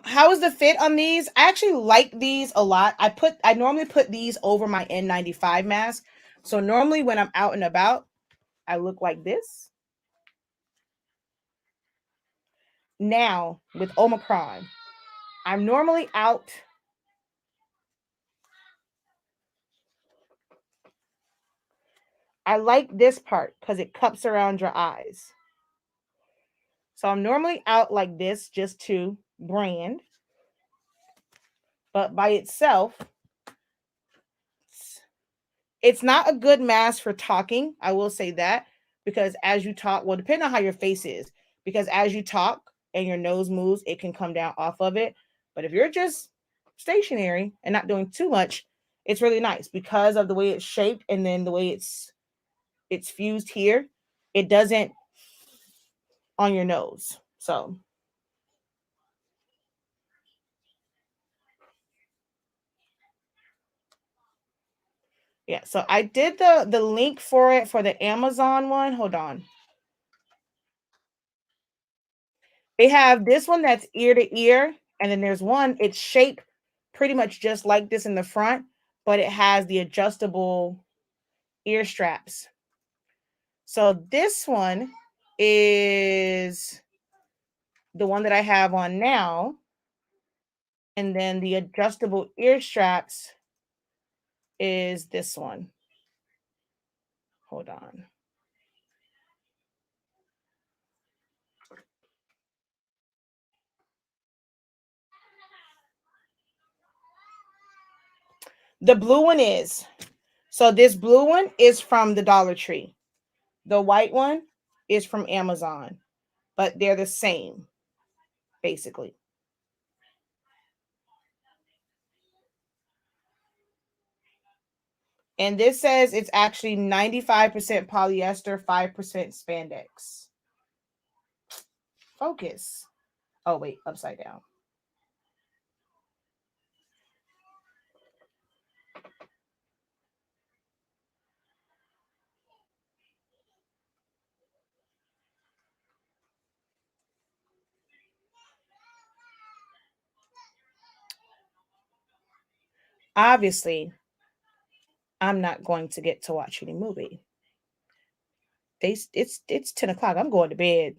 How is the fit on these? I actually like these a lot. I normally put these over my N95 mask. So normally when I'm out and about, I look like this. Now with Omicron, I'm normally out. I like this part because it cups around your eyes. So I'm normally out like this just to brand. But by itself, it's not a good mask for talking. I will say that. Because as you talk, well, depending on how your face is. Because as you talk and your nose moves, it can come down off of it. But if you're just stationary and not doing too much, it's really nice because of the way it's shaped and then the way it's it's fused here. It doesn't on your nose. So yeah, so I did the link for it for the Amazon one. Hold on. They have this one that's ear to ear, and then there's one, it's shaped pretty much just like this in the front, but it has the adjustable ear straps. So this one is the one that I have on now. And then the adjustable ear straps is this one. Hold on. The blue one is. So this blue one is from the Dollar Tree. The white one is from Amazon, but they're the same, basically. And this says it's actually 95% polyester, 5% spandex. Focus. Oh, wait, upside down. Obviously, I'm not going to get to watch any movie. It's 10 o'clock. I'm going to bed.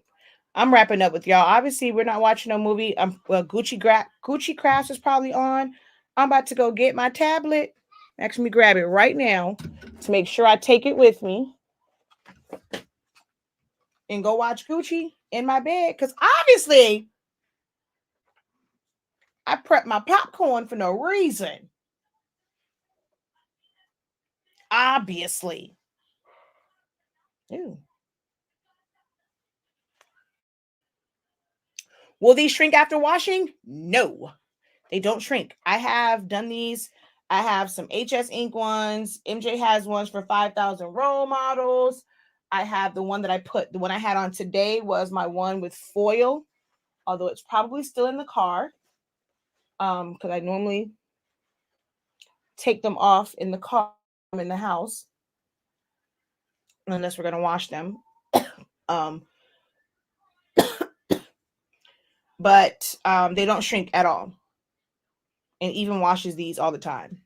I'm wrapping up with y'all. Obviously, we're not watching no movie. Well, Gucci Crafts is probably on. I'm about to go get my tablet. Actually, grab it right now to make sure I take it with me and go watch Gucci in my bed. Because obviously, I prepped my popcorn for no reason. Obviously. Ew. Will these shrink after washing? No, they don't shrink. I have done these. I have some HS ink ones. MJ has ones for 5,000 role models. I have the one that the one I had on today was my one with foil, although it's probably still in the car. Because I normally take them off in the car in the house unless we're gonna wash them. um, but they don't shrink at all, and even washes these all the time.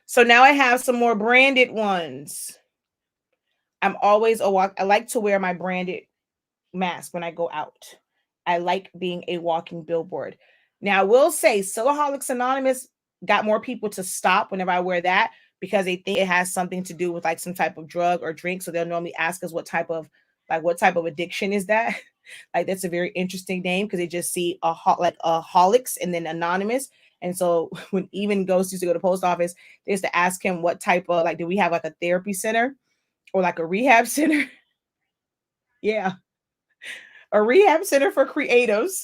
So now I have some more branded ones. I'm always I like to wear my branded mask when I go out. I like being a walking billboard. Now I will say Sillaholics Anonymous got more people to stop whenever I wear that because they think it has something to do with like some type of drug or drink. So they'll normally ask us what type of addiction is that? Like that's a very interesting name because they just see a holics and then anonymous. And so when even goes used to go to the post office, they used to ask him what type of do we have like a therapy center or like a rehab center? Yeah. A rehab center for creatives.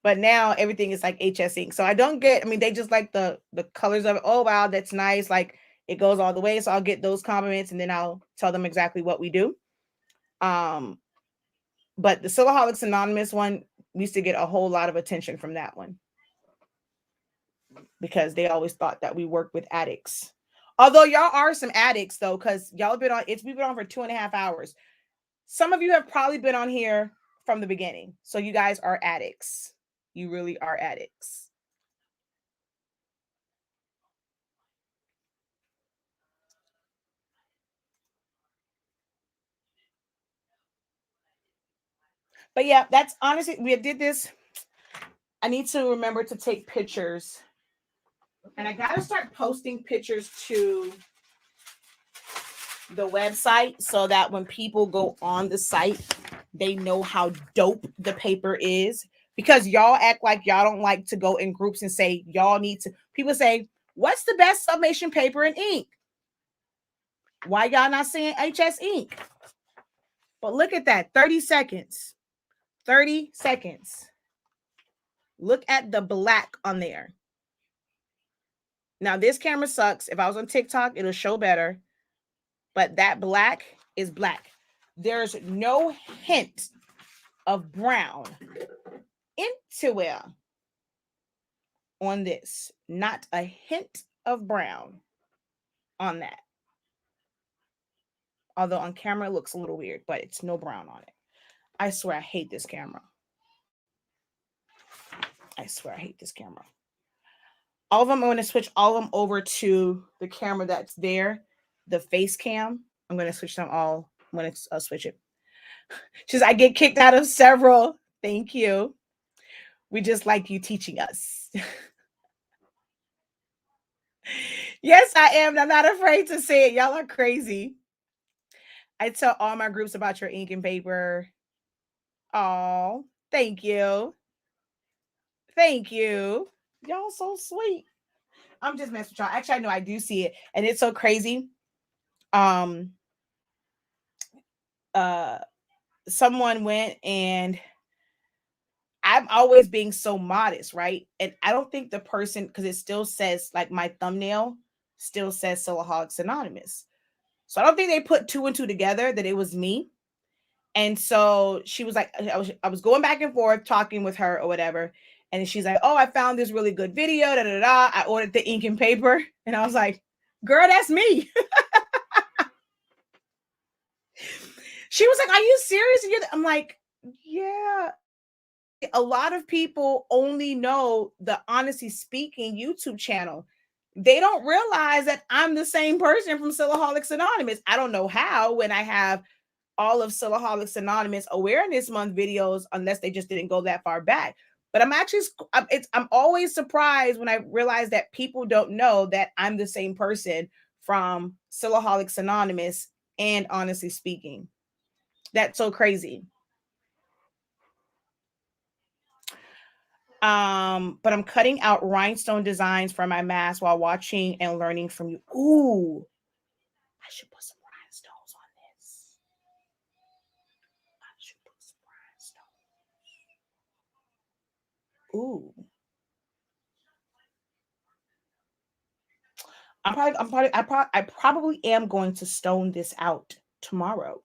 But now everything is like HS ink. So I don't get, I mean, they just like the colors of it. Oh wow, that's nice. Like it goes all the way. So I'll get those compliments and then I'll tell them exactly what we do. But the Sillaholics Anonymous one, we used to get a whole lot of attention from that one. Because they always thought that we worked with addicts. Although y'all are some addicts though, because y'all have been on we've been on for 2.5 hours. Some of you have probably been on here from the beginning. So you guys are addicts. You really are addicts. But yeah, that's honestly, we did this. I need to remember to take pictures. And I got to start posting pictures to the website so that when people go on the site, they know how dope the paper is. Because y'all act like y'all don't like to go in groups and say y'all need to. People say, what's the best summation paper and ink? Why y'all not saying HS ink? But look at that, 30 seconds. 30 seconds. Look at the black on there. Now, this camera sucks. If I was on TikTok, it'll show better. But that black is black. There's no hint of brown into it on this. Not a hint of brown on that. Although on camera it looks a little weird, but it's no brown on it. I swear I hate this camera. I swear I hate this camera. All of them, I'm going to switch all of them over to the camera that's there, the face cam. I'm going to switch them all. I'm going to switch it. She says, I get kicked out of several. Thank you. We just like you teaching us. Yes, I am. I'm not afraid to say it. Y'all are crazy. I tell all my groups about your ink and paper. Oh, thank you. Thank you. Y'all so sweet. I'm just messing with y'all. Actually, I know I do see it. And it's so crazy. Someone went and I'm always being so modest, right? And I don't think the person, because it still says, like my thumbnail still says Silaholics Anonymous. So I don't think they put two and two together that it was me. And so she was like, I was going back and forth talking with her or whatever. And she's like, oh, I found this really good video. Da, da, da. I ordered the ink and paper. And I was like, girl, that's me. She was like, are you serious? I'm like, yeah. A lot of people only know the Honesty Speaking YouTube channel. They don't realize that I'm the same person from Silaholics Anonymous. I don't know how when I have all of Silaholics Anonymous Awareness Month videos, unless they just didn't go that far back. But I'm always surprised when I realize that people don't know that I'm the same person from Silaholics Anonymous and Honestly Speaking. That's so crazy. But I'm cutting out rhinestone designs for my mask while watching and learning from you. Ooh, I should put some rhinestones on this. I should put some rhinestones. Ooh. I probably am going to stone this out tomorrow.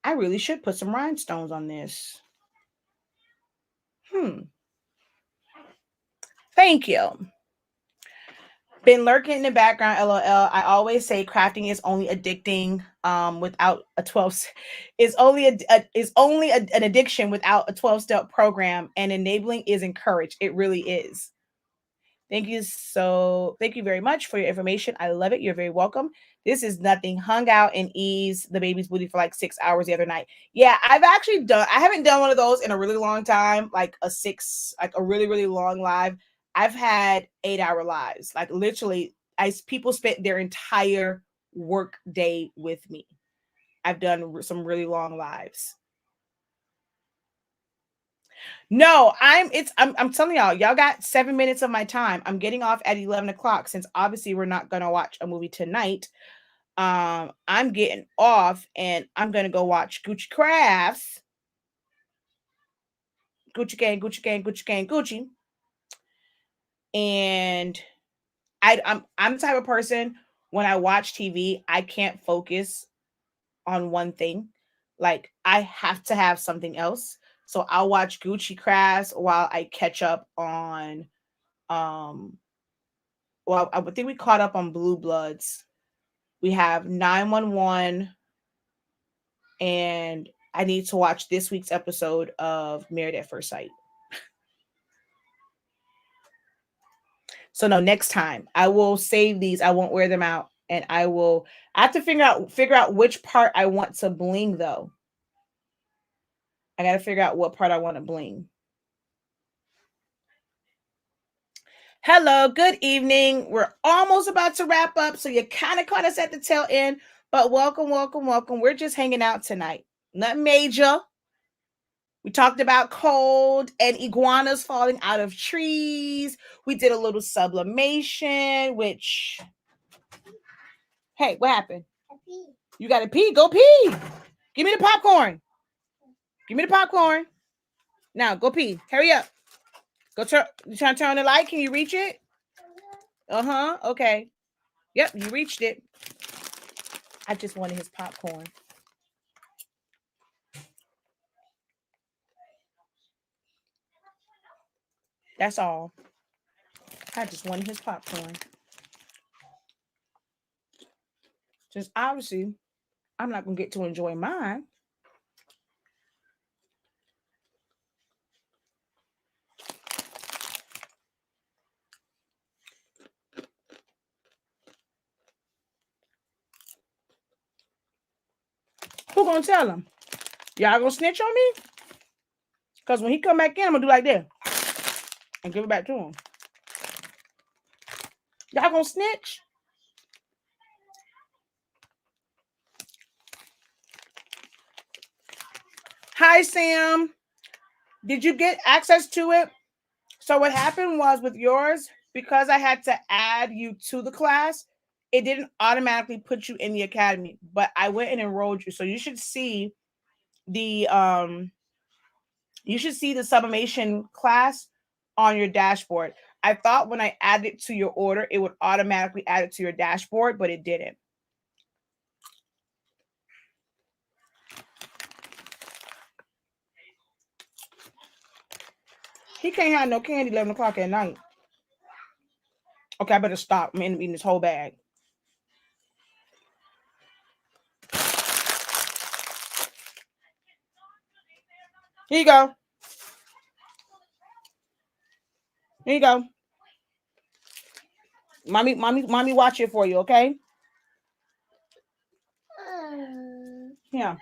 I really should put some rhinestones on this. Thank you. Been lurking in the background, LOL. I always say crafting is only addicting without a 12 is only an addiction without a 12-step program, and enabling is encouraged. It really is. Thank you very much for your information. I love it. You're very welcome. This is nothing. Hung out and eased the baby's booty for like 6 hours the other night. Yeah, I haven't done one of those in a really long time, like a really, really long live. I've had 8-hour lives. Like literally, people spent their entire work day with me. I've done some really long lives. No, I'm telling y'all got 7 minutes of my time. I'm getting off at 11 o'clock since obviously we're not going to watch a movie tonight. I'm getting off and I'm going to go watch Gucci Crafts. Gucci gang, Gucci gang, Gucci gang, Gucci. And I'm the type of person, when I watch TV, I can't focus on one thing. Like I have to have something else. So I'll watch Gucci Crafts while I catch up on well, I think we caught up on Blue Bloods. We have 911, and I need to watch this week's episode of Married at First Sight. So no, next time I will save these. I won't wear them out, and I have to figure out which part I want to bling though. I got to figure out what part I want to bling. Hello, good evening. We're almost about to wrap up, so you kind of caught us at the tail end, but welcome. We're just hanging out tonight. Nothing major. We talked about cold and iguanas falling out of trees. We did a little sublimation, which... Hey, what happened? You got to pee? Go pee. Give me the popcorn. Now, go pee. Hurry up. Go turn. You trying to turn on the light? Can you reach it? Okay. Yep, you reached it. I just wanted his popcorn. That's all. I just wanted his popcorn. Since obviously I'm not gonna get to enjoy mine. Who gonna tell him? Y'all gonna snitch on me? Cause when he come back in, I'm gonna do like this and give it back to him. Y'all gonna snitch? Hi, Sam. Did you get access to it? So what happened was with yours, because I had to add you to the class, it didn't automatically put you in the academy, but I went and enrolled you. So the you should see the sublimation class on your dashboard. I thought when I added it to your order, it would automatically add it to your dashboard, but it didn't. He can't have no candy 11 o'clock at night. Okay, I better stop. I'm eating this whole bag. Here you go. Here you go. Mommy watch it for you, okay? Yeah.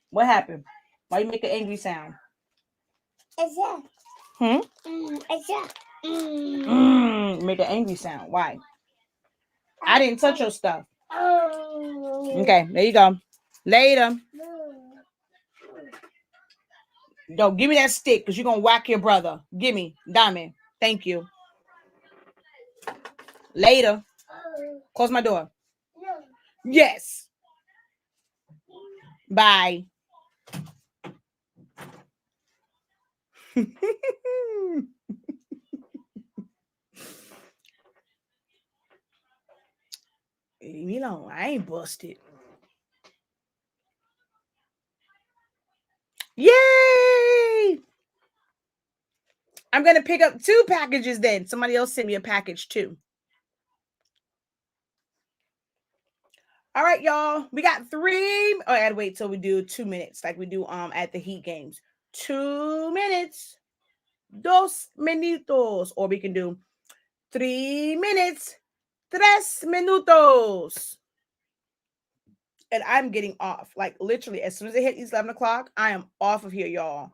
What happened? Why you make an angry sound? Make an angry sound. Why? I didn't touch your stuff. Okay, there you go. Later. Yo, give me that stick because you're going to whack your brother. Give me. Diamond. Thank you. Later. Close my door. Yes. Bye. You know, I ain't busted. Yay! I'm going to pick up 2 packages then. Somebody else sent me a package too. All right, y'all. We got 3. Oh, I gotta wait till we do 2 minutes like we do at the Heat games. 2 minutes. 2 minutos. Or we can do 3 minutes. 3 minutos. And I'm getting off. Like literally, as soon as it hit 11 o'clock, I am off of here, y'all.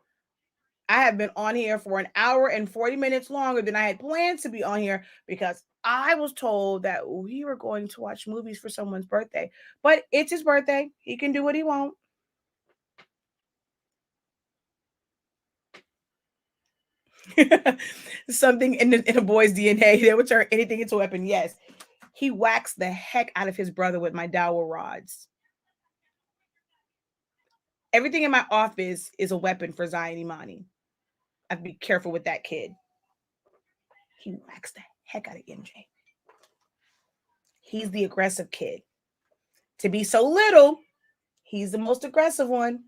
I have been on here for an hour and 40 minutes longer than I had planned to be on here because I was told that we were going to watch movies for someone's birthday. But it's his birthday. He can do what he wants. Something in a boy's DNA that would turn anything into a weapon. Yes. He whacks the heck out of his brother with my dowel rods. Everything in my office is a weapon for Zion Imani. I have to be careful with that kid. He whacks the heck out of MJ. He's the aggressive kid. To be so little, he's the most aggressive one.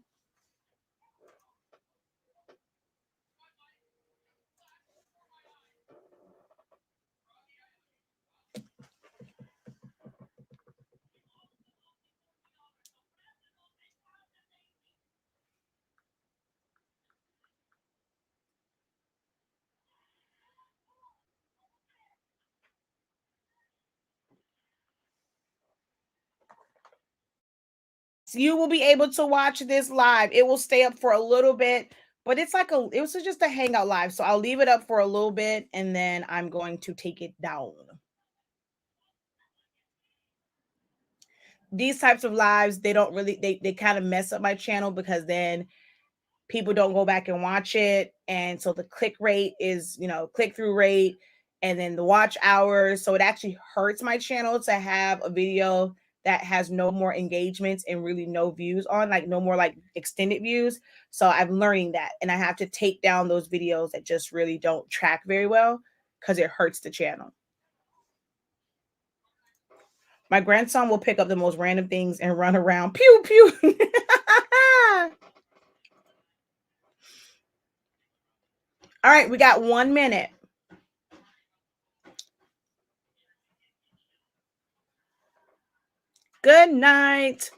You will be able to watch this live. It will stay up for a little bit, but it was just a hangout live. So I'll leave it up for a little bit and then I'm going to take it down. These types of lives, they don't really, they kind of mess up my channel because then people don't go back and watch it. And so the click rate is, click through rate and then the watch hours. So it actually hurts my channel to have a video that has no more engagements and really no views on, like no more like extended views. So I'm learning that. And I have to take down those videos that just really don't track very well because it hurts the channel. My grandson will pick up the most random things and run around. Pew, pew. All right, we got 1 minute. Good night.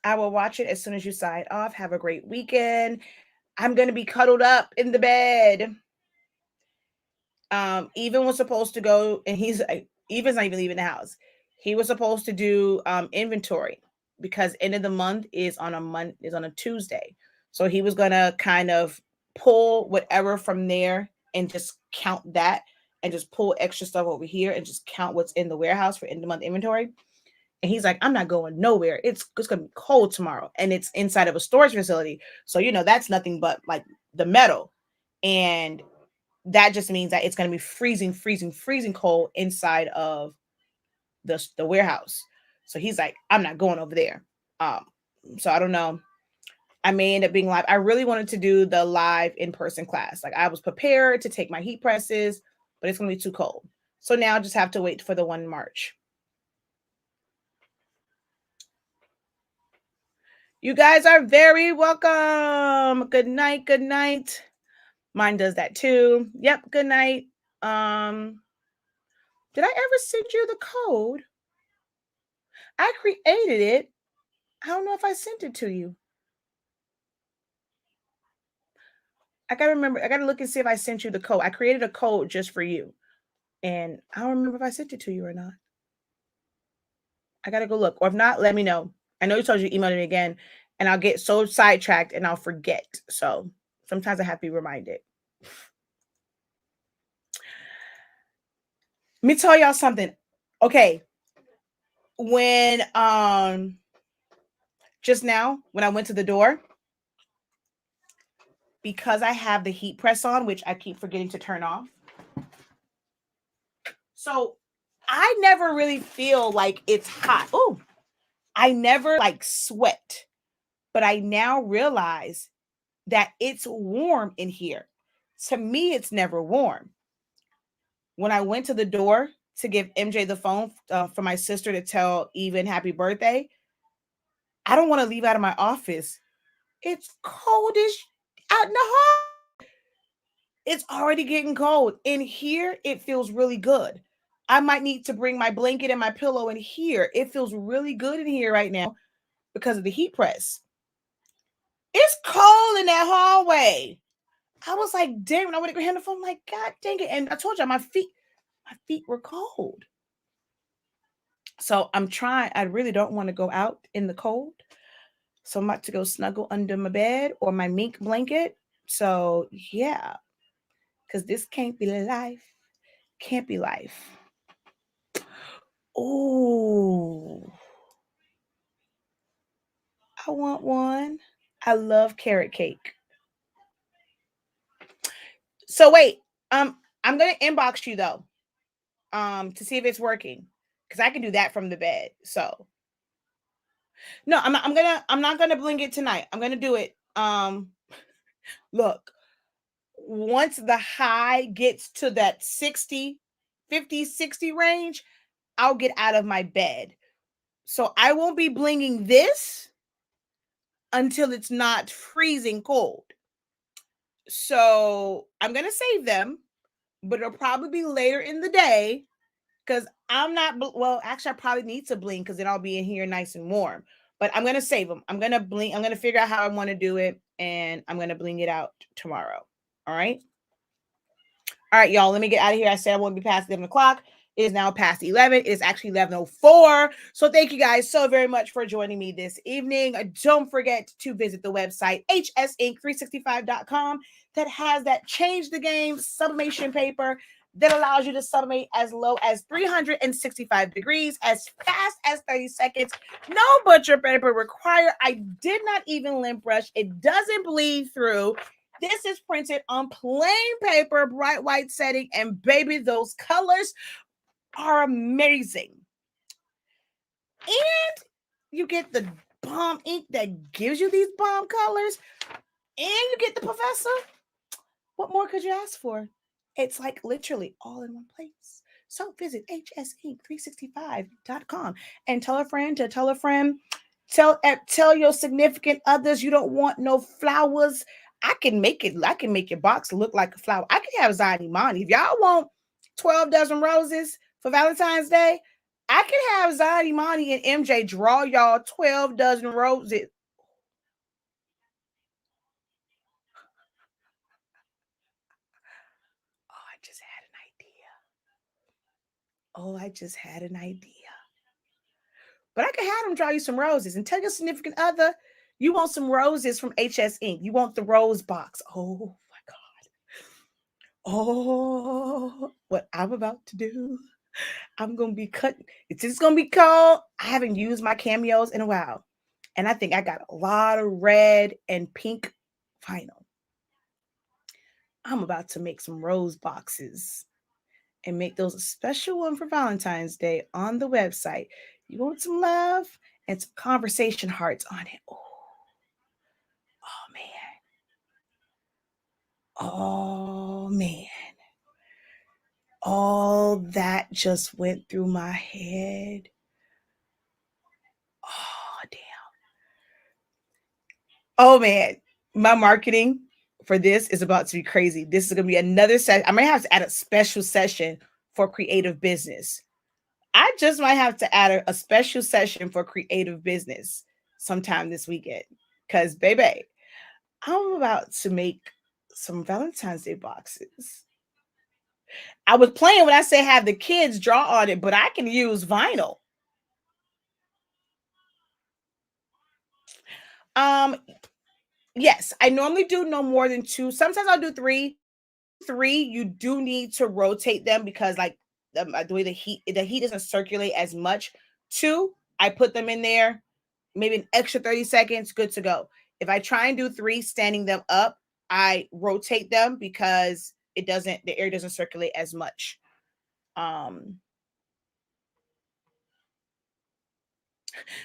I will watch it as soon as you sign off. Have a great weekend. I'm going to be cuddled up in the bed. Even was supposed to go, and Evan's not even leaving the house. He was supposed to do inventory because end of the month is on a Tuesday. So he was gonna kind of pull whatever from there and just count that and just pull extra stuff over here and just count what's in the warehouse for end of the month inventory. And he's like, I'm not going nowhere. It's gonna be cold tomorrow. And it's inside of a storage facility. So that's nothing but like the metal. And that just means that it's going to be freezing cold inside of the warehouse. So he's like, I'm not going over there. So I don't know. I may end up being live. I really wanted to do the live in-person class. Like I was prepared to take my heat presses, but it's going to be too cold. So now I just have to wait for the 1 March. You guys are very welcome. Good night. Good night. Mine does that too. Yep. Good night. Did I ever send you the code? I created it. I don't know if I sent it to you. I gotta remember. I gotta look and see if I sent you the code. I created a code just for you. And I don't remember if I sent it to you or not. I gotta go look. Or if not, let me know. I know you told you emailed me again. And I'll get so sidetracked and I'll forget. So sometimes I have to be reminded. Let me tell y'all something. Okay. When just now, when I went to the door, because I have the heat press on, which I keep forgetting to turn off. So I never really feel like it's hot. Oh, I never like sweat, but I now realize that it's warm in here. To me, it's never warm. When I went to the door to give MJ the phone for my sister to tell Even happy birthday, I don't want to leave out of my office. It's coldish out in the hall. It's already getting cold. In here, it feels really good. I might need to bring my blanket and my pillow in here. It feels really good in here right now because of the heat press. It's cold in that hallway. I was like, damn, when I went to go hand the phone, I'm like, God dang it. And I told you my feet were cold. So I'm trying. I really don't want to go out in the cold. So I'm about to go snuggle under my bed or my mink blanket. So yeah, because this can't be life. Can't be life. Oh, I want one. I love carrot cake. So wait, I'm gonna inbox you though, to see if it's working, because I can do that from the bed. So no, I'm not gonna bling it tonight. I'm gonna do it. Look, once the high gets to that 60, 50, 60 range, I'll get out of my bed. So I won't be blinging this until it's not freezing cold. So I'm going to save them, but it'll probably be later in the day because I'm not, well, actually, I probably need to blink because then I'll be in here nice and warm. But I'm going to save them. I'm going to blink. I'm going to figure out how I want to do it, and I'm going to bling it out tomorrow. All right. All right, y'all, let me get out of here. I said I won't be past 11 o'clock. It is now past 11. It is actually 11:04. So thank you guys so very much for joining me this evening. Don't forget to visit the website, hsinc365.com, that has that Change the Game sublimation paper that allows you to sublimate as low as 365 degrees, as fast as 30 seconds. No butcher paper required. I did not even lint brush. It doesn't bleed through. This is printed on plain paper, bright white setting, and baby, those colors are amazing. And you get the bomb ink that gives you these bomb colors, and you get the professor. What more could you ask for? It's like literally all in one place. So visit hsinc365.com and tell a friend to tell a friend. Tell your significant others you don't want no flowers. I can make it. I can make your box look like a flower. I can have Zion Imani. If y'all want 12 dozen roses for Valentine's Day, I can have Zion Imani and MJ draw y'all 12 dozen roses. Oh, I just had an idea. Oh, I just had an idea. But I can have them draw you some roses and tell your significant other you want some roses from HS Inc. You want the rose box. Oh my God. Oh, what I'm about to do. I'm going to be cutting. It's just going to be called. I haven't used my cameos in a while. And I think I got a lot of red and pink vinyl. I'm about to make some rose boxes and make those a special one for Valentine's Day on the website. You want some love and some conversation hearts on it. Oh man. Oh man. All that just went through my head. Oh damn. Oh man. My marketing for this is about to be crazy. This is gonna be another session. I might have to add a special session for creative business. I just might have to add a special session for creative business sometime this weekend. Because, baby, I'm about to make some Valentine's Day boxes. I was playing when I say have the kids draw on it, but I can use vinyl. Um, yes, I normally do no more than two. Sometimes I'll do three. Three, you do need to rotate them because, like, the way the heat doesn't circulate as much. Two, I put them in there, maybe an extra 30 seconds, good to go. If I try and do three, standing them up, I rotate them because the air doesn't circulate as much. Um,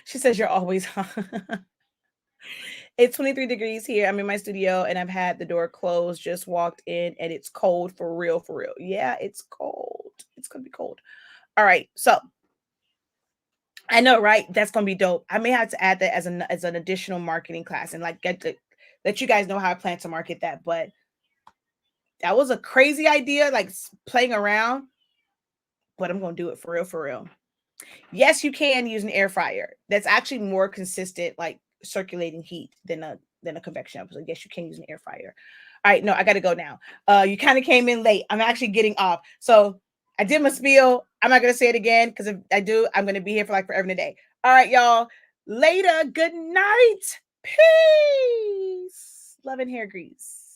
she says you're always hot. It's 23 degrees here. I'm in my studio and I've had the door closed, just walked in, and it's cold for real, for real. Yeah, it's cold. It's gonna be cold. All right. So I know, right? That's gonna be dope. I may have to add that as an additional marketing class and like get to let you guys know how I plan to market that. But that was a crazy idea, like playing around. But I'm gonna do it for real, for real. Yes, you can use an air fryer. That's actually more consistent, like circulating heat than a convection oven. So yes, you can use an air fryer. All right, no, I gotta go now. You kind of came in late. I'm actually getting off. So I did my spiel. I'm not gonna say it again because if I do, I'm gonna be here for like forever and a day. All right, y'all. Later. Good night. Peace. Love and hair grease.